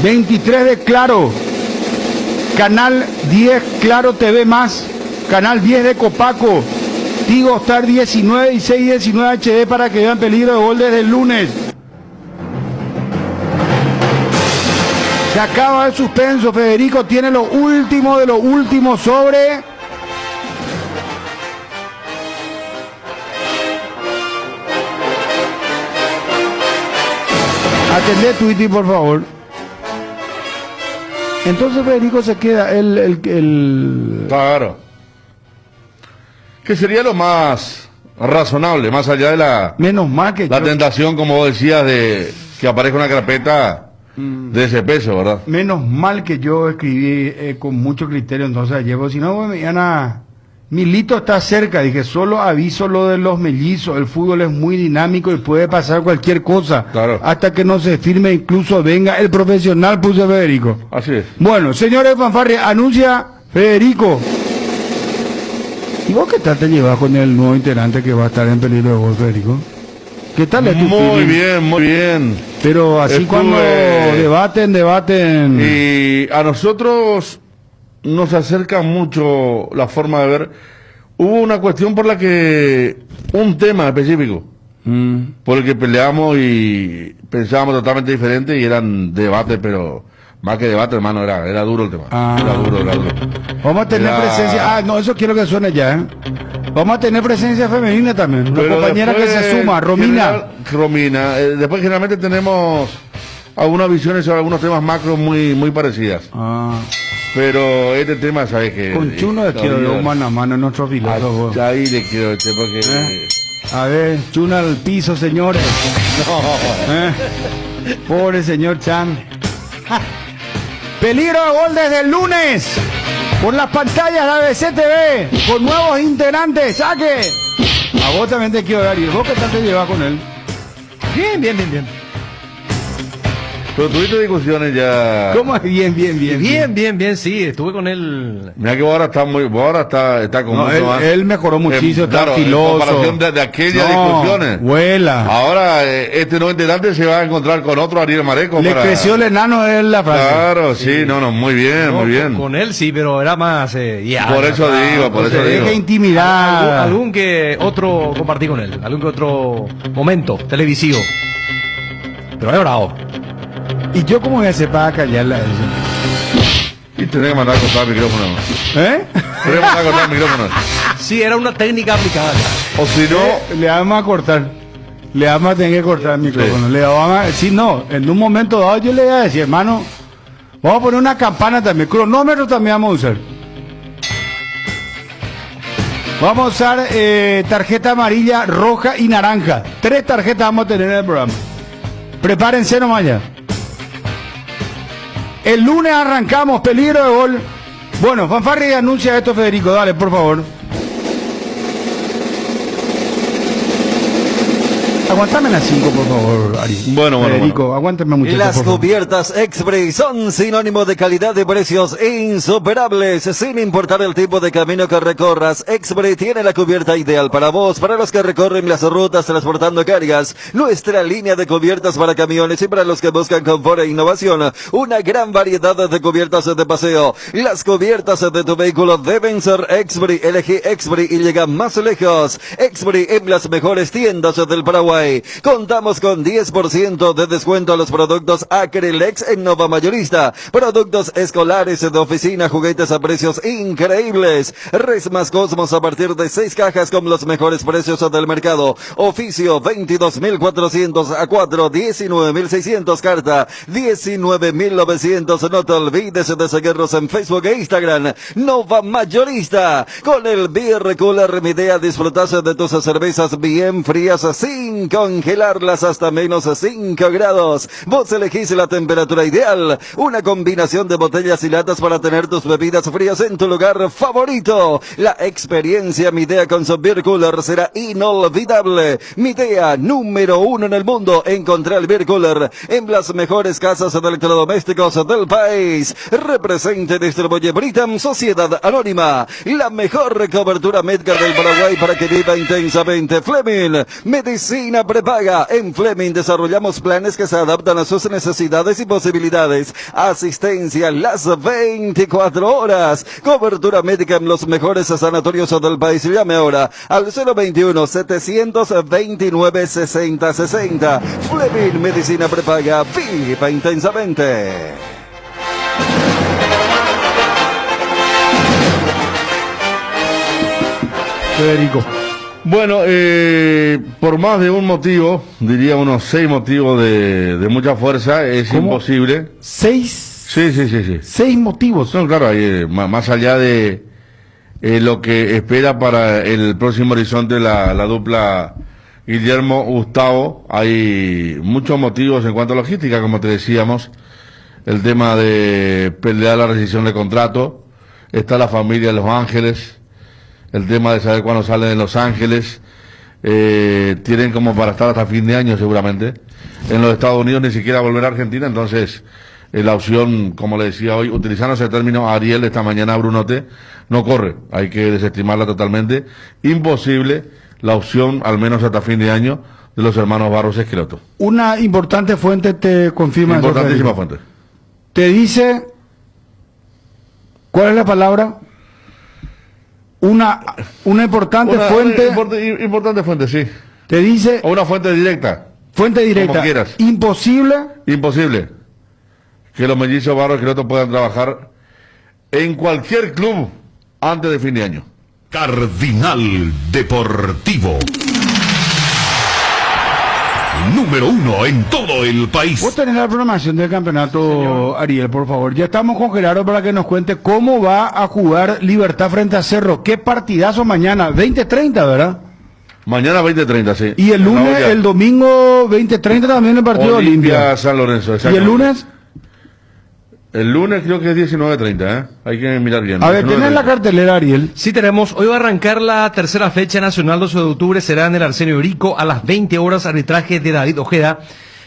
23 de Claro, Canal 10 Claro TV más, Canal 10 de Copaco, Tigo Star 19 y 619 HD para que vean peligro de gol desde el lunes. Se acaba el suspenso, Federico tiene lo último de lo último sobre... Atendé Twitter, por favor. Entonces Federico se queda el... Claro. Que sería lo más razonable, más allá de la... Menos mal que... La tentación, como vos decías, de que aparezca una carpeta de ese peso, ¿verdad? Menos mal que yo escribí con mucho criterio, entonces llevo, si no, mañana... Milito está cerca, dije, solo aviso lo de los mellizos, el fútbol es muy dinámico y puede pasar cualquier cosa, claro, hasta que no se firme, incluso venga el profesional, puso Federico. Así es. Bueno, señores fanfarria, anuncia Federico. ¿Y vos qué tal te llevas con el nuevo integrante que va a estar en peligro de gol, Federico? ¿Qué tal es tu Muy bien, muy bien. Pero así cuando debaten... Y a nosotros nos acerca mucho la forma de ver Hubo una cuestión por la que, un tema específico, por el que peleamos y pensábamos totalmente diferente y eran debates, pero más que debate, hermano, era duro el tema. Era duro. Vamos a tener presencia, no, eso quiero que suene ya, ¿eh? Vamos a tener presencia femenina también, una Pero compañera que después, se suma, Romina. Después generalmente tenemos algunas visiones sobre algunos temas macros muy parecidas. Pero este tema, ¿sabes qué? Con Chuno le quiero dar mano a mano en nuestro filósofo. Ahí le quiero decir porque... A ver, Chuna al piso, señores. Pobre señor Chan. Peligro de gol desde el lunes. Por las pantallas de ABC TV. Con nuevos integrantes. ¡Saque! A vos también te quiero dar. ¿Y vos qué tal te llevas con él? Bien. Pero tuviste discusiones ya. ¿Cómo es? Bien, sí, estuve con él. Mira que vos ahora está con mucho más. Él mejoró muchísimo, está claro, filoso. En comparación de aquellas discusiones. Vuela. Ahora, este nuevo integrante se va a encontrar con otro Ariel Mareco. Creció el enano, es la frase. Claro, sí, muy bien. Con él sí, pero era más. Por eso digo. Deja intimidad. Algún que otro compartí con él, algún que otro momento televisivo. Pero es bravo. ¿Y yo cómo voy a hacer para callarla? Y tenés que mandar a cortar el micrófono. Tenés que mandar a cortar el micrófono. Sí, era una técnica aplicada. O si no... Le vamos a cortar. Le vamos a tener que cortar el micrófono. En un momento dado yo le voy a decir, hermano, vamos a poner una campana también. Cronómetro también vamos a usar. Vamos a usar tarjeta amarilla, roja y naranja. 3 tarjetas vamos a tener en el programa. Prepárense nomás ya. El lunes arrancamos, peligro de gol. Bueno, Fanfarri anuncia esto, Federico, dale, por favor. Aguántame las 5, por favor, Ari. Bueno. Federico, aguántame mucho. Las cubiertas Expri son sinónimo de calidad y precios insuperables, sin importar el tipo de camino que recorras. Expri tiene la cubierta ideal para vos, para los que recorren las rutas transportando cargas. Nuestra línea de cubiertas para camiones y para los que buscan confort e innovación. Una gran variedad de cubiertas de paseo. Las cubiertas de tu vehículo deben ser Expri. Elegí Expri y llega más lejos. Expri en las mejores tiendas del Paraguay. Contamos con 10% de descuento a los productos Acrylex en Nova Mayorista. Productos escolares de oficina, juguetes a precios increíbles. Resmas Cosmos a partir de 6 cajas con los mejores precios del mercado. Oficio 22.400 a 4, 19.600 carta, 19.900. No te olvides de seguirnos en Facebook e Instagram. Nova Mayorista. Con el Beer Cooler mi idea disfrutas de tus cervezas bien frías sin congelarlas hasta menos 5 grados. Vos elegís la temperatura ideal. Una combinación de botellas y latas para tener tus bebidas frías en tu lugar favorito. La experiencia Midea con su Beer Cooler será inolvidable. Midea, número 1 en el mundo. Encontrá el Beer Cooler en las mejores casas de electrodomésticos del país. Represente y distribuye Britam Sociedad Anónima. La mejor cobertura médica del Paraguay para que viva intensamente. Fleming, medicina prepaga. En Fleming desarrollamos planes que se adaptan a sus necesidades y posibilidades. Asistencia las 24 horas. Cobertura médica en los mejores sanatorios del país. Llame ahora al 021-729-6060. Fleming, medicina prepaga. Viva intensamente. Federico. Bueno, por más de un motivo, diría unos 6 motivos de mucha fuerza, es imposible. 6. Sí. 6 motivos. No, claro, más allá de lo que espera para el próximo horizonte la dupla Guillermo-Gustavo, hay muchos motivos en cuanto a logística, como te decíamos, el tema de pelear la rescisión de contrato, está la familia de Los Ángeles, el tema de saber cuándo salen de Los Ángeles, tienen como para estar hasta fin de año seguramente, en los Estados Unidos ni siquiera volver a Argentina, entonces la opción, como le decía hoy, utilizando ese término Ariel esta mañana Brunote, no corre, hay que desestimarla totalmente, imposible la opción, al menos hasta fin de año, de los hermanos Barros Esqueloto. Una importante fuente te confirma. Importantísima fuente. Te dice, ¿cuál es la palabra? una importante fuente. Importante fuente, sí. Te dice. O una fuente directa. Fuente directa. Como quieras. Imposible que los mellizos Barros Esqueloto puedan trabajar en cualquier club antes de fin de año. Cardinal Deportivo. Número 1 en todo el país. Vos tenés la programación del campeonato, Ariel, por favor. Ya estamos con Gerardo para que nos cuente cómo va a jugar Libertad frente a Cerro. Qué partidazo mañana, 20:30, ¿verdad? Mañana 20:30, sí. Y el lunes, el domingo 20:30 también el partido Olimpia. San Lorenzo, ¿Y el lunes? El lunes creo que es 19:30, ¿eh? Hay que mirar bien. A ver, ¿tenés la cartelera, Ariel? Sí tenemos. Hoy va a arrancar la tercera fecha nacional, 12 de octubre. Será en el Arsenio Rico a las 20 horas, arbitraje de David Ojeda.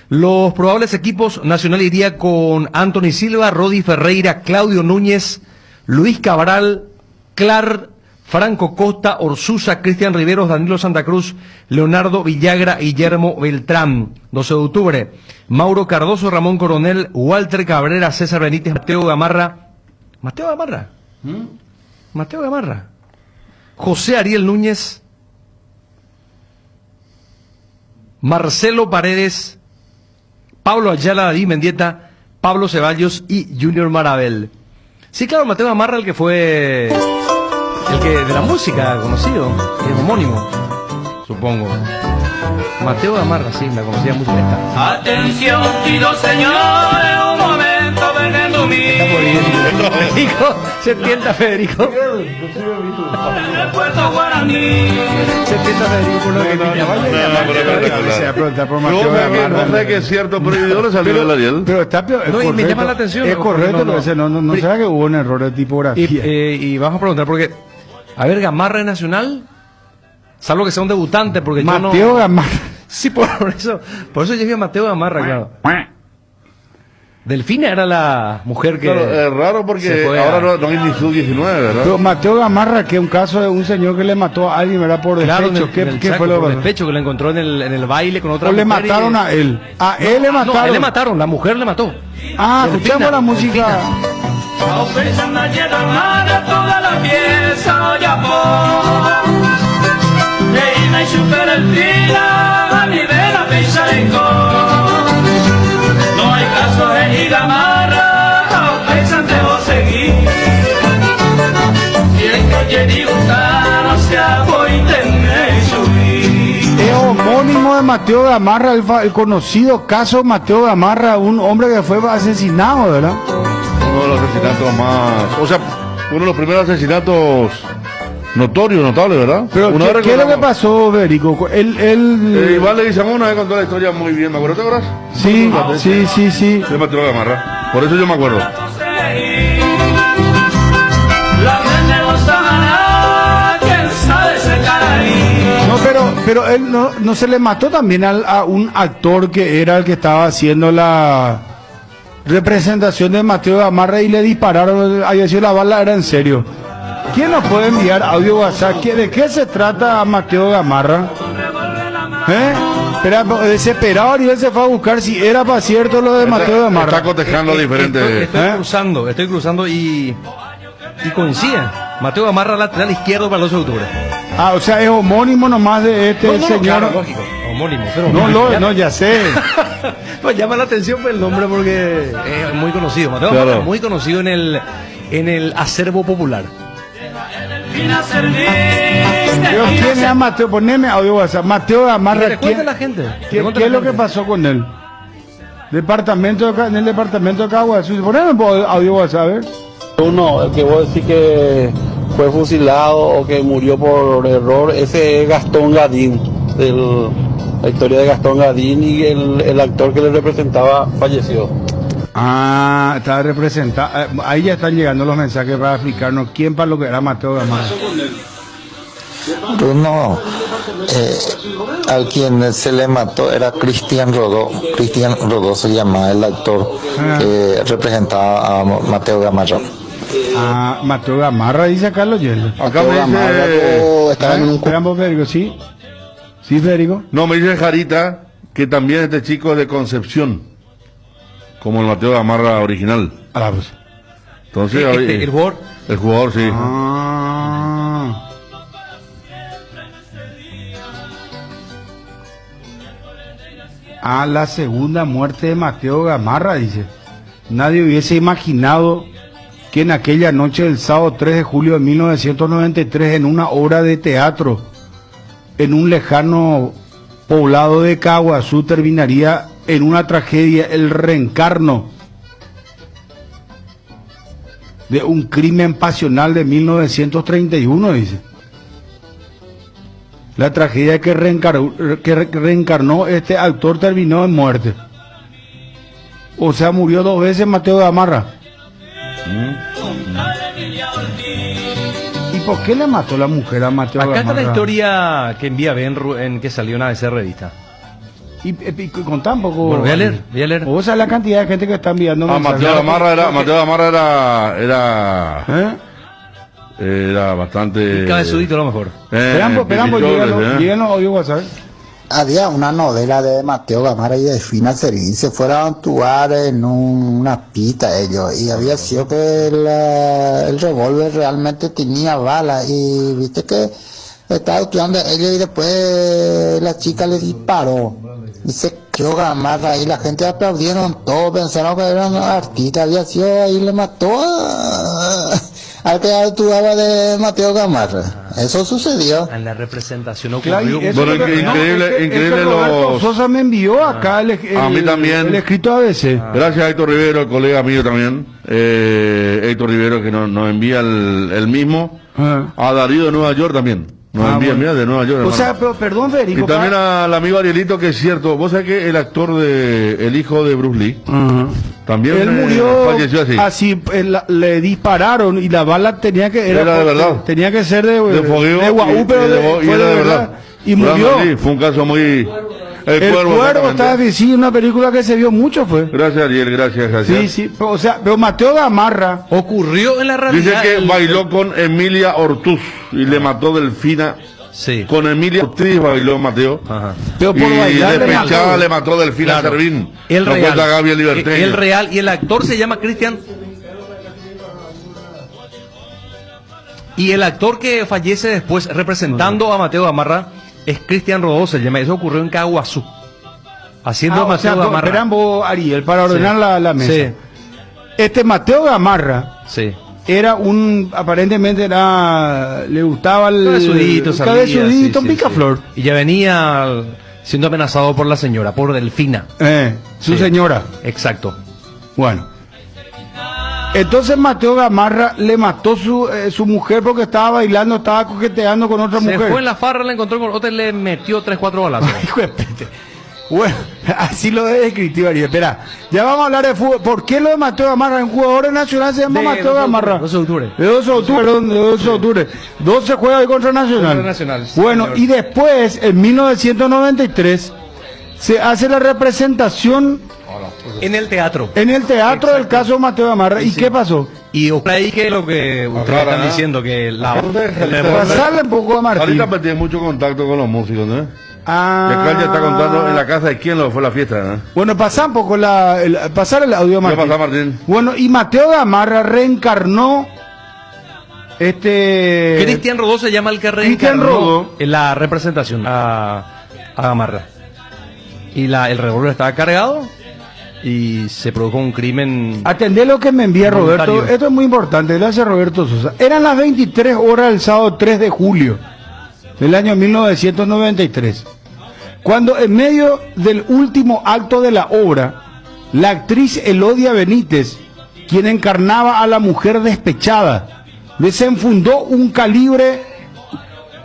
Los probables equipos nacional iría con Anthony Silva, Rodi Ferreira, Claudio Núñez, Luis Cabral, Clar, Franco Costa, Orsusa, Cristian Riveros, Danilo Santa Cruz, Leonardo Villagra, Guillermo Beltrán. 12 de octubre, Mauro Cardoso, Ramón Coronel, Walter Cabrera, César Benítez, Mateo Gamarra. Mateo Gamarra. José Ariel Núñez, Marcelo Paredes, Pablo Ayala, David Mendieta, Pablo Ceballos y Junior Marabel. Sí, claro, Mateo Gamarra, el que fue... El que de la música conocido, que es homónimo, supongo. Mateo Gamarra, sí, la conocía mucho esta. Atención, pido señores, un momento, vengan a mí. Federico, se tienta Federico. Puerto Guaraní. Se tienta Federico por lo que no sé que es cierto, pero yo le salió del Ariel. Pero está peor. No, y me llama la atención. Es correcto, no será que hubo un error de tipografía. Y vamos a preguntar, porque, a ver, Gamarra es nacional, salvo que sea un debutante, porque Mateo Gamarra. Sí, por eso yo vi a Mateo Gamarra, claro. Delfina era la mujer que... Claro, es raro porque ahora no hay ni sub-19, ¿verdad? Pero Mateo Gamarra, que es un caso de un señor que le mató a alguien, ¿verdad? Por despecho. ¿Qué fue lo que despecho, que lo encontró en el baile con otra mujer? ¿O le mataron a él? A él le mataron. No, a él le mataron, la mujer le mató. Ah, escuchamos la música. No hay caso de Gamarra, pensante o seguir. Si el que digo no se hago internet subir. Es homónimo de Mateo Gamarra, el conocido caso Mateo Gamarra, un hombre que fue asesinado, ¿verdad? Uno de los asesinatos más... O sea, uno de los primeros asesinatos... notable, ¿verdad? Pero ¿qué es lo que pasó, Federico? Iván Leguizamón una vez contó la historia muy bien, ¿me acuerdo? ¿Te acuerdas? Sí. De Mateo Gamarra. Por eso yo me acuerdo. No, pero él no se le mató también a un actor que era el que estaba haciendo la representación de Mateo Gamarra y le dispararon, había sido la bala, era en serio. ¿Quién nos puede enviar audio WhatsApp? ¿De qué se trata Mateo Gamarra? Era desesperado y él se fue a buscar si era para cierto lo de Mateo Gamarra. Está cotejando diferente. Estoy cruzando y coincide. Mateo Gamarra, lateral izquierdo para el 12 de octubre. Ah, o sea, es homónimo nomás de este señor. Claro, lógico, homónimo. Pero no, ya sé. Pues llama la atención el nombre porque es muy conocido. Mateo Gamarra es muy conocido en el acervo popular. Pero ¿quién es Mateo? Poneme audio WhatsApp. Mateo Gamarra. ¿Quién la gente? ¿Qué es lo que pasó con él? En el departamento de Caguazú. Poneme audio WhatsApp, a ver. Uno, el que vos decís que fue fusilado o que murió por error, ese es Gastón Gadín, la historia de Gastón Gadín, y el actor que le representaba falleció. Ah, está representado. Ahí ya están llegando los mensajes para explicarnos quién para lo que era Mateo Gamarra. Bruno, al quien se le mató era Cristian Rodó. Cristian Rodó se llamaba el actor que representaba a Mateo Gamarra. Ah, Mateo Gamarra, dice Carlos Yelo. Acá me dice... Esperamos, Federico, ¿sí? ¿Sí, Federico? No, me dice Jarita que también este chico es de Concepción, como el Mateo Gamarra original. A la voz. Entonces, ¿El jugador? El jugador, sí. Ah. a la segunda muerte de Mateo Gamarra, dice. Nadie hubiese imaginado que en aquella noche del sábado 3 de julio de 1993, en una obra de teatro, en un lejano poblado de Caguazú, terminaría en una tragedia el reencarno de un crimen pasional de 1931, dice. La tragedia que reencarnó este actor terminó en muerte. O sea, murió 2 veces Mateo Gamarra. ¿Y por qué le mató la mujer a Mateo Gamarra? Acá está la historia que envía Ben en que salió una vez en revista. Y contá un poco. Bueno, voy a leer. O sea, la cantidad de gente que está enviando mensajes. Mateo Gamarra era bastante... Cabezudito a lo mejor. Esperamos, llegan los audios WhatsApp. Había una novela de Mateo Gamarra y de Fina Servín, se fueron a actuar en una pista ellos, y había sido que el revólver realmente tenía balas, y viste que estaba estudiando ellos y después la chica le disparó y se quedó Gamarra y la gente aplaudieron todo, pensaron que era un artista, había sido ahí, le mató al que actuaba de Mateo Gamarra. Eso sucedió. En la representación ocurrió. Bueno, increíble los... Sosa me envió acá a mí también. El escrito ABC. Gracias a Héctor Rivero, el colega mío también. Héctor Rivero que nos envía el mismo. A Darío de Nueva York también. Nos envía, mira, de Nueva York. O sea, pero perdón, Federico. Y también al amigo Arielito, que es cierto. Vos sabés que el actor el hijo de Bruce Lee, también él murió falleció así. Le dispararon y la bala tenía que... Era de verdad. Tenía que ser de fogueo. De Guaú, pero y era de verdad. Y murió. Fue un caso muy... El Cuervo está sí, una película que se vio mucho, fue. Gracias, Ariel, gracias. Sí, o sea, pero Mateo Gamarra ocurrió en la realidad. Dice que bailó con Emilia Ortuz y le mató Delfina. Sí. Con Emilia Ortiz bailó Mateo. Ajá. Pero por bailar le mató Delfina Servín. El real y el actor se llama Cristian. Y el actor que fallece después representando a Mateo Gamarra es Cristian Rodó, se llama. Eso ocurrió en Caguazú. Haciendo Mateo Gamarra. Esperan vos, Ariel, para ordenar la mesa. Sí. Este Mateo Gamarra era aparentemente le gustaba el cabezudito, un picaflor. Y ya venía siendo amenazado por la señora, por Delfina. Su señora. Exacto. Bueno. Entonces Mateo Gamarra le mató su mujer porque estaba bailando, estaba coqueteando con otra mujer. Se fue en la farra, la encontró con otra y le metió 3-4 balazos. Bueno, así lo de descriptivo, Ariel. Espera, ya vamos a hablar de fútbol. ¿Por qué lo de Mateo Gamarra? Un jugador nacional se llama Mateo Gamarra. 12 de octubre. De 12 de octubre. 12 juega hoy contra Nacional. Bueno, y después, en 1993, se hace la representación en el teatro. En el teatro del caso Mateo Gamarra. ¿Y qué pasó? Y ahí que lo que ustedes están diciendo, que pasarle un poco a Martín. Ahorita metí mucho contacto con los músicos, ¿no? Y acá ya está contando en la casa de quién fue la fiesta, ¿no? Bueno, pasá un poco pasar el audio, Martín. Martín. Bueno, y Mateo Gamarra reencarnó Cristian Rodó se llama el que reencarnó en la representación a Gamarra. Y el revólver estaba cargado y se produjo un crimen. Atendé lo que me envía Roberto. Esto es muy importante. Gracias, Roberto Sosa. Eran las 23 horas del sábado 3 de julio del año 1993. Cuando en medio del último acto de la obra, la actriz Elodia Benítez, quien encarnaba a la mujer despechada, desenfundó un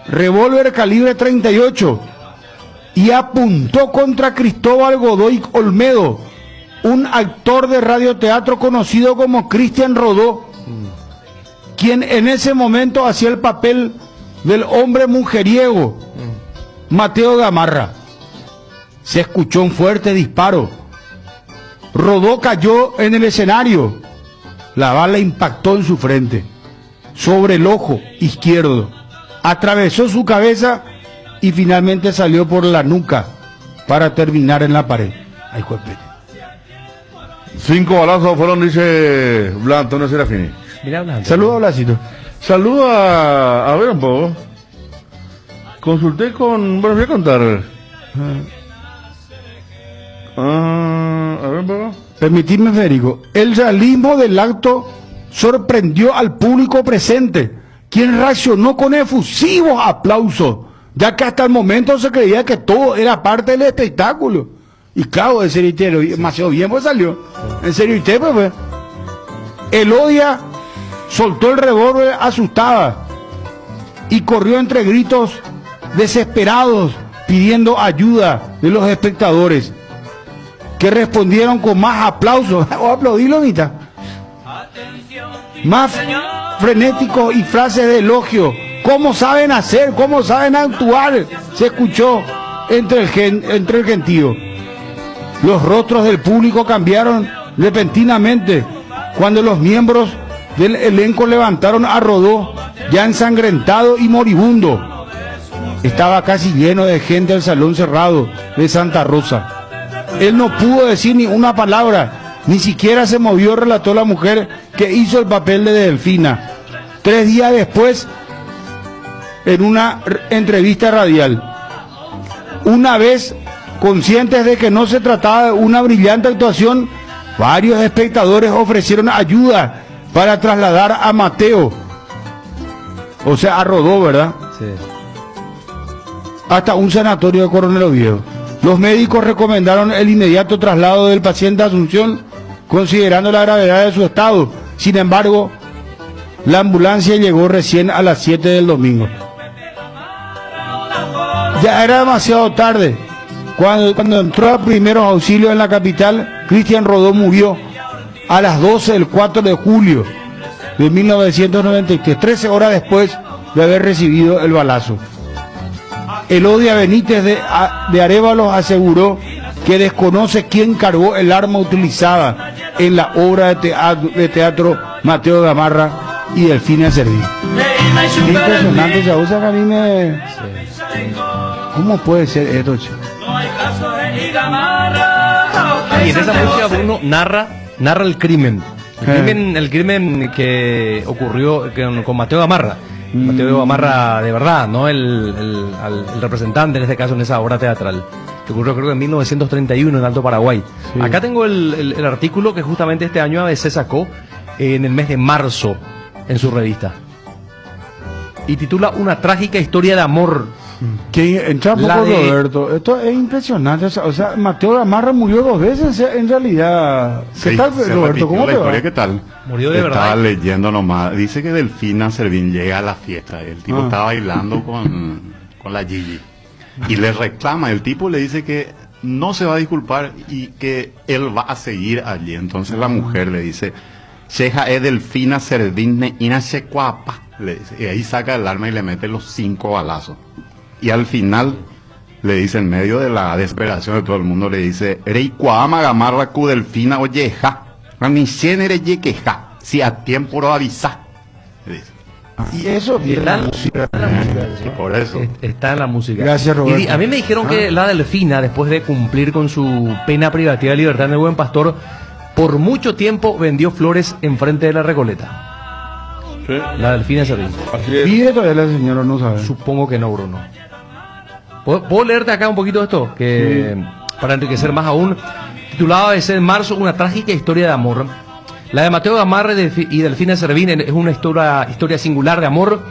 revólver calibre 38 y apuntó contra Cristóbal Godoy Olmedo, un actor de radioteatro conocido como Cristian Rodó, quien en ese momento hacía el papel del hombre mujeriego, Mateo Gamarra. Se escuchó un fuerte disparo. Rodó cayó en el escenario. La bala impactó en su frente, sobre el ojo izquierdo, atravesó su cabeza y finalmente salió por la nuca para terminar en la pared. Ay, juepete. 5 balazos fueron, dice Blas Antonio Serafini. Saludos a Blasito. Saludos a ver un poco. Consulté con... Bueno, voy a contar. Permitidme, Federico, el realismo del acto sorprendió al público presente, quien reaccionó con efusivos aplausos, ya que hasta el momento se creía que todo era parte del espectáculo. Y claro, en serio, demasiado bien pues salió. En serio, pues. Elodia soltó el revólver asustada y corrió entre gritos desesperados pidiendo ayuda de los espectadores, que respondieron con más aplausos. O aplaudílo, Anita. Más frenéticos y frases de elogio. ¿Cómo saben hacer? ¿Cómo saben actuar? Se escuchó entre el gentío. Los rostros del público cambiaron repentinamente cuando los miembros del elenco levantaron a Rodó, ya ensangrentado y moribundo. Estaba casi lleno de gente el salón cerrado de Santa Rosa. Él no pudo decir ni una palabra, ni siquiera se movió, relató la mujer que hizo el papel de Delfina 3 días después en una entrevista radial. Una vez conscientes de que no se trataba de una brillante actuación, varios espectadores ofrecieron ayuda para trasladar a Mateo, o sea, a Rodó, ¿verdad? Sí. Hasta un sanatorio de Coronel Oviedo. Los médicos recomendaron el inmediato traslado del paciente a Asunción, considerando la gravedad de su estado. Sin embargo, la ambulancia llegó recién a las 7 del domingo. Ya era demasiado tarde. Cuando entró a primeros auxilios en la capital, Cristian Rodó murió a las 12 del 4 de julio de 1993, 13 horas después de haber recibido el balazo. Elodia Benítez de Arévalos aseguró que desconoce quién cargó el arma utilizada en la obra de teatro Mateo Gamarra y Delfina Servín. Qué impresionante, ya usa que a mí me... ¿Cómo puede ser esto, chico? Y en esa música Bruno narra el crimen. El crimen que ocurrió con Mateo Gamarra. Mateo Gamarra de verdad, no el representante en este caso en esa obra teatral, que ocurrió creo que en 1931 en Alto Paraguay. Sí. Acá tengo el artículo que justamente este año ABC sacó en el mes de marzo en su revista. Y titula Una trágica historia de amor. Que entra un poco Roberto, esto es impresionante, o sea, Mateo Gamarra murió 2 veces en realidad. ¿Qué sí, tal, Roberto? ¿Cómo te va? ¿Qué tal? Murió de Estaba verdad. leyendo nomás, dice que Delfina Servín llega a la fiesta, el tipo estaba bailando con la Gigi y le reclama, el tipo le dice que no se va a disculpar y que él va a seguir allí. Entonces la mujer le dice, Cheja es Delfina Servín inache cuapa, le dice, y ahí saca el arma y le mete los 5 balazos. Y al final le dice, en medio de la desesperación de todo el mundo, le dice, Rey Cuama Gamarra cu Delfina oyeja, a mi ere yequeja, si a tiempo lo avisa. Le dice. Y eso está en la música. Sí, por eso. Está en la música. Gracias, Roberto. Y a mí me dijeron que la Delfina, después de cumplir con su pena privativa de libertad en el Buen Pastor, por mucho tiempo vendió flores enfrente de la Recoleta. Sí. La Delfina Servín. ¿Pide todavía la señora? No sabe. Supongo que no, Bruno. ¿Puedo leerte acá un poquito de esto? Para enriquecer más aún. Titulado ABC en marzo, Una trágica historia de amor. La de Mateo Gamarra y Delfina Servín es una historia singular de amor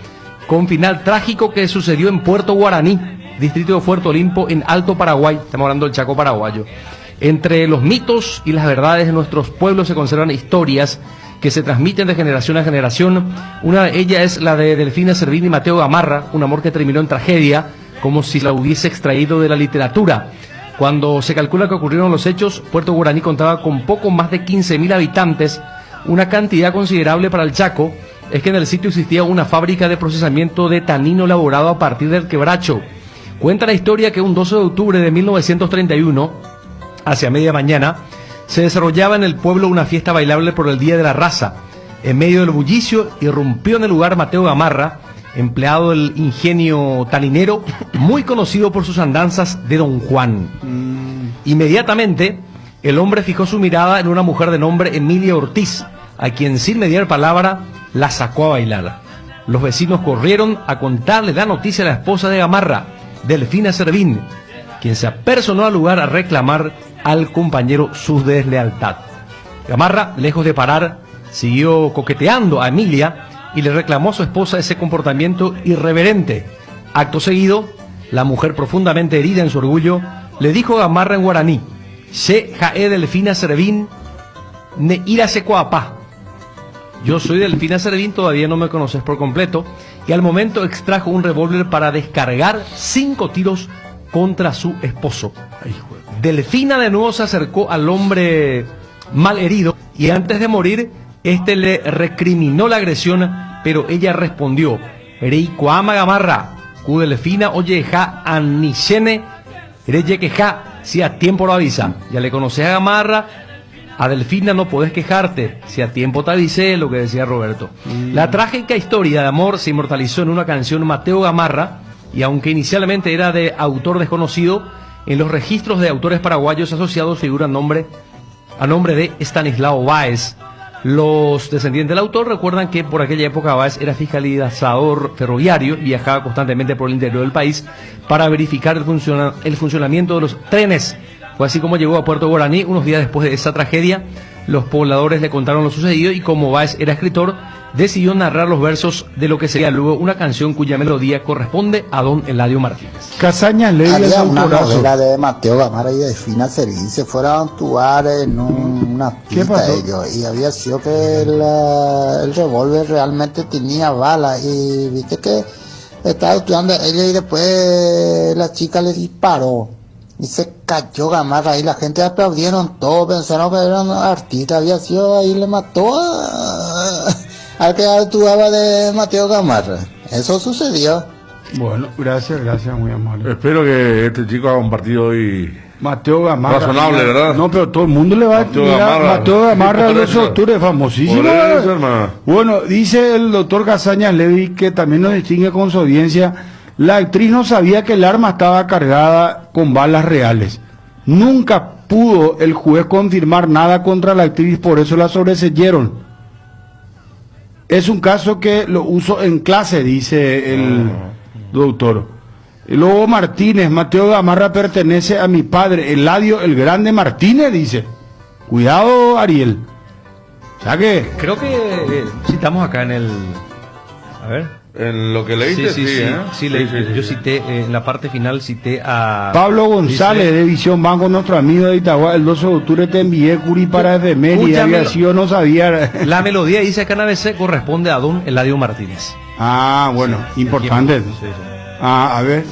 con final trágico que sucedió en Puerto Guaraní, distrito de Puerto Olimpo, en Alto Paraguay. Estamos hablando del Chaco paraguayo. Entre los mitos y las verdades de nuestros pueblos se conservan historias que se transmiten de generación a generación. Una de ellas es la de Delfina Servín y Mateo Gamarra, un amor que terminó en tragedia, como si la hubiese extraído de la literatura. Cuando se calcula que ocurrieron los hechos, Puerto Guaraní contaba con poco más de 15.000 habitantes, una cantidad considerable para el Chaco. Es que en el sitio existía una fábrica de procesamiento de tanino elaborado a partir del quebracho. Cuenta la historia que un 12 de octubre de 1931, hacia media mañana, se desarrollaba en el pueblo una fiesta bailable por el Día de la Raza. En medio del bullicio irrumpió en el lugar Mateo Gamarra, empleado del ingenio taninero, muy conocido por sus andanzas de Don Juan. Inmediatamente, el hombre fijó su mirada en una mujer de nombre Emilia Ortiz, a quien sin mediar palabra la sacó a bailar. Los vecinos corrieron a contarle la noticia a la esposa de Gamarra, Delfina Servín, quien se apersonó al lugar a reclamar al compañero su deslealtad. Gamarra, lejos de parar, siguió coqueteando a Emilia y le reclamó a su esposa ese comportamiento irreverente. Acto seguido, la mujer, profundamente herida en su orgullo, le dijo a Gamarra en guaraní: "Se jae Delfina Servín, ne ira se coapá". Yo soy Delfina Servín, todavía no me conoces por completo, y al momento extrajo un revólver para descargar 5 tiros contra su esposo. Delfina de nuevo se acercó al hombre mal herido y antes de morir, este le recriminó la agresión, pero ella respondió: "Rei Coama Gamarra, cu Delfina oye ja anishene, reye que ja, si a tiempo lo avisa". Ya le conoces a Gamarra, a Delfina no podés quejarte, si a tiempo te avisé, lo que decía Roberto. La trágica historia de amor se inmortalizó en una canción Mateo Gamarra, y aunque inicialmente era de autor desconocido, en los registros de autores paraguayos asociados figura a nombre de Estanislao Báez. Los descendientes del autor recuerdan que por aquella época Báez era fiscalizador ferroviario y viajaba constantemente por el interior del país para verificar el funcionamiento de los trenes. Fue así como llegó a Puerto Guaraní unos días después de esa tragedia. Los pobladores le contaron lo sucedido y como Báez era escritor, decidió narrar los versos de lo que sería luego una canción cuya melodía corresponde a don Eladio Martínez. Casañas Ley es Había una autorazo. novela de Mateo Gamarra y de Delfina Servín, se fueron a actuar en una pista ellos, y había sido que el revólver realmente tenía balas, y viste que estaba estudiando ella y después la chica le disparó y se cayó Gamarra y la gente aplaudieron todo, pensaron que era un artista, había sido ahí, le mató al que actuaba de Mateo Gamarra. Eso sucedió. Bueno, gracias, muy amable. Espero que este chico haga un partido hoy Mateo Gamarra. razonable, ¿verdad? No, pero todo el mundo le va a Mateo mirar Gamarra. Mateo Gamarra Por de los eso. octubre, famosísimo. Por eso, hermano. Bueno, dice el doctor Casañas Levy, que también nos distingue con su audiencia: la actriz no sabía que el arma estaba cargada con balas reales. Nunca pudo el juez confirmar nada contra la actriz, por eso la sobreseyeron. Es un caso que lo uso en clase, dice el doctor. Y luego Martínez: Mateo Gamarra pertenece a mi padre, Eladio el Grande Martínez, dice. Cuidado, Ariel. O sea que... Creo que citamos acá en el... A ver. En lo que leíste, Sí, yo cité, en la parte final cité a... Pablo González, de Visión Banco, nuestro amigo de Itagua, el 12 de octubre te envié Curi para efeméride, había sido, no sabía. La melodía dice acá en ABC corresponde a don Eladio Martínez. Ah, bueno, importante. Sí, sí. Ah, a ver.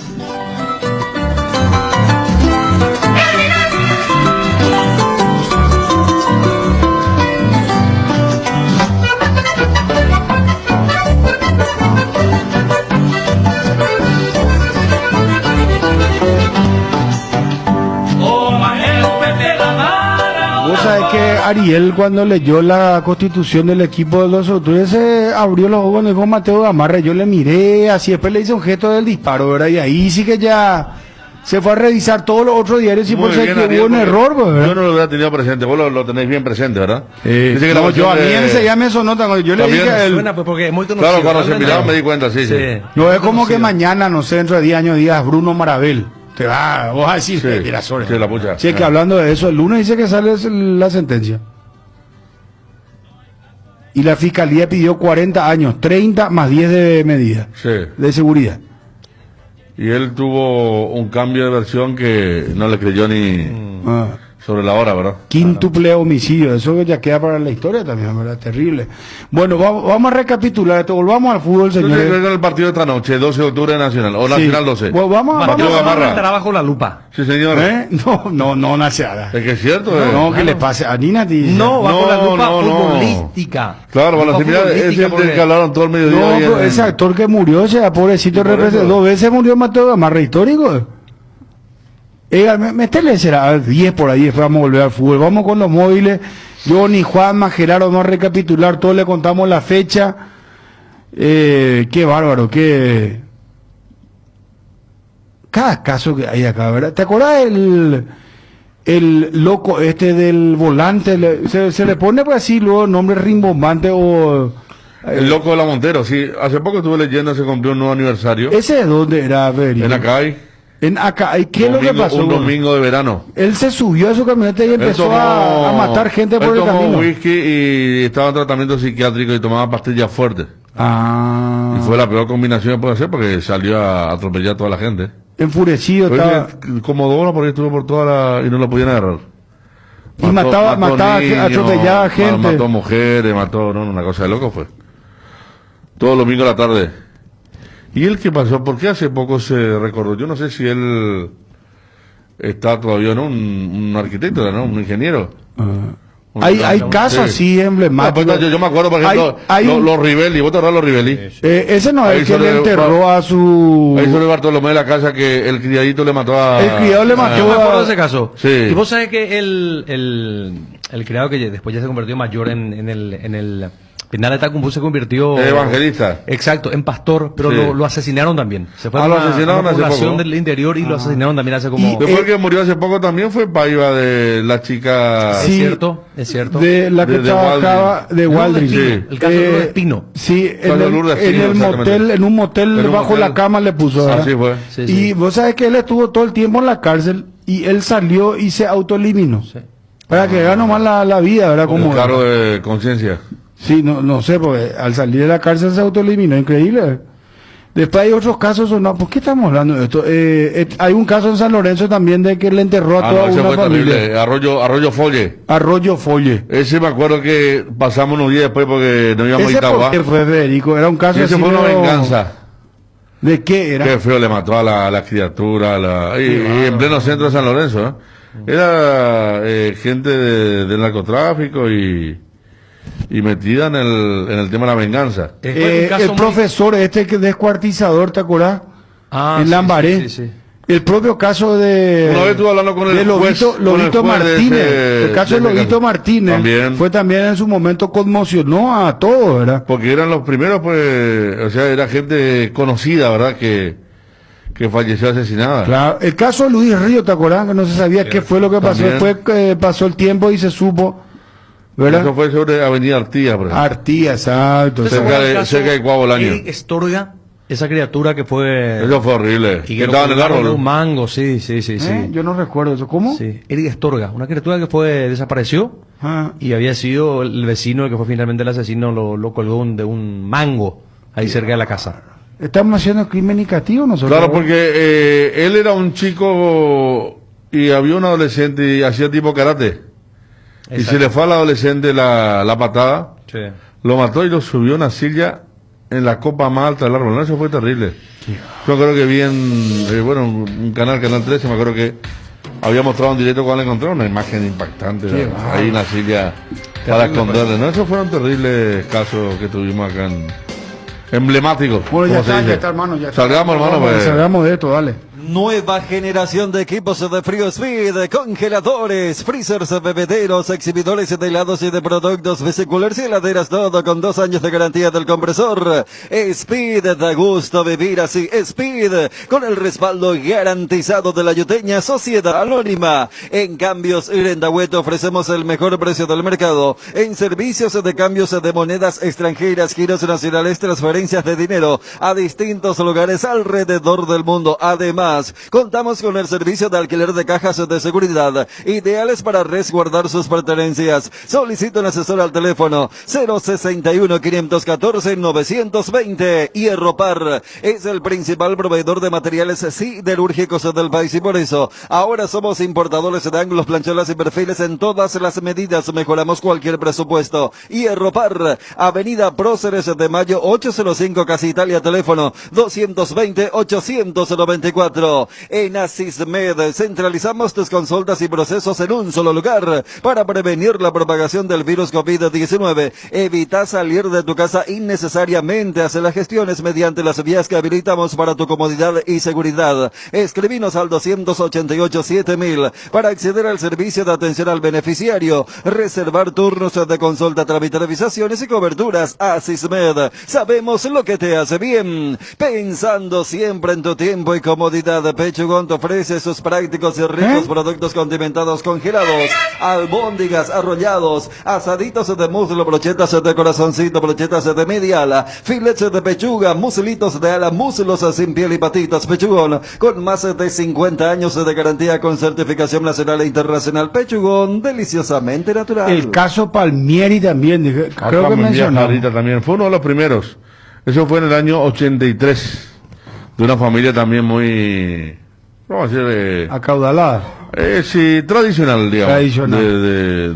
Vos sabés que Ariel, cuando leyó la constitución del equipo de los octubres, se abrió los ojos cuando dijo Mateo Gamarra. Yo le miré así, después le hice un gesto del disparo, ¿verdad? Y ahí sí que ya se fue a revisar todos los otros diarios y por si hubo un error, ¿verdad? Yo no lo hubiera tenido presente, vos lo tenéis bien presente, ¿verdad? Dice que no, yo a mí enseguida me sonó, yo le dije a él. Suena, pues, porque es muy conocido. Claro, cuando se miraba me di cuenta, sí. No es como que mañana, no sé, dentro de 10 años digas Bruno Marabel. Te va, vos vas a decir, mira, sobre. Sí, la pucha. Sí, que hablando de eso, el lunes dice que sale la sentencia. Y la fiscalía pidió 40 años, 30 más 10 de medida de seguridad. Y él tuvo un cambio de versión que no le creyó ni sobre la hora, ¿verdad? Quíntuple homicidio, eso ya queda para la historia también, ¿verdad? Terrible. Bueno, vamos a recapitular esto, volvamos al fútbol, señores. Yo el partido de esta noche, 12 de octubre Nacional, o Nacional 12. Bueno, vamos a bajo la lupa. Sí, señor. No, Naciada. Es que es cierto. No, que le pase a Nina. No, bajo la lupa futbolística. Claro, bueno, si mira, es el del que hablaron todo el mediodía. No, pero ese actor que murió, ese pobrecito, dos veces murió Mateo Gamarra, histórico. Métele será 10 por ahí, después vamos a volver al fútbol. Vamos con los móviles. Yo ni Juanma, Gerardo, vamos a recapitular todo, le contamos la fecha. Qué bárbaro, qué... Cada caso que hay acá, ¿verdad? ¿Te acuerdas el loco este del volante? Se le pone pues así luego nombre rimbombante o... El loco de la Montero, sí. Hace poco estuve leyendo, se cumplió un nuevo aniversario. ¿Ese de dónde era, Veri? En Acay. En Acay, ¿qué es lo que pasó? Un domingo de verano. Él se subió a su camioneta y empezó a matar gente por el camino. Tomó whisky y estaba en tratamiento psiquiátrico y tomaba pastillas fuertes. Y fue la peor combinación que puede hacer porque salió a atropellar a toda la gente. Enfurecido estaba. Como 2 horas porque estuvo por toda y no lo podían agarrar. Y mataba niños, atropellaba a gente. Mató mujeres, una cosa de loco fue. Todo el domingo a la tarde. ¿Y él qué pasó? ¿Por qué hace poco se recordó? Yo no sé si él está todavía, ¿no? Un arquitecto, ¿no? Un ingeniero. Hay casos así emblemáticos. Yo me acuerdo, por ejemplo, los Rivelli. ¿Vos te acordás de los Rivelli? Ese no es el que le enterró a su... Ahí sobre Bartolomé de la Casa que el criadito le mató a... El criado le mató Yo me acuerdo de ese caso. Sí. Y vos sabés que el criado que después ya se convirtió mayor en el penal de Tacumbú se convirtió... Evangelista. Exacto, en pastor, pero Sí. lo asesinaron también. Se fue a lo una asesinaron hace población poco. del interior y lo asesinaron también hace como... Después el que murió hace poco también fue Paiva de la chica... Sí, es cierto. De la que trabajaba de Waldrin. Sí. El caso de Lourdes Pino. Sí, Lourdes Pino, en un motel bajo la cama le puso. ¿verdad? Así fue. Sí, Y sí. vos sabés que él estuvo todo el tiempo en la cárcel y él salió y se autoeliminó. Sí. Para que haga nomás la vida, ¿verdad? Como cargo de conciencia. Sí, no sé, porque al salir de la cárcel se autoeliminó, increíble. Después hay otros casos, no, ¿por qué estamos hablando de esto? Hay un caso en San Lorenzo también de que le enterró a toda ese una fue familia. terrible. Arroyo Folle. Arroyo Folle. Ese me acuerdo que pasamos unos días después porque no íbamos a ¿Ese Itagua. por qué fue, Federico? Era un caso Ese así, fue una pero- venganza. ¿De qué era? Qué feo le mató a la criatura. Y en pleno centro de San Lorenzo. Era gente del narcotráfico y metida en el tema de la venganza. El profesor que descuartizador, ¿te acordás? En sí, Lambaré. sí. El propio caso de... Una vez estuve hablando con el juez, Lobito con el juez de Martínez. ese- El caso de de ese Lobito caso. Martínez También. fue también en su momento conmocionó a todos, ¿verdad? Porque eran los primeros, pues, o sea, era gente conocida, ¿verdad? Que falleció asesinada. Claro. El caso de Luis Río, ¿te acordás? Que no se sabía qué fue lo que pasó. También. Después pasó el tiempo y se supo, ¿verdad? Eso fue sobre Avenida Artigas, por ejemplo. Artigas, exacto. Cerca de Cuabolaño. Eric Estorga, esa criatura que fue... Eso fue horrible. Y Que estaba en el árbol. de un mango, sí. Yo no recuerdo eso. ¿Cómo? Sí, Eric Estorga, una criatura que desapareció y había sido el vecino el que fue finalmente el asesino, lo colgó de un mango ahí cerca de la casa. ¿Estamos haciendo crimen indicativo nosotros? Claro, porque él era un chico y había un adolescente y hacía tipo karate. Y Exacto. se le fue al adolescente la patada, Sí. lo mató y lo subió a una silla en la copa más alta del árbol. No, eso fue terrible. Yo creo que vi en, un canal 13, me acuerdo que había mostrado en directo cuando le encontraron una imagen impactante ahí en la silla para esconderle. No, esos fueron terribles casos que tuvimos acá emblemáticos. Bueno, ya como se está, dice. ya está, hermano. Ya está. Salgamos, hermano. Vamos, Pues. salgamos de esto, dale. Nueva generación de equipos de Frío Speed, congeladores, freezers, bebederos, exhibidores de helados y de productos vesiculares y heladeras, todo con 2 años de garantía del compresor. Speed, da gusto vivir así. Speed, con el respaldo garantizado de la Yuteña Sociedad Anónima. En Cambios Irendahuete ofrecemos el mejor precio del mercado. En servicios de cambios de monedas extranjeras, giros nacionales, transferencias de dinero a distintos lugares alrededor del mundo. Además, contamos con el servicio de alquiler de cajas de seguridad, ideales para resguardar sus pertenencias. Solicita un asesor al teléfono 061-514-920. Hierropar es el principal proveedor de materiales siderúrgicos del país y por eso ahora somos importadores de ángulos, plancholas y perfiles en todas las medidas. Mejoramos cualquier presupuesto. Hierropar, Avenida Próceres de Mayo 805, Casa Italia, teléfono 220-894. En Asismed centralizamos tus consultas y procesos en un solo lugar para prevenir la propagación del virus COVID-19. Evita salir de tu casa innecesariamente. Hace las gestiones mediante las vías que habilitamos para tu comodidad y seguridad. Escribinos al 288-7000 para acceder al servicio de atención al beneficiario, reservar turnos de consulta, tramitar visaciones y coberturas. Asismed, sabemos lo que te hace bien, pensando siempre en tu tiempo y comodidad. Calidad de Pechugón te ofrece sus prácticos y ricos productos condimentados congelados, albóndigas, arrollados, asaditos de muslo, brochetas de corazoncito, brochetas de media ala, filetes de pechuga, muslitos de ala, muslos sin piel y patitas. Pechugón, con más de 50 años de garantía con certificación nacional e internacional. Pechugón, deliciosamente natural. El caso Palmieri también, creo que mencionó. También fue uno de los primeros. Eso fue en el año 83. De una familia también muy, ¿cómo decir? Acaudalada. Sí, tradicional, digamos. Tradicional.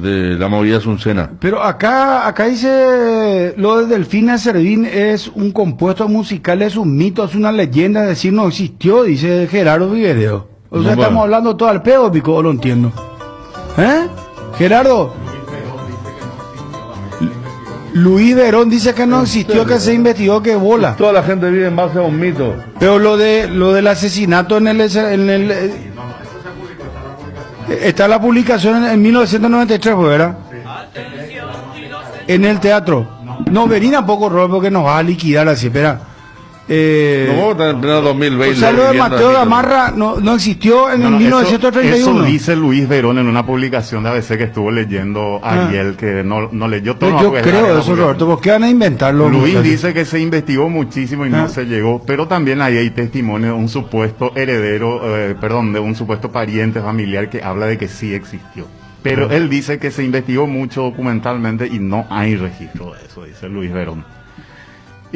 De la movida Azucena. Pero acá dice, lo de Delfina Servín es un compuesto musical, es un mito, es una leyenda, es decir, no existió, dice Gerardo Vivedeo. O sea, estamos hablando todo al pedo, Pico, lo entiendo. Gerardo. Luis Verón dice que no existió, que se investigó, que bola. Toda la gente vive en base a un mito. Pero lo del asesinato en el está la publicación en 1993, pues, ¿verdad? En el teatro. No, Verina poco rol porque nos va a liquidar así, espera. En pleno 2020. O sea, lo de Mateo Gamarra no existió en 1931. Eso dice Luis Verón en una publicación de ABC que estuvo leyendo ayer, que no leyó todo. Yo creo eso, Roberto, porque van a inventarlo. Luis dice que se investigó muchísimo y no se llegó, pero también ahí hay testimonio de un supuesto heredero, de un supuesto pariente familiar que habla de que sí existió. Pero él dice que se investigó mucho documentalmente y no hay registro de eso, dice Luis Verón.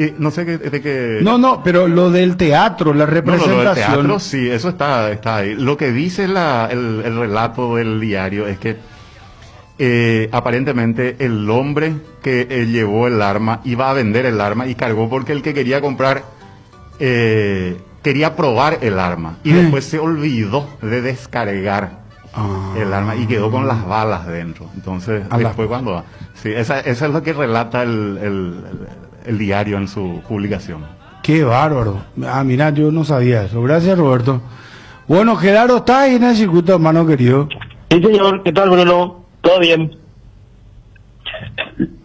Y no sé de qué... No, pero lo del teatro, la representación... lo del teatro, sí, eso está ahí. Lo que dice el relato del diario es que aparentemente el hombre que llevó el arma iba a vender el arma y cargó porque el que quería comprar quería probar el arma y después se olvidó de descargar el arma y quedó con las balas dentro. Entonces, después cuando... Sí, esa es lo que relata el diario en su publicación. Qué bárbaro. Mira, yo no sabía eso. Gracias, Roberto. Bueno, Gerardo, ¿estás ahí en el circuito, hermano querido? Sí, señor. ¿Qué tal, Bruno? ¿Todo bien?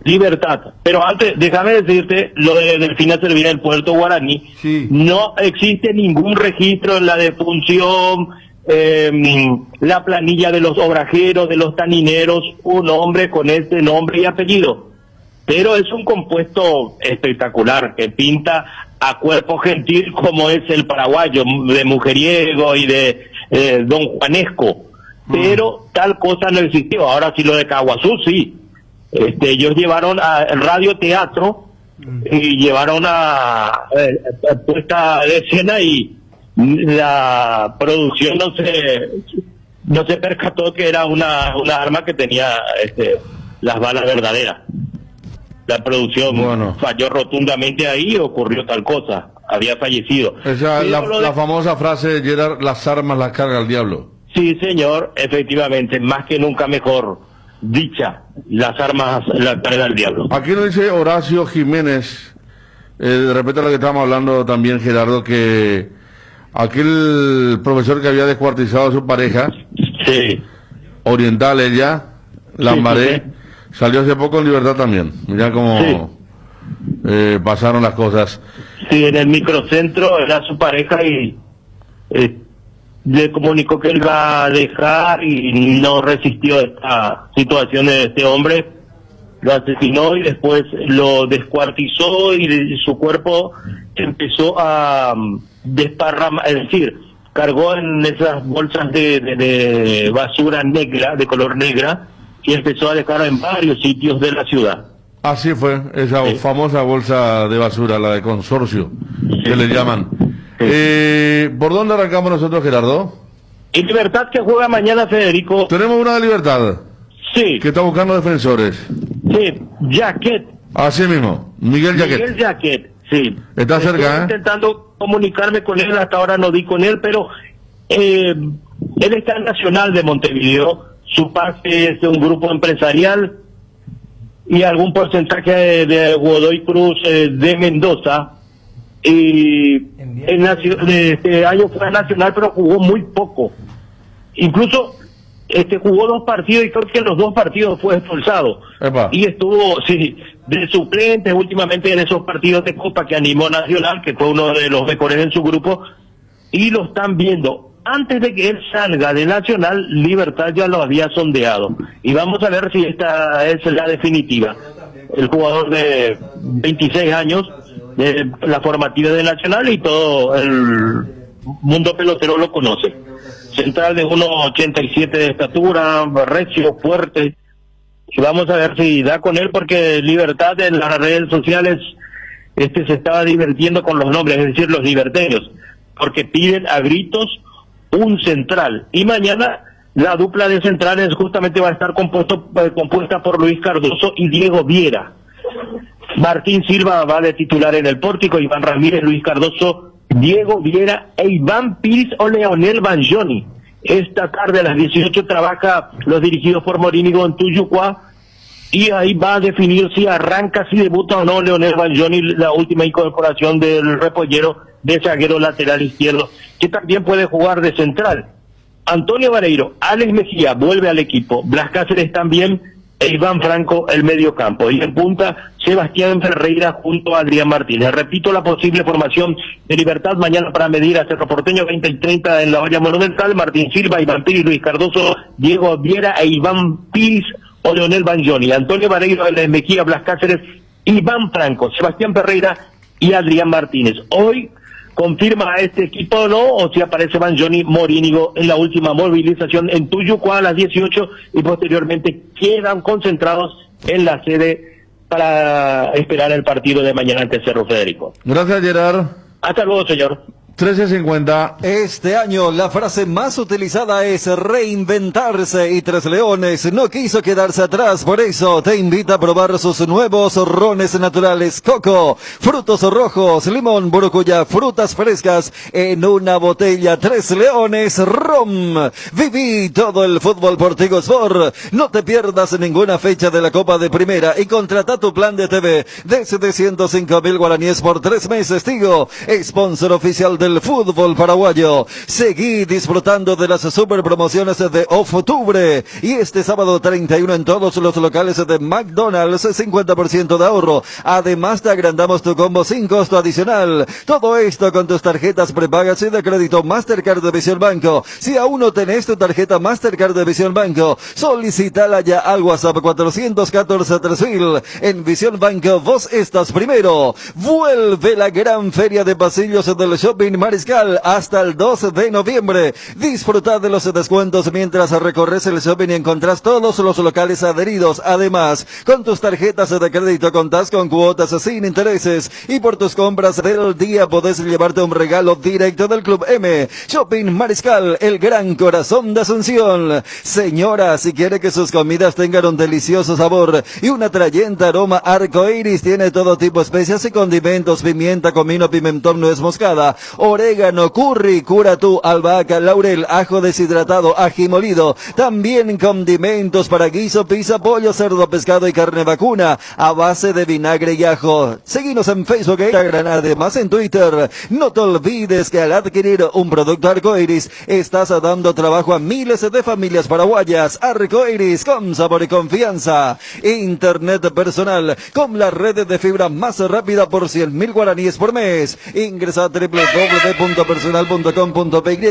Libertad. Pero antes, déjame decirte, lo de Delfina Servina del Puerto Guaraní, no existe ningún registro en la defunción, la planilla de los obrajeros, de los tanineros, un hombre con este nombre y apellido. Pero es un compuesto espectacular que pinta a cuerpo gentil como es el paraguayo, de mujeriego y de don Juanesco. Pero tal cosa no existió. Ahora sí lo de Caguazú, sí. Ellos llevaron a radio teatro y llevaron a puesta de escena y la producción no se percató que era una arma que tenía las balas verdaderas. La producción falló rotundamente ahí y ocurrió tal cosa. Había fallecido. Esa, la famosa frase de Gerard, las armas las carga el diablo. Sí, señor, efectivamente, más que nunca mejor dicha, las armas las carga el diablo. Aquí nos dice Horacio Jiménez, de repente lo que estábamos hablando también, Gerardo, que aquel profesor que había descuartizado a su pareja, oriental ella, Lambaré, salió hace poco en libertad también. Mira cómo pasaron las cosas. Sí, en el microcentro era su pareja y le comunicó que él va a dejar y no resistió esta situación de este hombre. Lo asesinó y después lo descuartizó y su cuerpo empezó a desparramar, es decir, cargó en esas bolsas de basura negra, de color negra, y empezó a dejar en varios sitios de la ciudad. Así fue, esa famosa bolsa de basura, la de consorcio, que le llaman. ¿Por dónde arrancamos nosotros, Gerardo? En Libertad, que juega mañana, Federico. Tenemos una de Libertad. Sí. Que está buscando defensores. Sí, Jaquet. Así mismo, Miguel Jaquet. Miguel Jaquet, sí. Está cerca, Estoy intentando comunicarme con él, hasta ahora no di con él, pero él está en Nacional de Montevideo. Su parte es de un grupo empresarial y algún porcentaje de Godoy Cruz de Mendoza. Y este año fue a Nacional, pero jugó muy poco. Incluso jugó 2 partidos y creo que en los 2 partidos fue expulsado. Y estuvo de suplente últimamente en esos partidos de Copa que animó Nacional, que fue uno de los mejores en su grupo. y lo están viendo. Antes de que él salga de Nacional, Libertad ya lo había sondeado. Y vamos a ver si esta es la definitiva. El jugador de 26 años, de la formativa de Nacional, y todo el mundo pelotero lo conoce. Central de 1,87 de estatura, recio, fuerte. Y vamos a ver si da con él, porque Libertad en las redes sociales se estaba divirtiendo con los nombres, es decir, los liberteños, porque piden a gritos un central. Y mañana la dupla de centrales justamente va a estar compuesta por Luis Cardoso y Diego Viera. Martín Silva va de titular en el pórtico, Iván Ramírez, Luis Cardoso, Diego Viera e Iván Piris o Leonel Banjoni. Esta tarde a las 18 trabaja los dirigidos por Morínigo en Tuyucuá, y ahí va a definir si arranca, si debuta o no Leonel Banjoni, la última incorporación del repollero de zaguero lateral izquierdo, que también puede jugar de central. Antonio Vareiro, Alex Mejía vuelve al equipo, Blas Cáceres también, e Iván Franco el medio campo. Y en punta, Sebastián Ferreira junto a Adrián Martínez. Repito la posible formación de Libertad mañana para medir a Cerro Porteño, 20 y 30 en la olla Monumental: Martín Silva, Iván Piris, Luis Cardoso, Diego Viera e Iván Piris o Leonel Banjoni. Antonio Vareiro, Alex Mejía, Blas Cáceres, Iván Franco, Sebastián Ferreira y Adrián Martínez. Hoy confirma a este equipo o no, o si aparece Banjoni Morínigo en la última movilización en Tuyucuá a las 18, y posteriormente quedan concentrados en la sede para esperar el partido de mañana ante Cerro Federico. Gracias, Gerard. Hasta luego, señor. 13:50. Este año la frase más utilizada es reinventarse, y Tres Leones no quiso quedarse atrás. Por eso te invita a probar sus nuevos rones naturales Coco, frutos rojos, limón, burucuya, frutas frescas en una botella. Tres Leones Rom. Viví todo el fútbol por Tigo Sport. No te pierdas ninguna fecha de la Copa de Primera y contrata tu plan de TV desde 105.000 guaraníes por 3 meses. Tigo, sponsor oficial del fútbol paraguayo. Seguí disfrutando de las super promociones de octubre, y este sábado 31 en todos los locales de McDonald's 50% de ahorro. Además te agrandamos tu combo sin costo adicional. Todo esto con tus tarjetas prepagas y de crédito Mastercard de Visión Banco. Si aún no tenés tu tarjeta Mastercard de Visión Banco, solicítala ya al WhatsApp 414-3000. En Visión Banco vos estás primero. Vuelve la gran feria de pasillos del Shopping Mariscal hasta el 12 de noviembre. Disfruta de los descuentos mientras recorres el shopping y encontrás todos los locales adheridos. Además, con tus tarjetas de crédito contás con cuotas sin intereses, y por tus compras del día podés llevarte un regalo directo del Club M. Shopping Mariscal, el gran corazón de Asunción. Señora, si quiere que sus comidas tengan un delicioso sabor y un atrayente aroma, Arcoiris tiene todo tipo de especias y condimentos: pimienta, comino, pimentón, nuez moscada, orégano, curry, curatú, albahaca, laurel, ajo deshidratado, ají molido. También condimentos para guiso, pizza, pollo, cerdo, pescado y carne vacuna a base de vinagre y ajo. Seguinos en Facebook e Instagram, además en Twitter. No te olvides que al adquirir un producto Arcoiris estás dando trabajo a miles de familias paraguayas. Arcoiris, con sabor y confianza. Internet personal con la red de fibra más rápida por 100.000 guaraníes por mes. Ingresa a www.personal.com.py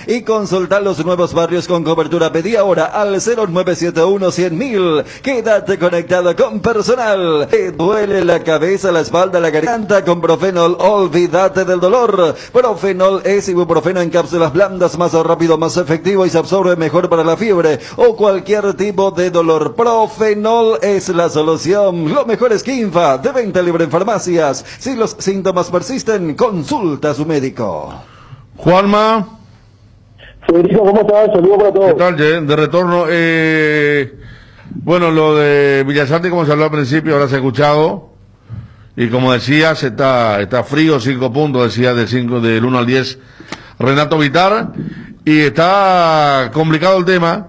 y consulta los nuevos barrios con cobertura. Pedí ahora al 0971-100.000. Quédate conectado con Personal. Te duele la cabeza, la espalda, la garganta, con Profenol olvídate del dolor. Profenol es ibuprofeno en cápsulas blandas, más rápido, más efectivo y se absorbe mejor para la fiebre o cualquier tipo de dolor. Profenol es la solución. Lo mejor es Kinfa, de venta libre en farmacias. Si los síntomas persisten, consulta a su médico. Juanma. Federico, ¿cómo estás? Saludos para todos. ¿Qué tal, de retorno? Bueno, lo de Villasante, como se habló al principio, ahora se ha escuchado. Y como decías, está frío, 5 puntos, decía del 1 al 10 Renato Vitar. Y está complicado el tema,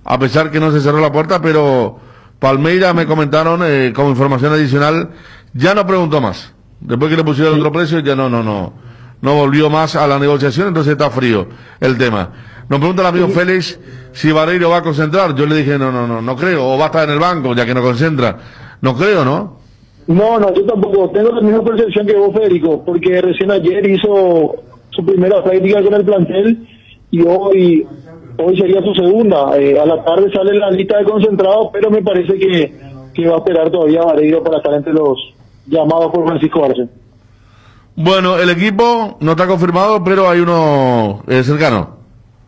a pesar que no se cerró la puerta, pero Palmeira me comentaron, como información adicional, ya no preguntó más. Después que le pusieron otro precio, ya no volvió más a la negociación, entonces está frío el tema. Nos pregunta el amigo Félix si Vareiro va a concentrar. Yo le dije, no creo, o va a estar en el banco, ya que no concentra. No creo, ¿no? No, yo tampoco. Tengo la misma percepción que vos, Federico, porque recién ayer hizo su primera práctica con el plantel y hoy sería su segunda. A la tarde sale la lista de concentrados, pero me parece que va a esperar todavía Vareiro para estar entre los llamados por Francisco Arce. Bueno, el equipo no está confirmado, pero hay uno cercano.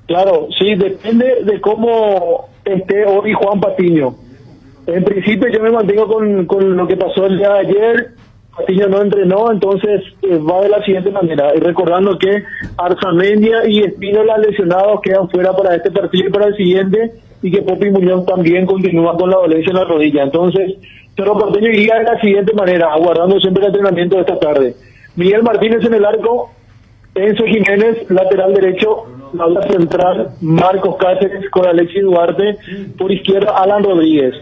Claro, sí, depende de cómo esté hoy Juan Patiño. En principio yo me mantengo con lo que pasó el día de ayer. Patiño no entrenó, entonces va de la siguiente manera. Y recordando que Arzamendia y Espínola lesionados quedan fuera para este partido y para el siguiente, y que Popi Muñoz también continúa con la dolencia en la rodilla. Entonces, Cerro Porteño iría de la siguiente manera, aguardando siempre el entrenamiento de esta tarde. Miguel Martínez en el arco, Enzo Jiménez, lateral derecho, la central, Marcos Cáceres con Alexis Duarte, por izquierda Alan Rodríguez,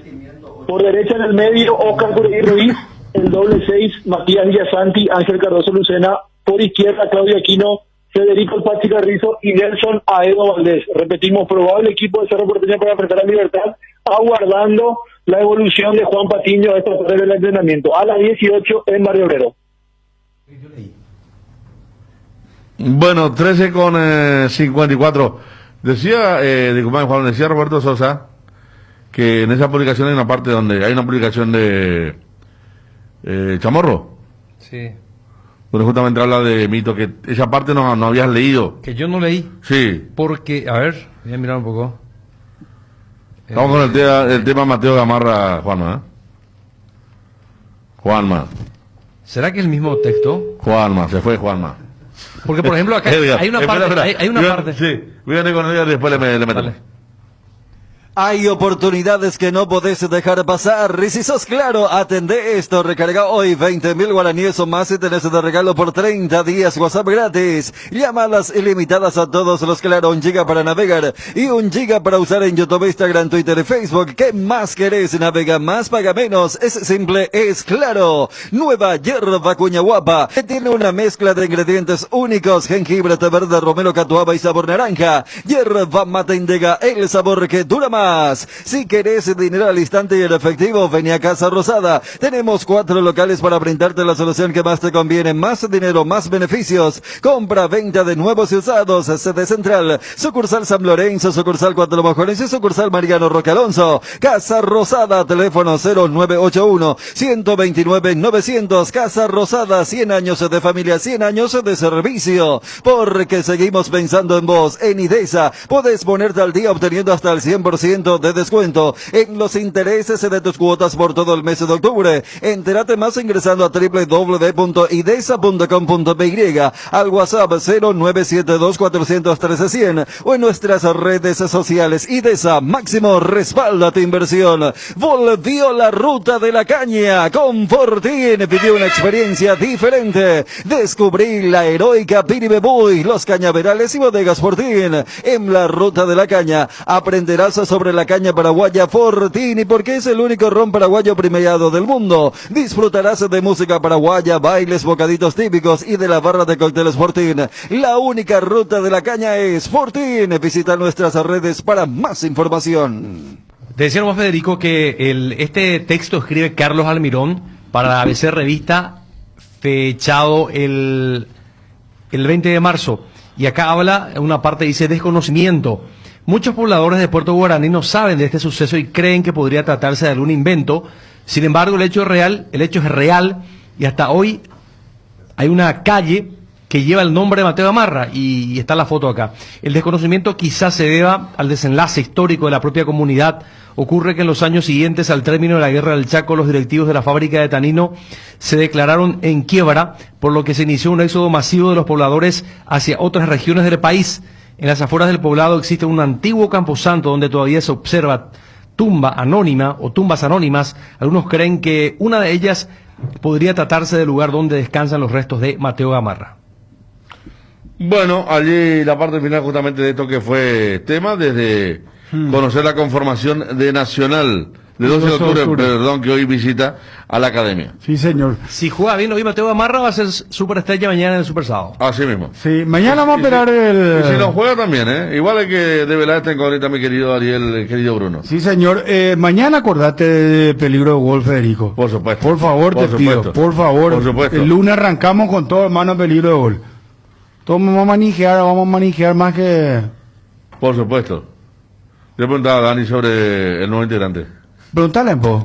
por derecha en el medio Oscar Curegui Ruiz, el doble 6 Matías Villasanti, Ángel Cardoso Lucena, por izquierda Claudio Aquino, Federico El Pachi Carrizo y Nelson Aedo Valdés. Repetimos, probable equipo de Cerro Porteño para enfrentar a Libertad, aguardando la evolución de Juan Patiño esta tarde del entrenamiento, a las 18 en Barrio Obrero. Bueno, 13 con 54. Decía, Juan, decía Roberto Sosa que en esa publicación hay una parte donde hay una publicación de Chamorro. Sí. Donde justamente habla de Mito, que esa parte no habías leído. Que yo no leí. Sí. Porque, a ver, voy a mirar un poco. Estamos con el tema Mateo Gamarra, Juanma. Juanma. ¿Será que es el mismo texto? Juanma, se fue Juanma. Porque, por ejemplo, acá hay una parte... Espera. Hay una parte... Sí, voy a ir con ella y después le metemos. Vale. Hay oportunidades que no podés dejar pasar. Y si sos claro, atendé esto. Recarga hoy 20.000 guaraníes o más y tenés de regalo por 30 días WhatsApp gratis. Llamadas ilimitadas a todos los Claro. 1 giga para navegar y 1 giga para usar en YouTube, Instagram, Twitter y Facebook. ¿Qué más querés? Navega más, paga menos. Es simple, es Claro. Nueva yerba cuña guapa, que tiene una mezcla de ingredientes únicos: jengibre, té verde, romero, catuaba y sabor naranja. Yerba mate indega, el sabor que dura más. Si querés dinero al instante y en efectivo, vení a Casa Rosada. Tenemos 4 locales para brindarte la solución que más te conviene: más dinero, más beneficios. Compra, venta de nuevos y usados. Sede central, sucursal San Lorenzo, sucursal Cuatro Mojones y sucursal Mariano Roque Alonso. Casa Rosada, teléfono 0981-129-900. Casa Rosada, 100 años de familia, 100 años de servicio. Porque seguimos pensando en vos. En IDESA podés ponerte al día obteniendo hasta el 100% de descuento en los intereses de tus cuotas por todo el mes de octubre. Entérate más ingresando a www.idesa.com.py, al WhatsApp 0972-413-100 o en nuestras redes sociales. IDESA, máximo respaldo a tu inversión. Volvió la ruta de la caña con Fortín. Vivió una experiencia diferente. Descubrí la heroica Piribebuy, los cañaverales y bodegas Fortín. En la ruta de la caña aprenderás sobre la caña paraguaya Fortini, porque es el único ron paraguayo premiado del mundo. Disfrutarás de música paraguaya, bailes, bocaditos típicos y de la barra de cócteles Fortín. La única ruta de la caña es Fortín. Visita nuestras redes para más información. Te decíamos, Federico, que este texto escribe Carlos Almirón para la ABC Revista, fechado el 20 de marzo. Y acá habla, una parte dice desconocimiento. Muchos pobladores de Puerto Guaraní no saben de este suceso y creen que podría tratarse de algún invento. Sin embargo, el hecho es real y hasta hoy hay una calle que lleva el nombre de Mateo Gamarra y está la foto acá. El desconocimiento quizás se deba al desenlace histórico de la propia comunidad. Ocurre que en los años siguientes al término de la Guerra del Chaco, los directivos de la fábrica de tanino se declararon en quiebra, por lo que se inició un éxodo masivo de los pobladores hacia otras regiones del país. En las afueras del poblado existe un antiguo camposanto donde todavía se observa tumba anónima o tumbas anónimas. Algunos creen que una de ellas podría tratarse del lugar donde descansan los restos de Mateo Gamarra. Bueno, allí la parte final justamente de esto que fue tema, desde conocer la conformación de Nacional de 12 de octubre, perdón, que hoy visita a la academia. Sí, señor. Si juega bien hoy Mateo Gamarra, va a ser superestrella mañana en el Super Sábado. Así mismo. Sí, mañana vamos a esperar el... Y si no juega también, Igual hay que develar esta incógnita, mi querido Ariel, querido Bruno. Sí, señor. Mañana acordate de Peligro de Gol, Federico. Por supuesto. Por favor, te pido. Por favor. Por supuesto. El lunes arrancamos con todo, hermano, Peligro de Gol. Todos vamos a manejar más que... Por supuesto. Yo preguntaba a Dani sobre el nuevo integrante. Preguntale, pues.